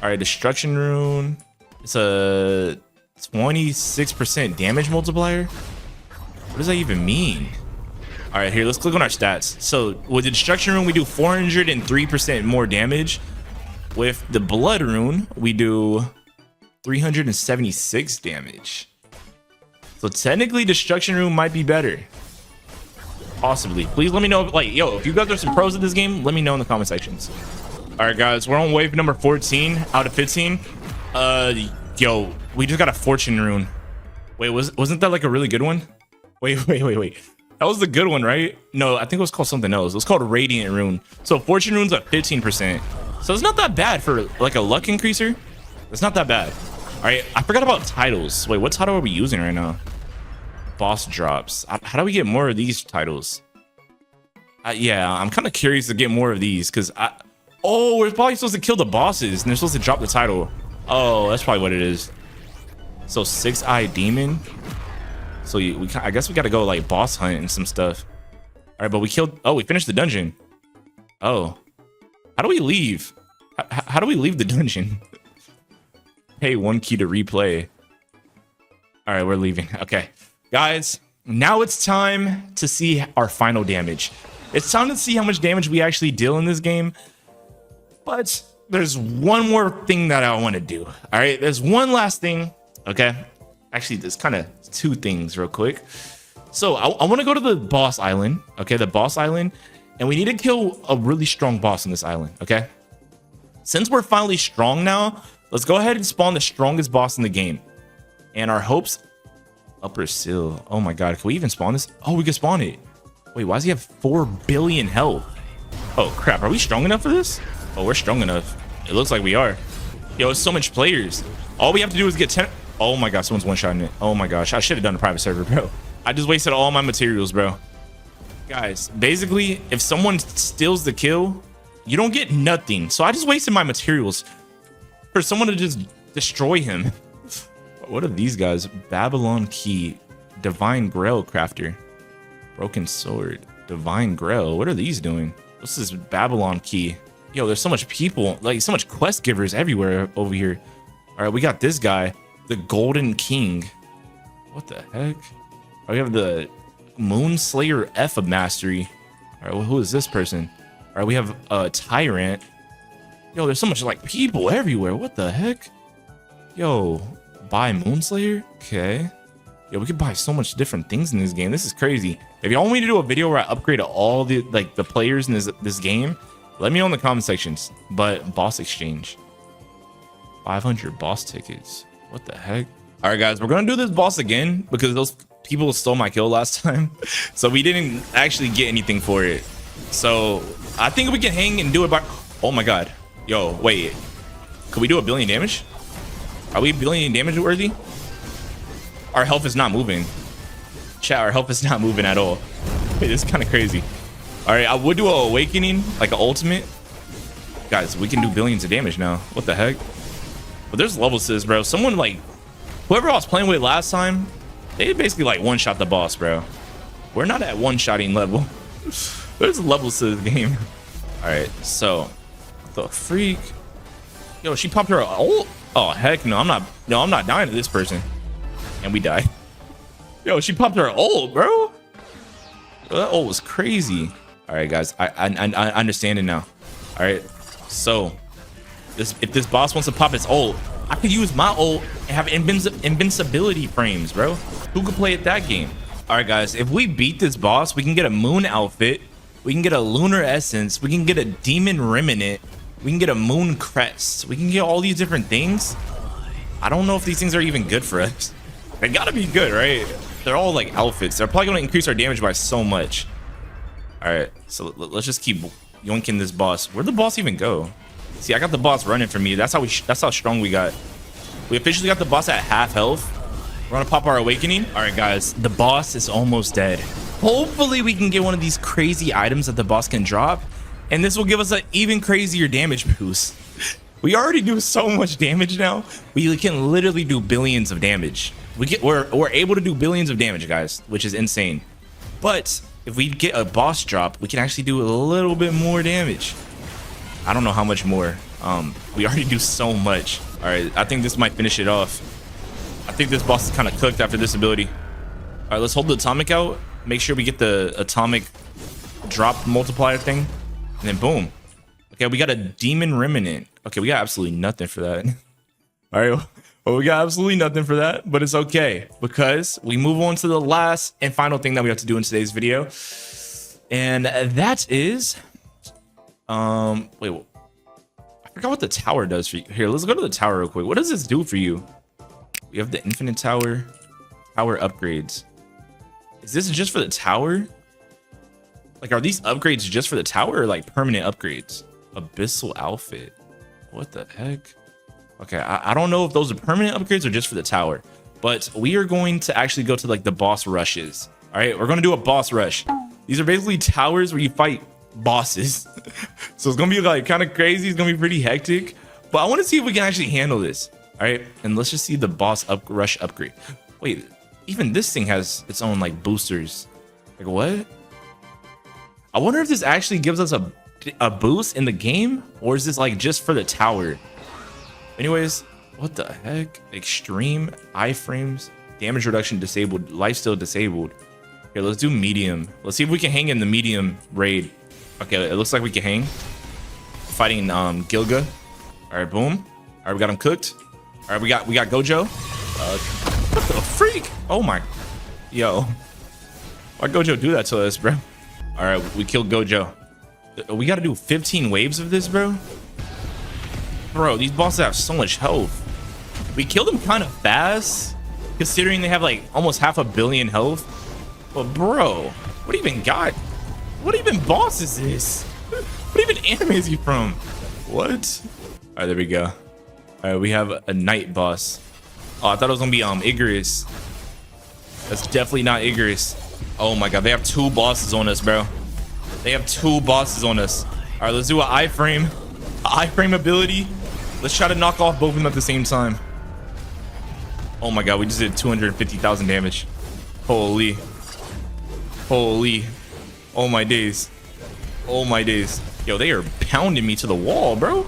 [SPEAKER 1] All right, Destruction Rune. It's a 26% damage multiplier. What does that even mean? All right, here, let's click on our stats. So with the Destruction Rune, we do 403% more damage. With the Blood Rune, we do 376 damage. So technically, Destruction Rune might be better. Possibly. Please let me know. Like, yo, if you guys are some pros at this game, let me know in the comment sections. All right, guys, we're on wave number 14 out of 15. Yo, we just got a Fortune Rune. Wait, wasn't that like a really good one? Wait. That was the good one, right? No, I think it was called something else. It was called Radiant Rune. So Fortune Rune's at 15%. So it's not that bad for like a luck increaser. It's not that bad. All right, I forgot about titles. Wait, what title are we using right now? Boss drops. How do we get more of these titles? Yeah, I'm kind of curious to get more of these because oh, we're probably supposed to kill the bosses and they're supposed to drop the title. Oh, that's probably what it is. So 6-Eye Demon. So I guess we got to go like boss hunt and some stuff. All right, but we killed. Oh, we finished the dungeon. Oh, how do we leave? How do we leave the dungeon? Hey, 1 key to replay. All right, we're leaving. Okay, guys, now it's time to see our final damage. It's time to see how much damage we actually deal in this game. But there's one more thing that I want to do. All right, there's one last thing. Okay, actually, there's kind of 2 things real quick. So I want to go to the boss island. Okay, the boss island, and we need to kill a really strong boss on this island. Okay, since we're finally strong now, let's go ahead and spawn the strongest boss in the game. And our hopes, Upper Sill. Oh my god, can we even spawn this? Oh, we can spawn it. Wait, why does he have 4 billion health? Oh crap, are we strong enough for this? Oh, we're strong enough. It looks like we are. Yo, it's so much players. All we have to do is get 10. Oh my god, someone's one-shotting it. Oh my gosh, I should have done a private server, bro. I just wasted all my materials, bro. Guys, basically, if someone steals the kill, you don't get nothing. So I just wasted my materials for someone to just destroy him. What are these guys? Babylon Key, Divine Grail Crafter, Broken Sword, Divine Grail. What are these doing? What's this Babylon Key? Yo, there's so much people, like so much quest givers everywhere over here. All right, we got this guy, the Golden King. What the heck? Oh, we have the Moonslayer F of Mastery. All right, well, who is this person? All right, we have a Tyrant. Yo, there's so much like people everywhere. What the heck? Yo, buy Moonslayer? Okay. Yo, we could buy so much different things in this game. This is crazy. If y'all want me to do a video where I upgrade all the the players in this game, let me know in the comment sections. But boss exchange, 500 boss tickets. What the heck? All right, guys, we're gonna do this boss again because those people stole my kill last time, so we didn't actually get anything for it. So I think we can hang and do it by. Oh my god. Yo, wait. Could we do 1 billion damage? Are we 1 billion damage worthy? Our health is not moving. Chat, our health is not moving at all. Wait, this is kind of crazy. All right, I would do an awakening, like an ultimate. Guys, we can do billions of damage now. What the heck? But there's levels to this, bro. Someone like, whoever I was playing with last time, they basically like one-shot the boss, bro. We're not at one-shotting level. There's levels to this game. All right, so the freak. Yo, she popped her ult. Oh heck no, I'm not dying to this person. And we die. Yo, she popped her ult, bro. Yo, that ult was crazy. All right, guys, I understand it now. All right, so if this boss wants to pop its ult, I could use my ult and have invincibility frames, bro. Who could play at that game? All right, guys, if we beat this boss, we can get a moon outfit, we can get a lunar essence, we can get a demon remnant, we can get a moon crest, we can get all these different things. I don't know if these things are even good for us. They gotta be good, right? They're all like outfits. They're probably gonna increase our damage by so much. All right, so let's just keep yoinking this boss. Where'd the boss even go? See, I got the boss running for me. That's how strong we got. We officially got the boss at half health. We're gonna pop our awakening. All right, guys, the boss is almost dead. Hopefully we can get one of these crazy items that the boss can drop, and this will give us an even crazier damage boost. We already do so much damage now. We can literally do billions of damage. We're able to do billions of damage, guys, which is insane. But if we get a boss drop, we can actually do a little bit more damage. I don't know how much more. We already do so much. All right, I think this might finish it off. I think this boss is kind of cooked after this ability. All right, let's hold the atomic out. Make sure we get the atomic drop multiplier thing, and then boom. Okay, we got a demon remnant. Okay, we got absolutely nothing for that. All right, well, we got absolutely nothing for that, but it's okay because we move on to the last and final thing that we have to do in today's video, and that is, wait, I forgot what the tower does for you. Here, let's go to the tower real quick. What does this do for you? We have the infinite tower upgrades. Is this just for the tower? Like, are these upgrades just for the tower or like permanent upgrades? Abyssal outfit. What the heck? Okay, I don't know if those are permanent upgrades or just for the tower, but we are going to actually go to like the boss rushes. All right, we're gonna do a boss rush. These are basically towers where you fight bosses. So it's gonna be like kind of crazy. It's gonna be pretty hectic, but I want to see if we can actually handle this. All right, and let's just see the boss rush upgrade. Wait, even this thing has its own like boosters. Like what? I wonder if this actually gives us a boost in the game, or is this like just for the tower? Anyways, what the heck? Extreme iframes, damage reduction disabled, lifesteal disabled. Here, let's do medium. Let's see if we can hang in the medium raid. Okay, it looks like we can hang. Fighting Gilga. All right, boom. All right, we got him cooked. All right, we got Gojo. What the freak? Oh my, yo, why'd Gojo do that to us, bro? All right, we killed Gojo. We got to do 15 waves of this, bro. Bro, these bosses have so much health. We killed them kind of fast, considering they have like almost 500 million health. But bro, what even what even boss is this? What even anime is he from? What? All right, there we go. All right, we have a night boss. Oh, I thought it was gonna be Igris. That's definitely not Igris. Oh my god, they have 2 bosses on us, bro. They have 2 bosses on us. All right, let's do an iframe ability. Let's try to knock off both of them at the same time. Oh my god, we just did 250,000 damage. Holy. Oh my days. Yo, they are pounding me to the wall, bro.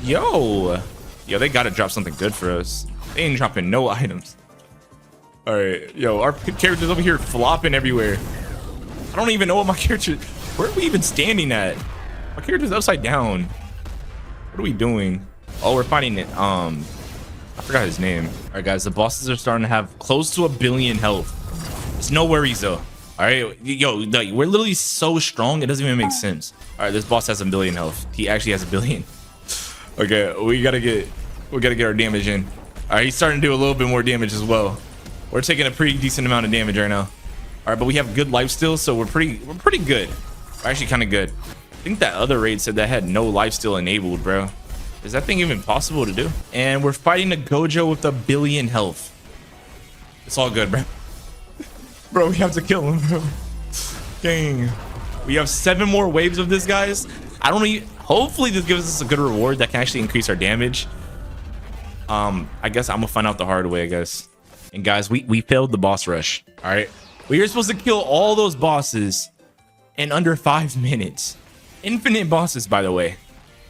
[SPEAKER 1] Yo, they gotta drop something good for us. They ain't dropping no items. All right, yo, our character's over here flopping everywhere. I don't even know what my character, where are we even standing at? My character's upside down. What are we doing? Oh, we're fighting it. I forgot his name. All right, guys, the bosses are starting to have close to 1 billion health. It's no worries though. All right, yo, like, we're literally so strong, it doesn't even make sense. All right, this boss has 1 billion health. He actually has 1 billion. Okay, we gotta get our damage in. All right, he's starting to do a little bit more damage as well. We're taking a pretty decent amount of damage right now. All right, but we have good life still, so we're pretty good. We're actually kind of good. I think that other raid said that had no life still enabled, bro. Is that thing even possible to do? And we're fighting a Gojo with 1 billion health. It's all good, bro. Bro, we have to kill him, bro. Dang. We have 7 more waves of this, guys. I don't need. Hopefully this gives us a good reward that can actually increase our damage. I guess I'm gonna find out the hard way, I guess. And guys, we failed the boss rush. All right, we were supposed to kill all those bosses in under 5 minutes. Infinite bosses, by the way.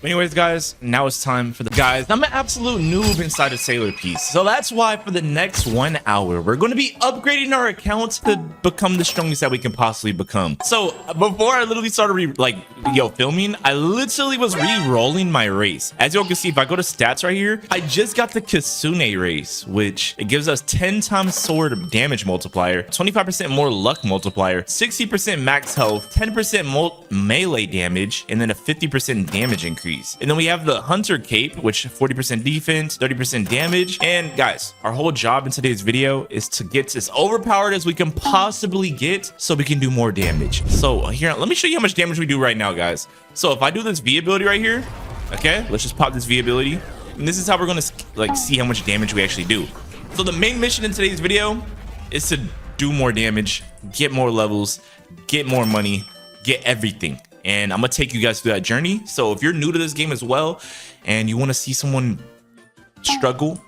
[SPEAKER 1] But anyways, guys, now it's time for the guys. I'm an absolute noob inside of Sailor Peace, so that's why for the next 1 hour we're going to be upgrading our accounts to become the strongest that we can possibly become. So before I literally started filming, I literally was re-rolling my race. As you all can see, if I go to stats right here, I just got the Kasune race, which it gives us 10 times sword damage multiplier, 25% more luck multiplier, 60% max health, 10% melee damage, and then a 50% damage increase. And then we have the Hunter Cape, which 40% defense, 30% damage. And guys, our whole job in today's video is to get as overpowered as we can possibly get so we can do more damage. So here, let me show you how much damage we do right now, guys. So if I do this V ability right here, okay, let's just pop this V ability. And this is how we're going to see how much damage we actually do. So the main mission in today's video is to do more damage, get more levels, get more money, get everything. And I'm gonna take you guys through that journey. So if you're new to this game as well and you want to see someone struggle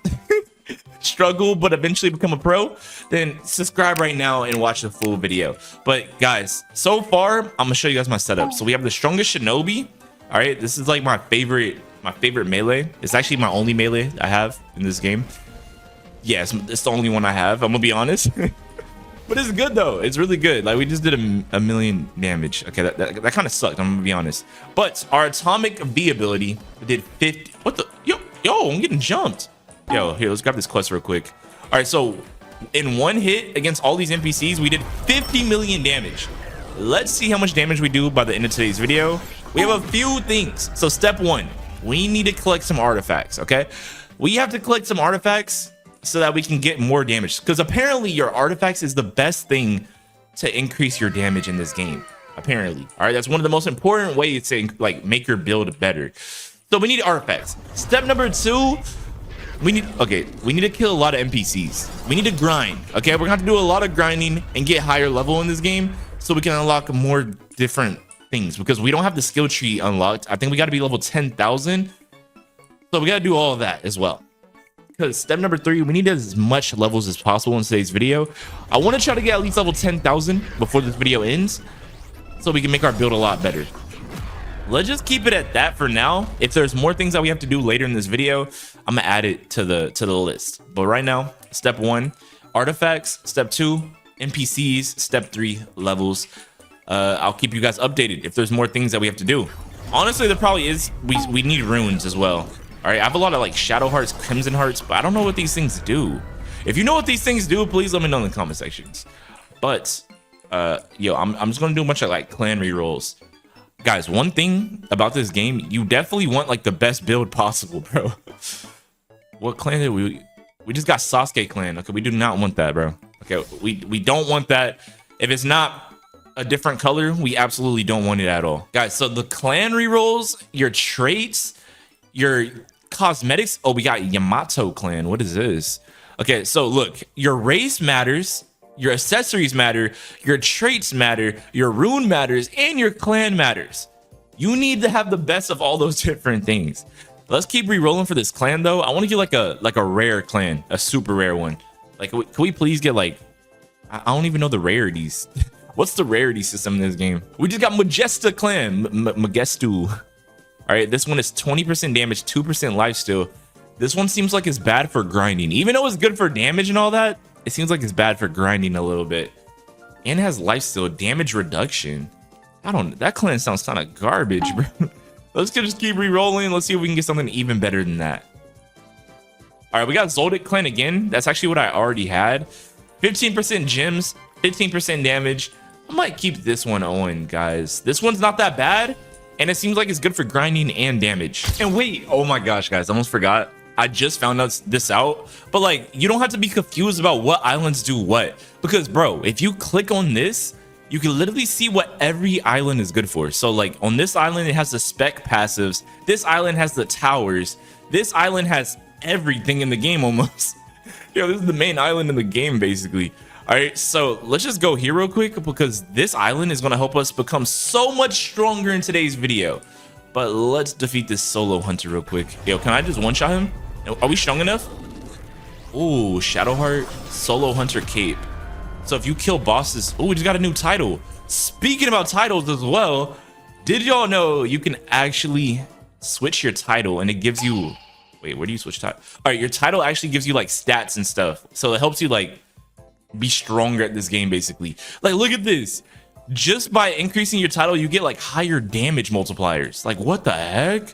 [SPEAKER 1] but eventually become a pro, then subscribe right now and watch the full video. But guys, so far I'm gonna show you guys my setup. So we have the strongest Shinobi. All right, this is like my favorite melee. It's actually my only melee I have in this game. Yes, it's the only one I have, I'm gonna be honest. But it's good though. It's really good. Like we just did a million damage. Okay, that kind of sucked. I'm gonna be honest. But our atomic V ability did 50. What the? Yo, I'm getting jumped. Yo, here, let's grab this quest real quick. All right, so in one hit against all these NPCs, we did 50 million damage. Let's see how much damage we do by the end of today's video. We have a few things. So step 1, we need to collect some artifacts. Okay, we have to collect some artifacts so that we can get more damage, because apparently your artifacts is the best thing to increase your damage in this game, apparently. All right, that's one of the most important ways to make your build better. So we need artifacts. Step number 2, we need to kill a lot of NPCs. We need to grind. Okay, we're gonna have to do a lot of grinding and get higher level in this game so we can unlock more different things, because we don't have the skill tree unlocked. I think we got to be level 10,000, so we got to do all of that as well. Because step number 3, we need as much levels as possible in today's video. I want to try to get at least level 10,000 before this video ends, so we can make our build a lot better. Let's just keep it at that for now. If there's more things that we have to do later in this video, I'm gonna add it to the list. But right now, step 1, artifacts. Step 2, NPCs. Step 3, levels. I'll keep you guys updated if there's more things that we have to do. Honestly, there probably is. We need runes as well. All right, I have a lot of shadow hearts, crimson hearts, but I don't know what these things do. If you know what these things do, please let me know in the comment sections. But yo, I'm just gonna do a bunch of clan rerolls. Guys, one thing about this game, you definitely want the best build possible, bro. What clan did we just got? Sasuke clan. Okay, we do not want that, bro. Okay, we don't want that. If it's not a different color, we absolutely don't want it at all. Guys, so the clan rerolls, your traits, your cosmetics. Oh, we got Yamato clan. What is this? Okay, so look, your race matters, your accessories matter, your traits matter, your rune matters, and your clan matters. You need to have the best of all those different things. Let's keep re-rolling for this clan though. I want to get like a rare clan, a super rare one. Can we please get I don't even know the rarities. What's the rarity system in this game? We just got Majesta clan, Magestu. All right, this one is 20% damage, 2% lifesteal. This one seems like it's bad for grinding. Even though it's good for damage and all that, it seems like it's bad for grinding a little bit. And it has lifesteal, damage reduction. That clan sounds kind of garbage, bro. Let's just keep re-rolling. Let's see if we can get something even better than that. All right, we got Zoldyck clan again. That's actually what I already had. 15% gems, 15% damage. I might keep this one on, guys. This one's not that bad. And it seems like it's good for grinding and damage. And wait, oh my gosh, guys, I almost forgot. I just found this out. But you don't have to be confused about what islands do what. Because bro, if you click on this, you can literally see what every island is good for. So on this island, it has the spec passives. This island has the towers. This island has everything in the game almost. Yo, this is the main island in the game, basically. All right, so let's just go here real quick because this island is going to help us become so much stronger in today's video. But let's defeat this solo hunter real quick. Yo, can I just one-shot him? Are we strong enough? Ooh, Shadowheart solo hunter cape. So if you kill bosses, oh, we just got a new title. Speaking about titles as well, did y'all know you can actually switch your title and it gives you, wait, where do you switch title? All right, your title actually gives you like stats and stuff. So it helps you like be stronger at this game basically. Like, look at this. Just by increasing your title, you get like higher damage multipliers. Like, what the heck?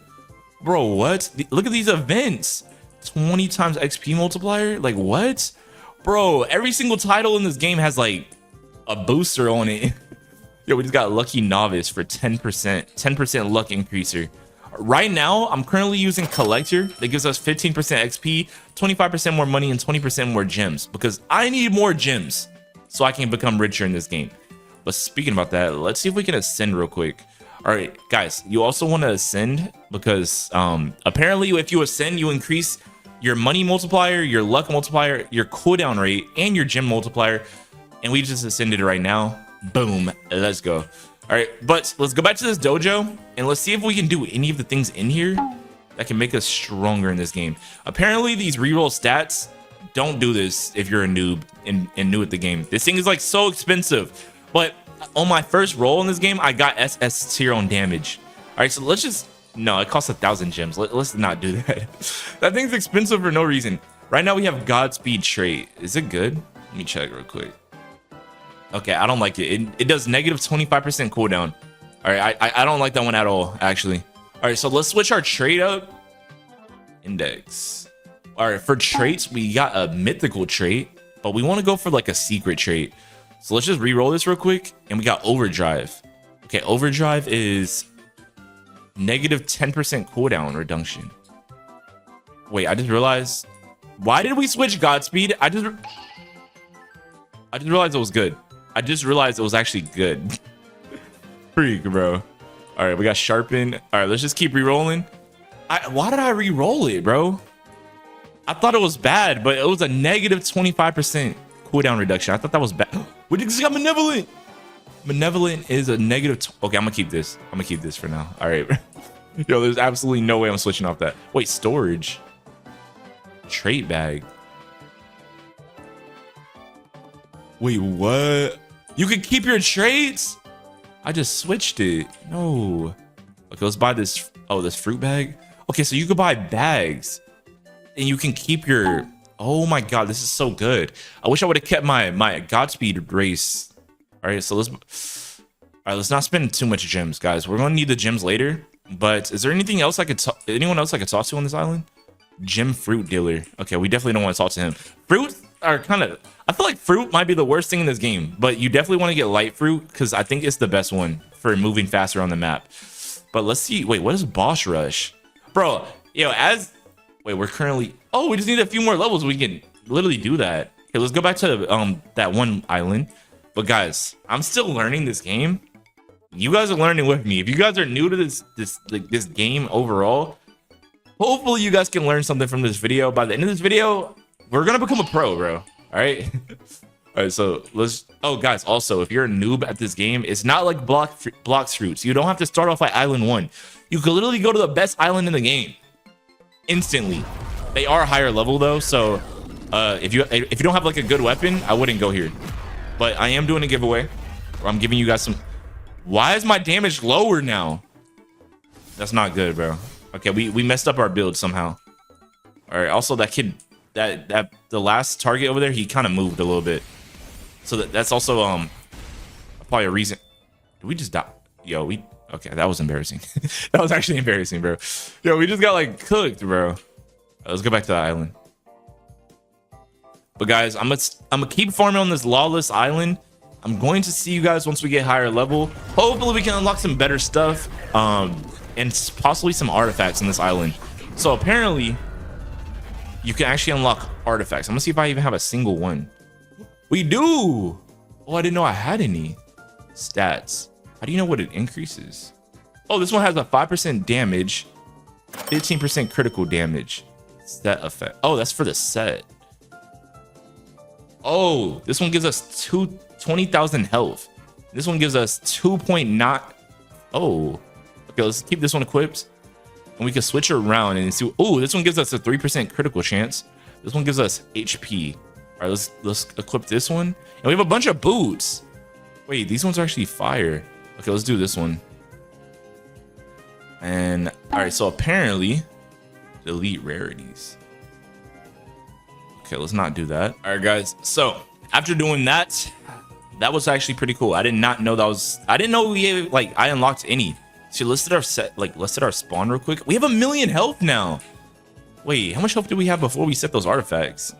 [SPEAKER 1] Bro, what? Look at these events. 20 times XP multiplier? Like, what? Bro, every single title in this game has like a booster on it. Yo, we just got Lucky Novice for 10% luck increaser. Right now, I'm currently using Collector. That gives us 15% XP, 25% more money, and 20% more gems. Because I need more gems so I can become richer in this game. But speaking about that, let's see if we can ascend real quick. All right, guys, you also want to ascend because apparently if you ascend, you increase your money multiplier, your luck multiplier, your cooldown rate, and your gem multiplier. And we just ascended right now. Boom, let's go. All right, but let's go back to this dojo and let's see if we can do any of the things in here that can make us stronger in this game. Apparently these reroll stats, don't do this if you're a noob and new at the game. This thing is like so expensive, but on my first roll in this game, I got SS tier on damage. All right, so let's just, no, it costs 1,000 gems. Let's not do that. That thing's expensive for no reason. Right now we have Godspeed trait. Is it good? Let me check real quick. Okay, I don't like it. It does negative 25% cooldown. All right, I don't like that one at all, actually. All right, so let's switch our trait up. Index. All right, for traits, we got a mythical trait, but we want to go for like a secret trait. So let's just re-roll this real quick. And we got Overdrive. Okay, Overdrive is negative 10% cooldown reduction. Wait, I just realized. Why did we switch Godspeed? I just realized it was good. I just realized it was actually good. Freak, bro. All right, we got Sharpen. All right, let's just keep re-rolling. Why did I re-roll it, bro? I thought it was bad, but it was a negative 25% cooldown reduction. I thought that was bad. We just got Malevolent. Malevolent is a negative. Okay, I'm gonna keep this. I'm gonna keep this for now. All right. Yo, there's absolutely no way I'm switching off that. Wait, storage. Trait bag. Wait, what? You can keep your traits? I just switched it. No. Okay, let's buy this. Oh, this fruit bag. Okay, so you could buy bags and you can keep your. Oh my god, this is so good. I wish I would have kept my Godspeed race. All right, so let's not spend too much gems, guys. We're gonna need the gems later. But is there anything else anyone else I could talk to on this island? Gem fruit dealer. Okay, we definitely don't want to talk to him. Fruit are kind of. I feel like fruit might be the worst thing in this game, but you definitely want to get light fruit because I think it's the best one for moving faster on the map. But let's see. Wait, what is boss rush, bro? Yo, wait, we're currently. Oh, we just need a few more levels. We can literally do that. Okay, let's go back to that one island. But guys, I'm still learning this game. You guys are learning with me. If you guys are new to this game overall, hopefully you guys can learn something from this video. By the end of this video, we're gonna become a pro, bro. All right. All right, so let's. Oh, guys, also, if you're a noob at this game, it's not like Blox Fruits. You don't have to start off at Island 1. You could literally go to the best island in the game instantly. They are higher level though, so if you don't have like a good weapon, I wouldn't go here. But I am doing a giveaway where I'm giving you guys some. Why is my damage lower now? That's not good, bro. Okay, we messed up our build somehow. All right. Also, that kid, that the last target over there, he kind of moved a little bit. So that's also probably a reason. Did we just die? Yo, okay, that was embarrassing. That was actually embarrassing, bro. Yo, we just got like cooked, bro. Let's go back to the island. But guys, I'm gonna keep farming on this lawless island. I'm going to see you guys once we get higher level. Hopefully we can unlock some better stuff and possibly some artifacts on this island. So apparently you can actually unlock artifacts. I'm gonna see if I even have a single one. We do. Oh, I didn't know I had any. Stats. How do you know what it increases? Oh, this one has a 5% damage, 15% critical damage. Set effect. Oh, that's for the set. Oh, this one gives us 20,000 health. This one gives us 2.9. Oh, okay. Let's keep this one equipped, and we can switch it around and see. Oh, this one gives us a 3% critical chance. This one gives us HP. All right, let's equip this one, and we have a bunch of boots. Wait, these ones are actually fire. Okay, let's do this one. And all right, so apparently, delete rarities. Okay, let's not do that. All right, guys. So after doing that, that was actually pretty cool. I did not know that was. I didn't know we I unlocked any. So let's set our let's set our spawn real quick. We have 1,000,000 health now. Wait, how much health did we have before we set those artifacts?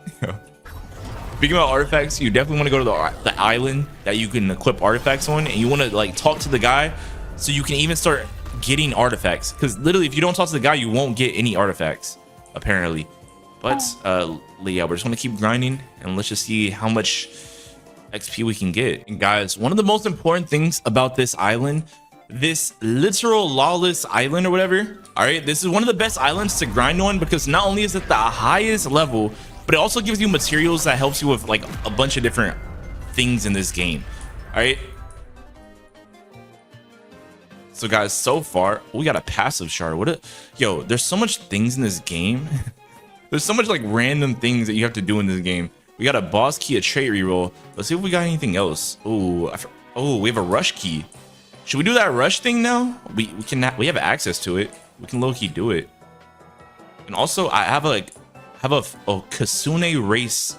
[SPEAKER 1] Speaking about artifacts, you definitely want to go to the island that you can equip artifacts on, and you want to talk to the guy so you can even start getting artifacts. Because literally, if you don't talk to the guy, you won't get any artifacts, apparently. But yeah, we're just gonna keep grinding, and let's just see how much XP we can get. And guys, one of the most important things about this island, this literal lawless island or whatever, all right, this is one of the best islands to grind on, because not only is it the highest level, but it also gives you materials that helps you with a bunch of different things in this game. All right, so guys, so far we got a passive shard. Yo, there's so much things in this game. There's so much random things that you have to do in this game. We got a boss key, a trait reroll. Let's see if we got anything else. Oh, we have a rush key. Should we do that rush thing now? We have access to it. We can low key do it. And also, I have a Kasune race.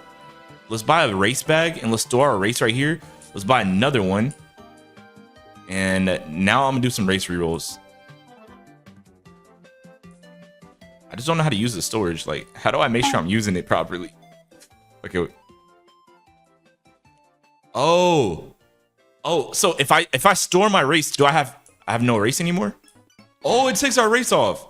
[SPEAKER 1] Let's buy a race bag, and let's store our race right here. Let's buy another one. And now I'm gonna do some race rerolls. I just don't know how to use the storage. How do I make sure I'm using it properly? Okay. Oh, so if I store my race, do I have no race anymore? Oh, it takes our race off.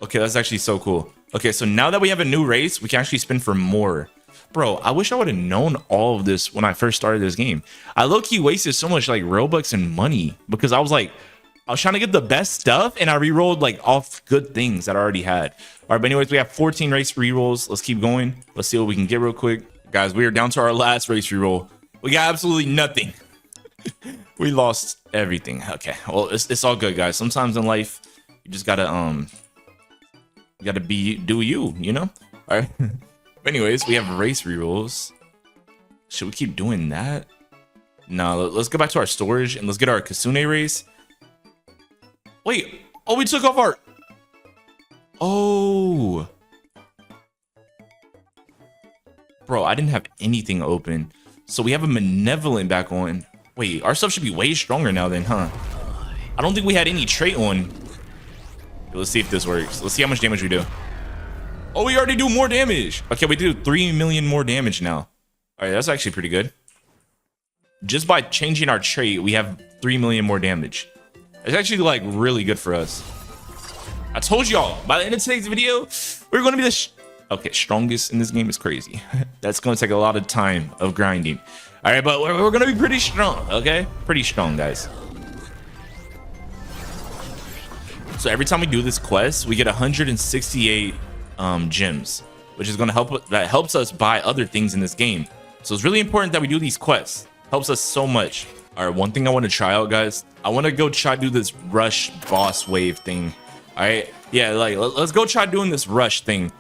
[SPEAKER 1] Okay, that's actually so cool. Okay, so now that we have a new race, we can actually spin for more. Bro, I wish I would have known all of this when I first started this game. I low-key wasted so much Robux and money because I was trying to get the best stuff, and I re-rolled off good things that I already had. All right, but anyways, we have 14 race re-rolls. Let's keep going. Let's see what we can get real quick. Guys, we are down to our last race re-roll. We got absolutely nothing. We lost everything. Okay, well, it's all good, guys. Sometimes in life, you just gotta do you know? All right. But anyways, we have race re-rolls. Should we keep doing that? No, let's go back to our storage and let's get our Kasune race. Wait, oh, we took off our... Oh. Bro, I didn't have anything open. So we have a Malevolent back on. Wait, our stuff should be way stronger now then, huh? I don't think we had any trait on. Let's see if this works. Let's see how much damage we do. Oh, we already do more damage. Okay, we do 3 million more damage now. All right, that's actually pretty good. Just by changing our trait, we have 3 million more damage. It's actually really good for us. I told y'all, by the end of today's video, we're going to be the strongest in this game. Is crazy. That's going to take a lot of time of grinding. All right, but we're going to be pretty strong, okay? Pretty strong, guys. So every time we do this quest, we get 168 gems, which is going to helps us buy other things in this game. So it's really important that we do these quests. Helps us so much. All right, one thing I want to try out, guys. I want to go try to do this rush boss wave thing. All right, yeah, let's go try doing this rush thing.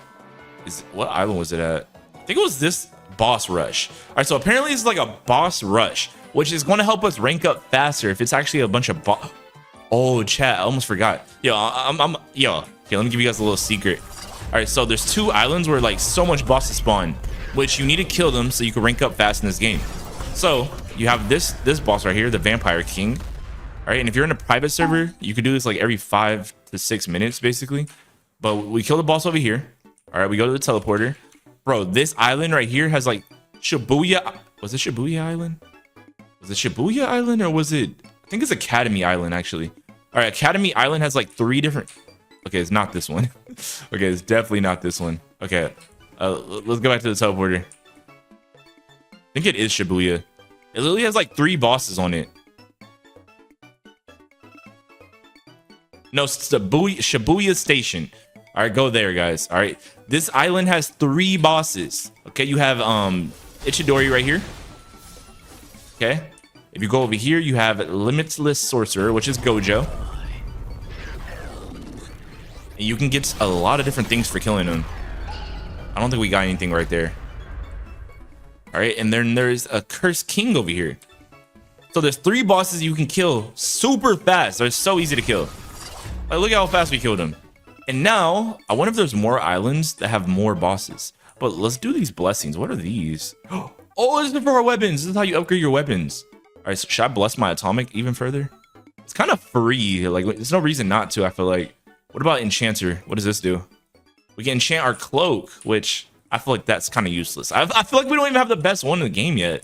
[SPEAKER 1] What island was it at? I think it was this boss rush. All right, so apparently it's a boss rush, which is going to help us rank up faster if it's actually a bunch of Oh, chat, I almost forgot. Yo, okay, let me give you guys a little secret. All right, so there's 2 islands where so much bosses spawn, which you need to kill them so you can rank up fast in this game. So you have this boss right here, the Vampire King. All right, and if you're in a private server, you can do this every 5 to 6 minutes, basically. But we kill the boss over here. All right, we go to the teleporter. Bro, this island right here has Shibuya. Was it Shibuya Island? Was it Shibuya Island or was it? I think it's Academy Island, actually. All right, Academy Island has 3 different... Okay, it's not this one. Okay, it's definitely not this one. Okay, let's go back to the teleporter. I think it is Shibuya. It literally has 3 bosses on it. No, it's Shibuya Station. All right, go there, guys. All right, this island has 3 bosses. Okay, you have Ichidori right here. Okay. If you go over here, you have Limitless Sorcerer, which is Gojo. And you can get a lot of different things for killing him. I don't think we got anything right there. All right, and then there's a Cursed King over here. So there's 3 bosses you can kill super fast. They're so easy to kill. Like, look at how fast we killed them. And now, I wonder if there's more islands that have more bosses. But let's do these blessings. What are these? Oh, this is for our weapons. This is how you upgrade your weapons. All right, so should I bless my atomic even further? It's kind of free. Like, there's no reason not to, I feel like. What about Enchanter? What does this do? We can enchant our cloak, which I feel like that's kind of useless. I feel like we don't even have the best one in the game yet.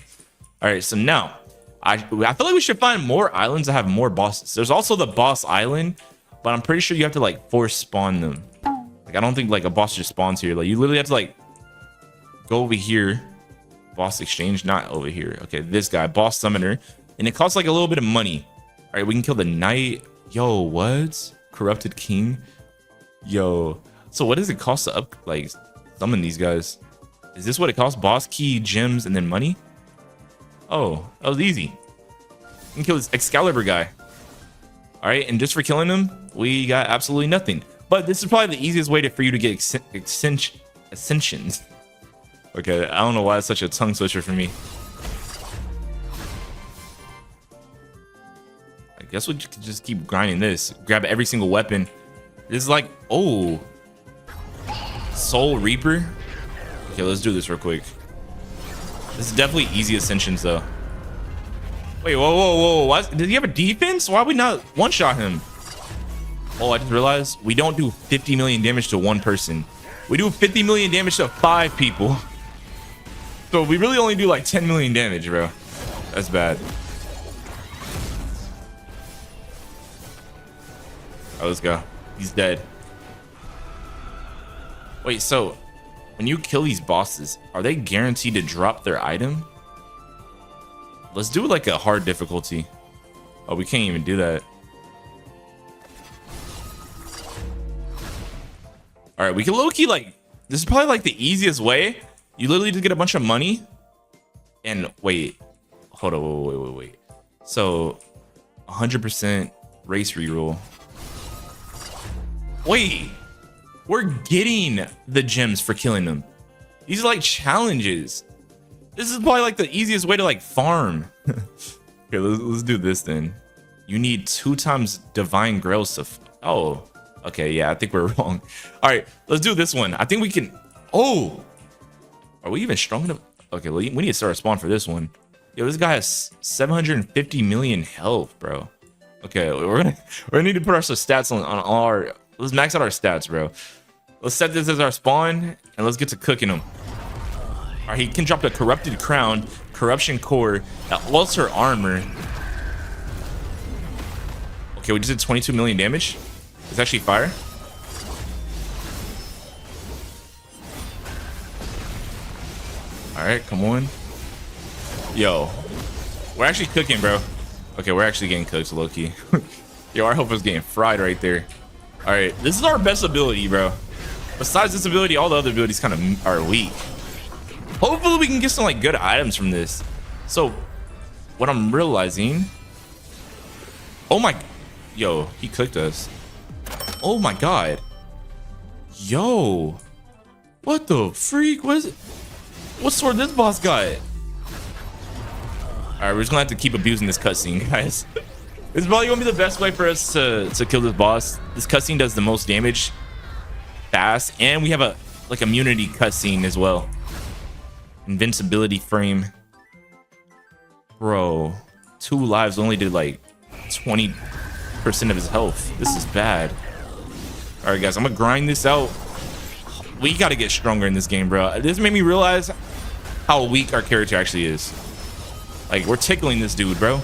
[SPEAKER 1] All right, so now, I feel like we should find more islands that have more bosses. There's also the boss island, but I'm pretty sure you have to like force spawn them. Like, I don't think like a boss just spawns here. Like, you literally have to like go over here. Boss exchange, not over here. Okay, this guy, boss summoner. And it costs like a little bit of money. All right, we can kill the knight. Yo, what? Corrupted king. Yo. So what does it cost to summon these guys? Is this what it costs? Boss key, gems, and then money? Oh, that was easy. We can kill this Excalibur guy. All right, and just for killing him, we got absolutely nothing. But this is probably the easiest way for you to get ascensions. Okay, I don't know why it's such a tongue switcher for me. I guess we could just keep grinding this. Grab every single weapon. This is like, oh. Soul Reaper. Okay, let's do this real quick. This is definitely easy ascensions though. Wait, whoa. What? Did he have a defense? Why would we not one-shot him? Oh, I just realized we don't do 50 million damage to one person. We do 50 million damage to 5 people. So we really only do like 10 million damage, bro. That's bad. Oh, let's go. He's dead. Wait, so when you kill these bosses, are they guaranteed to drop their item? Let's do like a hard difficulty. Oh, we can't even do that. All right, we can low-key like, this is probably like the easiest way. You literally just get a bunch of money and wait, hold on, wait. So 100% race reroll. Wait, we're getting the gems for killing them. These are like challenges. This is probably like the easiest way to like farm. Okay, let's do this then. You need 2 times divine grails to, oh, okay, yeah, I think we're wrong. All right, let's do this one. I think we can, oh. Are we even strong enough? Okay, we need to start a spawn for this one. Yo, this guy has 750 million health, bro. Okay, we're gonna need to put our stats on our. Let's max out our stats, bro. Let's set this as our spawn and let's get to cooking him. All right, he can drop the corrupted crown, corruption core, ulcer armor. Okay, we just did 22 million damage. It's actually fire. All right, come on. Yo, we're actually cooking, bro. Okay, we're actually getting cooked, low-key. Yo, our health is getting fried right there. All right, this is our best ability, bro. Besides this ability, all the other abilities kind of are weak. Hopefully we can get some like good items from this. So what I'm realizing, oh my, yo, he cooked us. Oh my God. Yo, what the freak? What is it? What sword this boss got? All right, we're just gonna have to keep abusing this cutscene, guys. This is probably gonna be the best way for us to kill this boss. This cutscene does the most damage fast, and we have a like immunity cutscene as well. Invincibility frame. Bro, 2 lives only did like 20% of his health. This is bad. All right, guys, I'm gonna grind this out. We gotta get stronger in this game, bro. This made me realize how weak our character actually is. Like, we're tickling this dude, bro.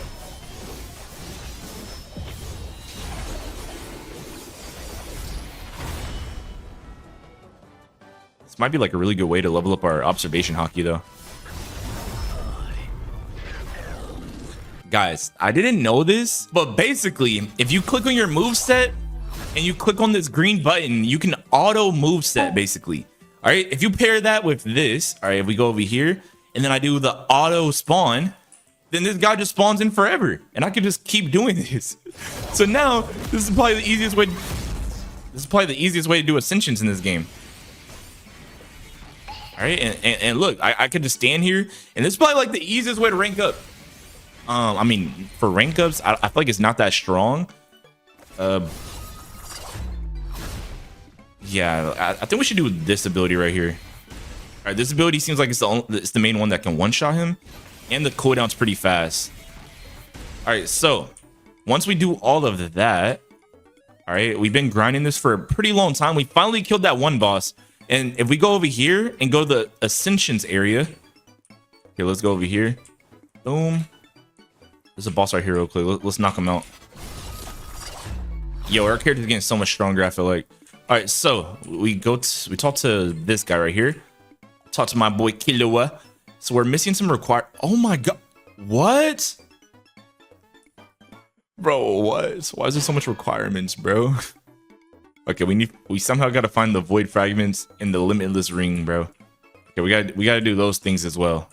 [SPEAKER 1] This might be like a really good way to level up our observation hockey, though. Guys, I didn't know this, but basically, if you click on your moveset and you click on this green button, you can auto moveset, basically. All right, if you pair that with this, all right, if we go over here, and then I do the auto spawn, then this guy just spawns in forever, and I can just keep doing this. So now this is probably the easiest way. This is probably the easiest way to do ascensions in this game. All right, and look, I could just stand here, and this is probably like the easiest way to rank up. I mean, for rank ups, I feel like it's not that strong. Yeah, I think we should do this ability right here. All right, this ability seems like it's the main one that can one-shot him, and the cooldown's pretty fast. All right, so once we do all of that, all right, we've been grinding this for a pretty long time. We finally killed that one boss, and if we go over here and go to the Ascensions area, okay, let's go over here. Boom. There's a boss right here real quick. Let's knock him out. Yo, our character's getting so much stronger, I feel like. All right, so we talk to this guy right here. Talk to my boy Killua. So we're missing some oh my god. What? Bro, what? Why is there so much requirements, bro? Okay, we somehow gotta find the void fragments in the limitless ring, bro. Okay, we gotta do those things as well.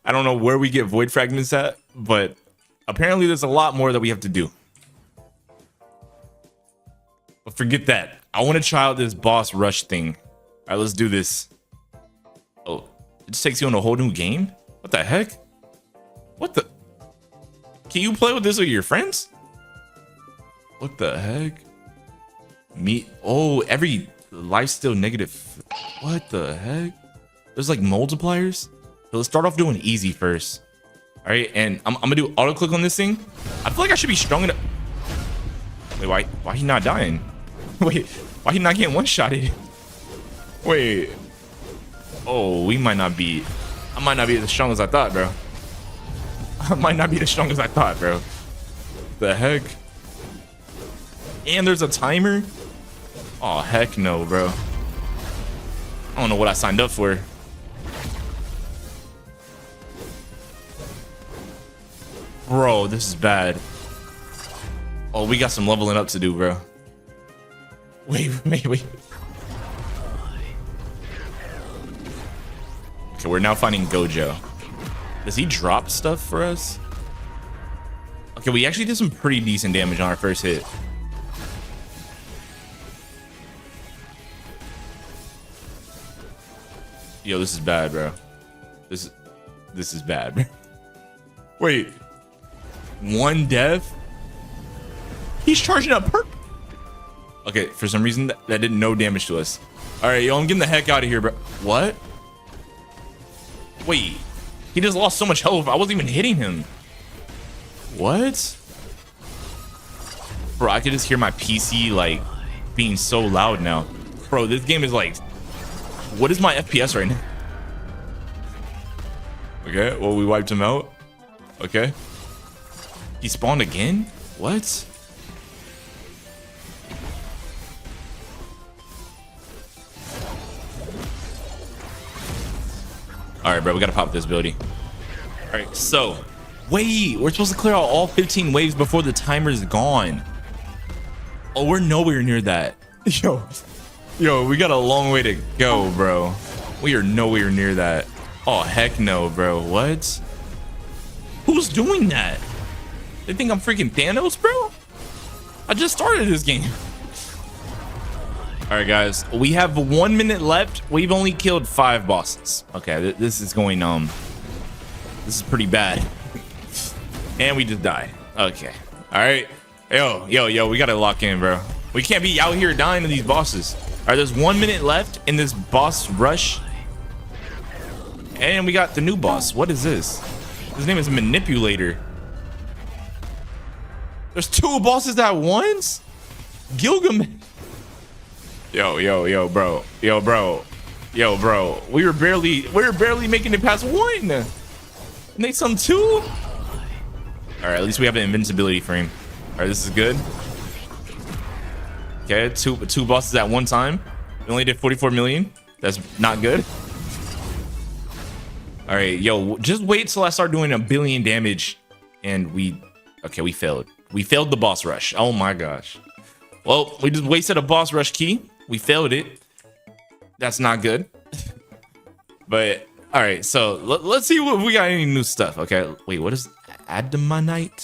[SPEAKER 1] I don't know where we get void fragments at, but apparently there's a lot more that we have to do. But forget that. I want to try out this boss rush thing. All right, let's do this. Oh, it just takes you on a whole new game? What the heck? What the? Can you play with this with your friends? What the heck? Oh, every life still negative. What the heck? There's like multipliers. So let's start off doing easy first. All right, and I'm gonna do auto click on this thing. I feel like I should be strong enough. Wait, why he not dying? Wait, why he not getting one-shotted? Wait. Oh, I might not be as strong as I thought, bro. I might not be as strong as I thought, bro. The heck? And there's a timer? Oh, heck no, bro. I don't know what I signed up for. Bro, this is bad. Oh, we got some leveling up to do, bro. Wait. Okay, we're now finding Gojo. Does he drop stuff for us? Okay, we actually did some pretty decent damage on our first hit. Yo, this is bad, bro. This is bad, bro. Wait. One death? He's charging up perp. Okay, for some reason that did no damage to us. All right, yo, I'm getting the heck out of here, bro. What? Wait, he just lost so much health. I wasn't even hitting him. What? Bro, I could just hear my PC like being so loud now. Bro, this game is like, what is my FPS right now? Okay, well, we wiped him out. Okay. He spawned again? What? All right, bro, we gotta pop this ability. All right, so wait, we're supposed to clear out all 15 waves before the timer's gone. Oh, we're nowhere near that. Yo, we got a long way to go, bro. We are nowhere near that. Oh, heck no, bro. What? Who's doing that? They think I'm freaking Thanos, bro? I just started this game. All right, guys, we have 1 minute left. We've only killed 5 bosses. Okay, this is going, this is pretty bad. And we just died. Okay. All right. Yo, we gotta lock in, bro. We can't be out here dying to these bosses. All right, there's 1 minute left in this boss rush. And we got the new boss. What is this? His name is Manipulator. There's 2 bosses at once? Gilgamesh. Yo, bro. We were barely making it past 1. And they some 2? All right, at least we have an invincibility frame. All right, this is good. Okay, two bosses at one time. We only did 44 million. That's not good. All right, yo, just wait till I start doing 1 billion damage. And we failed. We failed the boss rush. Oh my gosh. Well, we just wasted a boss rush key. We failed it. That's not good. But All right, so let's see what we got any new stuff. Okay, wait, what is Adamanite?